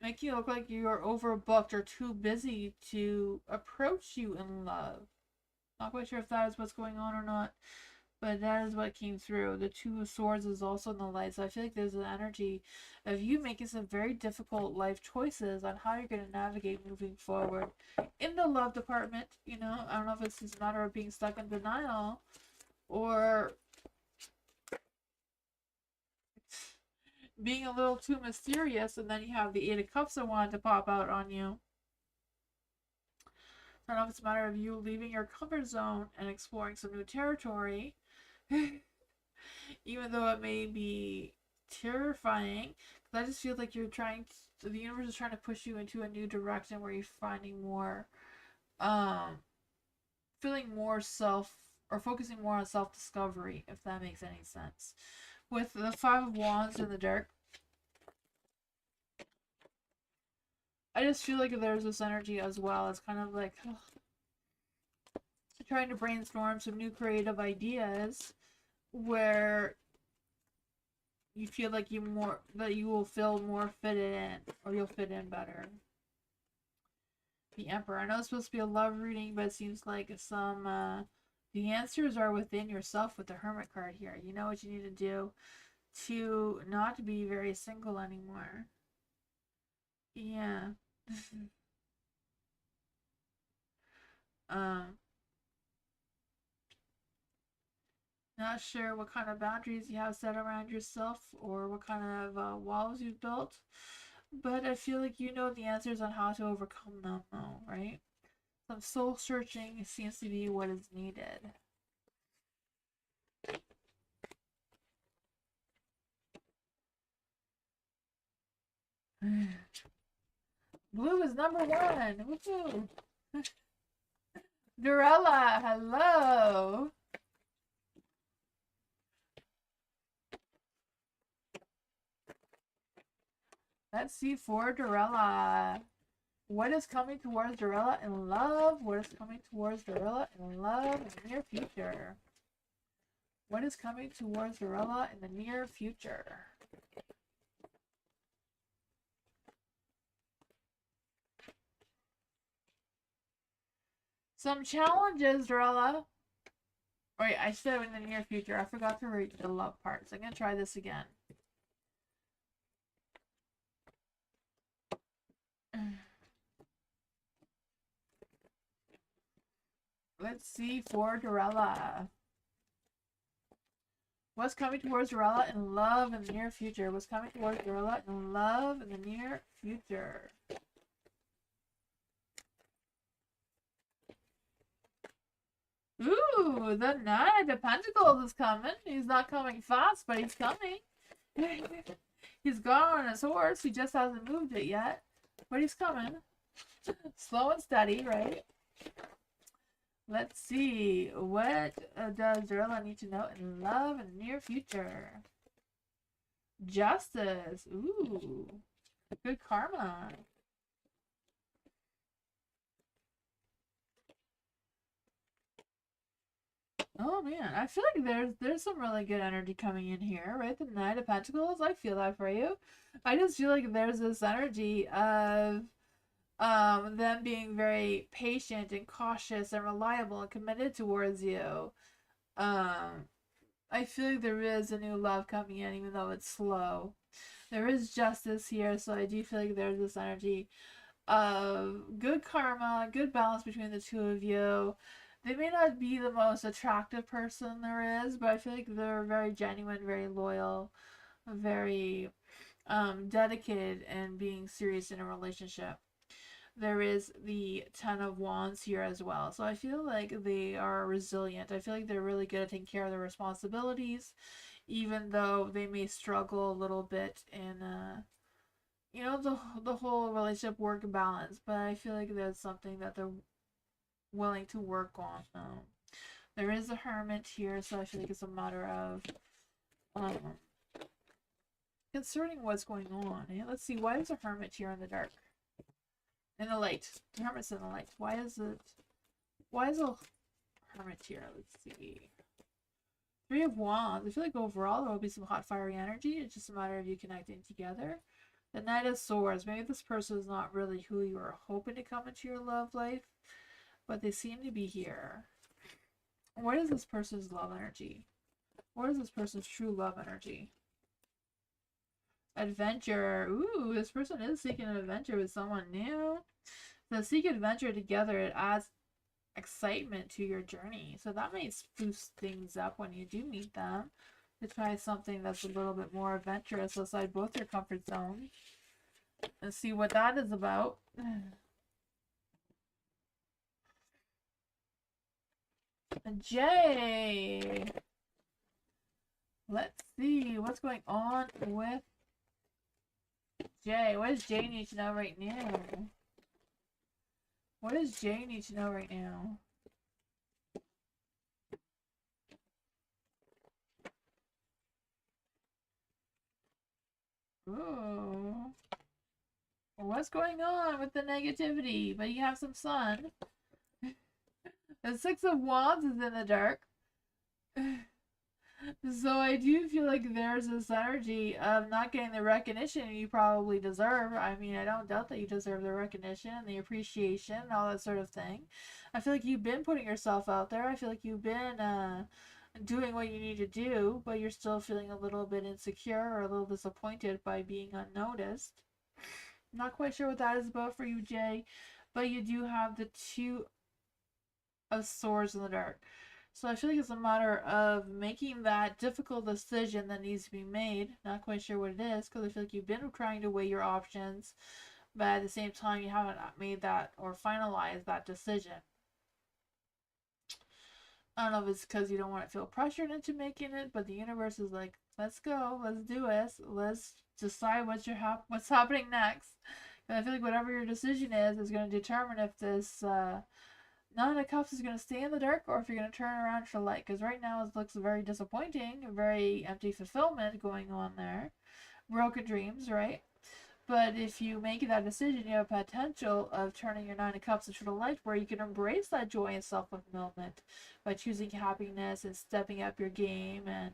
making you look like you're overbooked or too busy to approach you in love. Not quite sure if that is what's going on or not, but that is what came through. The 2 of Swords is also in the light, so I feel like there's an energy of you making some very difficult life choices on how you're going to navigate moving forward in the love department. You know, I don't know if it's just a matter of being stuck in denial or being a little too mysterious, and then you have the 8 of Cups that wanted to pop out on you. I don't know if it's a matter of you leaving your comfort zone and exploring some new territory, even though it may be terrifying. Because I just feel like the universe is trying to push you into a new direction where you're finding more, feeling more or focusing more on self discovery, if that makes any sense. With the 5 of Wands in the dark, I just feel like there's this energy as well. It's kind of like trying to brainstorm some new creative ideas where you feel like you will feel more fitted in, or you'll fit in better. The Emperor. I know it's supposed to be a love reading, but it seems like the answers are within yourself with the Hermit card here. You know what you need to do to not be very single anymore. Yeah. Not sure what kind of boundaries you have set around yourself or what kind of walls you've built, but I feel like you know the answers on how to overcome them, though, right? Some soul searching seems to be what is needed. Blue is number 1. Woohoo! Dorella, hello. Let's see for Dorella. What is coming towards Dorella in love? What is coming towards Dorella in love in the near future? What is coming towards Dorella in the near future? Some challenges, Dorella. Wait, I said in the near future. I forgot to read the love part, so I'm going to try this again. Let's see for Dorella. What's coming towards Dorella in love in the near future? What's coming towards Dorella in love in the near future? Ooh, the Knight of Pentacles is coming. He's not coming fast, but he's coming. He's gone on his horse. He just hasn't moved it yet. But he's coming. Slow and steady, right? Let's see. What does Dorella need to know in love in the near future? Justice. Ooh. Good karma. Oh man, I feel like there's some really good energy coming in here, right? The Knight of Pentacles, I feel that for you. I just feel like there's this energy of them being very patient and cautious and reliable and committed towards you. I feel like there is a new love coming in, even though it's slow. There is justice here, so I do feel like there's this energy of good karma, good balance between the two of you. They may not be the most attractive person there is, but I feel like they're very genuine, very loyal, very dedicated and being serious in a relationship. There is the Ten of Wands here as well. So I feel like they are resilient. I feel like they're really good at taking care of their responsibilities, even though they may struggle a little bit in, the whole relationship work balance. But I feel like there's something that they're willing to work on. There is a Hermit here, so I feel like it's a matter of concerning what's going on. Let's see, why is a Hermit here in the dark? In the light. The Hermit's in the light. Why is a Hermit here? Let's see. Three of Wands. I feel like overall there will be some hot fiery energy. It's just a matter of you connecting together. The Knight of Swords. Maybe this person is not really who you were hoping to come into your love life, but they seem to be here. What is this person's love energy? What is this person's true love energy? Adventure. Ooh, this person is seeking an adventure with someone new. So seek adventure together. It adds excitement to your journey. So that may spruce things up when you do meet them. To try something that's a little bit more adventurous outside both your comfort zone. And see what that is about. Jay. Let's see what's going on with Jay. What does Jay need to know right now? What does Jay need to know right now? Ooh. What's going on with the negativity? But you have some sun. The Six of Wands is in the dark. So I do feel like there's this energy of not getting the recognition you probably deserve. I mean, I don't doubt that you deserve the recognition and the appreciation and all that sort of thing. I feel like you've been putting yourself out there. I feel like you've been doing what you need to do, but you're still feeling a little bit insecure or a little disappointed by being unnoticed. I'm not quite sure what that is about for you, Jay, but you do have the Two of Swords in the dark. So I feel like it's a matter of making that difficult decision that needs to be made. Not quite sure what it is, because I feel like you've been trying to weigh your options, but at the same time you haven't made that or finalized that decision. I don't know if it's because you don't want to feel pressured into making it, but the universe is like, let's go, let's do this, let's decide what's happening next. And I feel like whatever your decision is going to determine if this Nine of Cups is going to stay in the dark or if you're going to turn around to light. Because right now it looks very disappointing, very empty fulfillment going on there. Broken dreams, right? But if you make that decision, you have potential of turning your Nine of Cups into the light where you can embrace that joy and self-fulfillment by choosing happiness and stepping up your game and,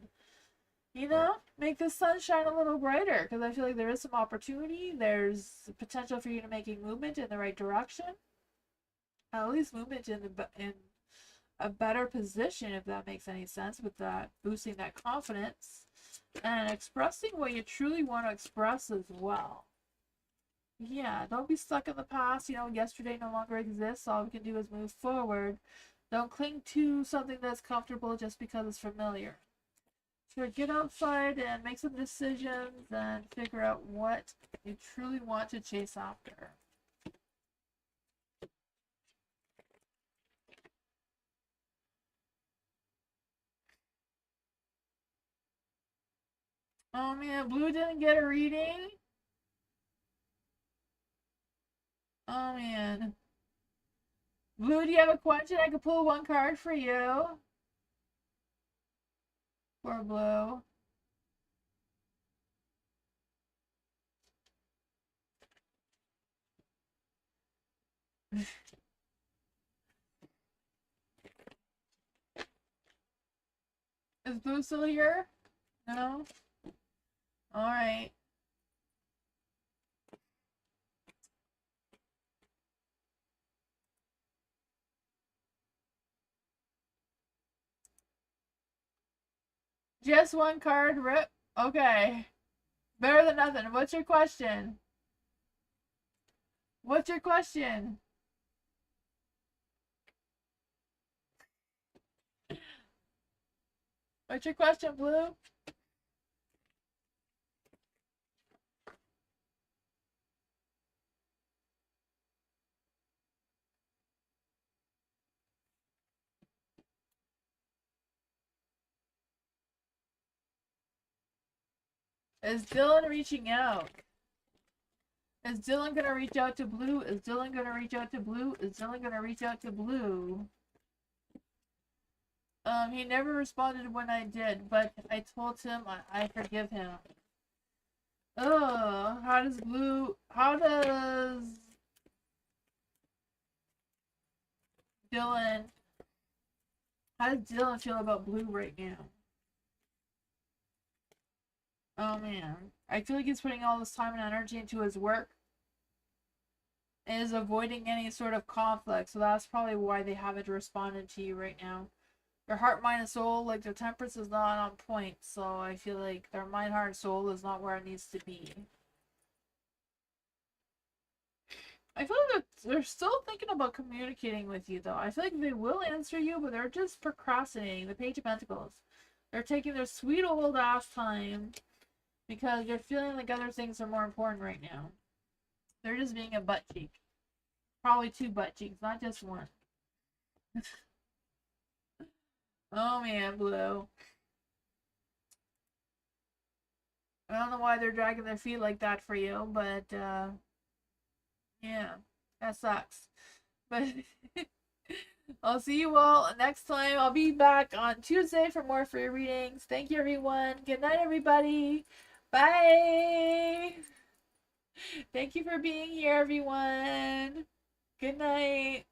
make the sun shine a little brighter. Because I feel like there is some opportunity. There's potential for you to make a movement in the right direction. At least movement in a better position, if that makes any sense, with that boosting that confidence and expressing what you truly want to express as well. Yeah, don't be stuck in the past. Yesterday no longer exists. All we can do is move forward. Don't cling to something that's comfortable just because it's familiar. So get outside and make some decisions and figure out what you truly want to chase after. Oh man, Blue didn't get a reading? Oh man. Blue, do you have a question? I could pull one card for you. For Blue. Is Blue still here? No? Alright. Just one card, rip. Okay. Better than nothing. What's your question? What's your question? What's your question, Blue? Is Dylan reaching out? Is Dylan gonna reach out to Blue? Is Dylan gonna reach out to Blue? Is Dylan gonna reach out to Blue? He never responded when I did, but I told him I forgive him. Ugh, how does Dylan how does Dylan feel about Blue right now? Oh man, I feel like he's putting all this time and energy into his work and is avoiding any sort of conflict, so that's probably why they haven't responded to you right now. Their heart, mind, and soul, like their temperance is not on point, so I feel like their mind, heart, and soul is not where it needs to be. I feel like they're still thinking about communicating with you, though. I feel like they will answer you, but they're just procrastinating. The Page of Pentacles. They're taking their sweet old ass time because they're feeling like other things are more important right now. They're just being a butt cheek. Probably two butt cheeks, not just one. Oh man, Blue. I don't know why they're dragging their feet like that for you, but yeah, that sucks. But I'll see you all next time. I'll be back on Tuesday for more free readings. Thank you, everyone. Good night, everybody. Bye. Thank you for being here, everyone. Good night.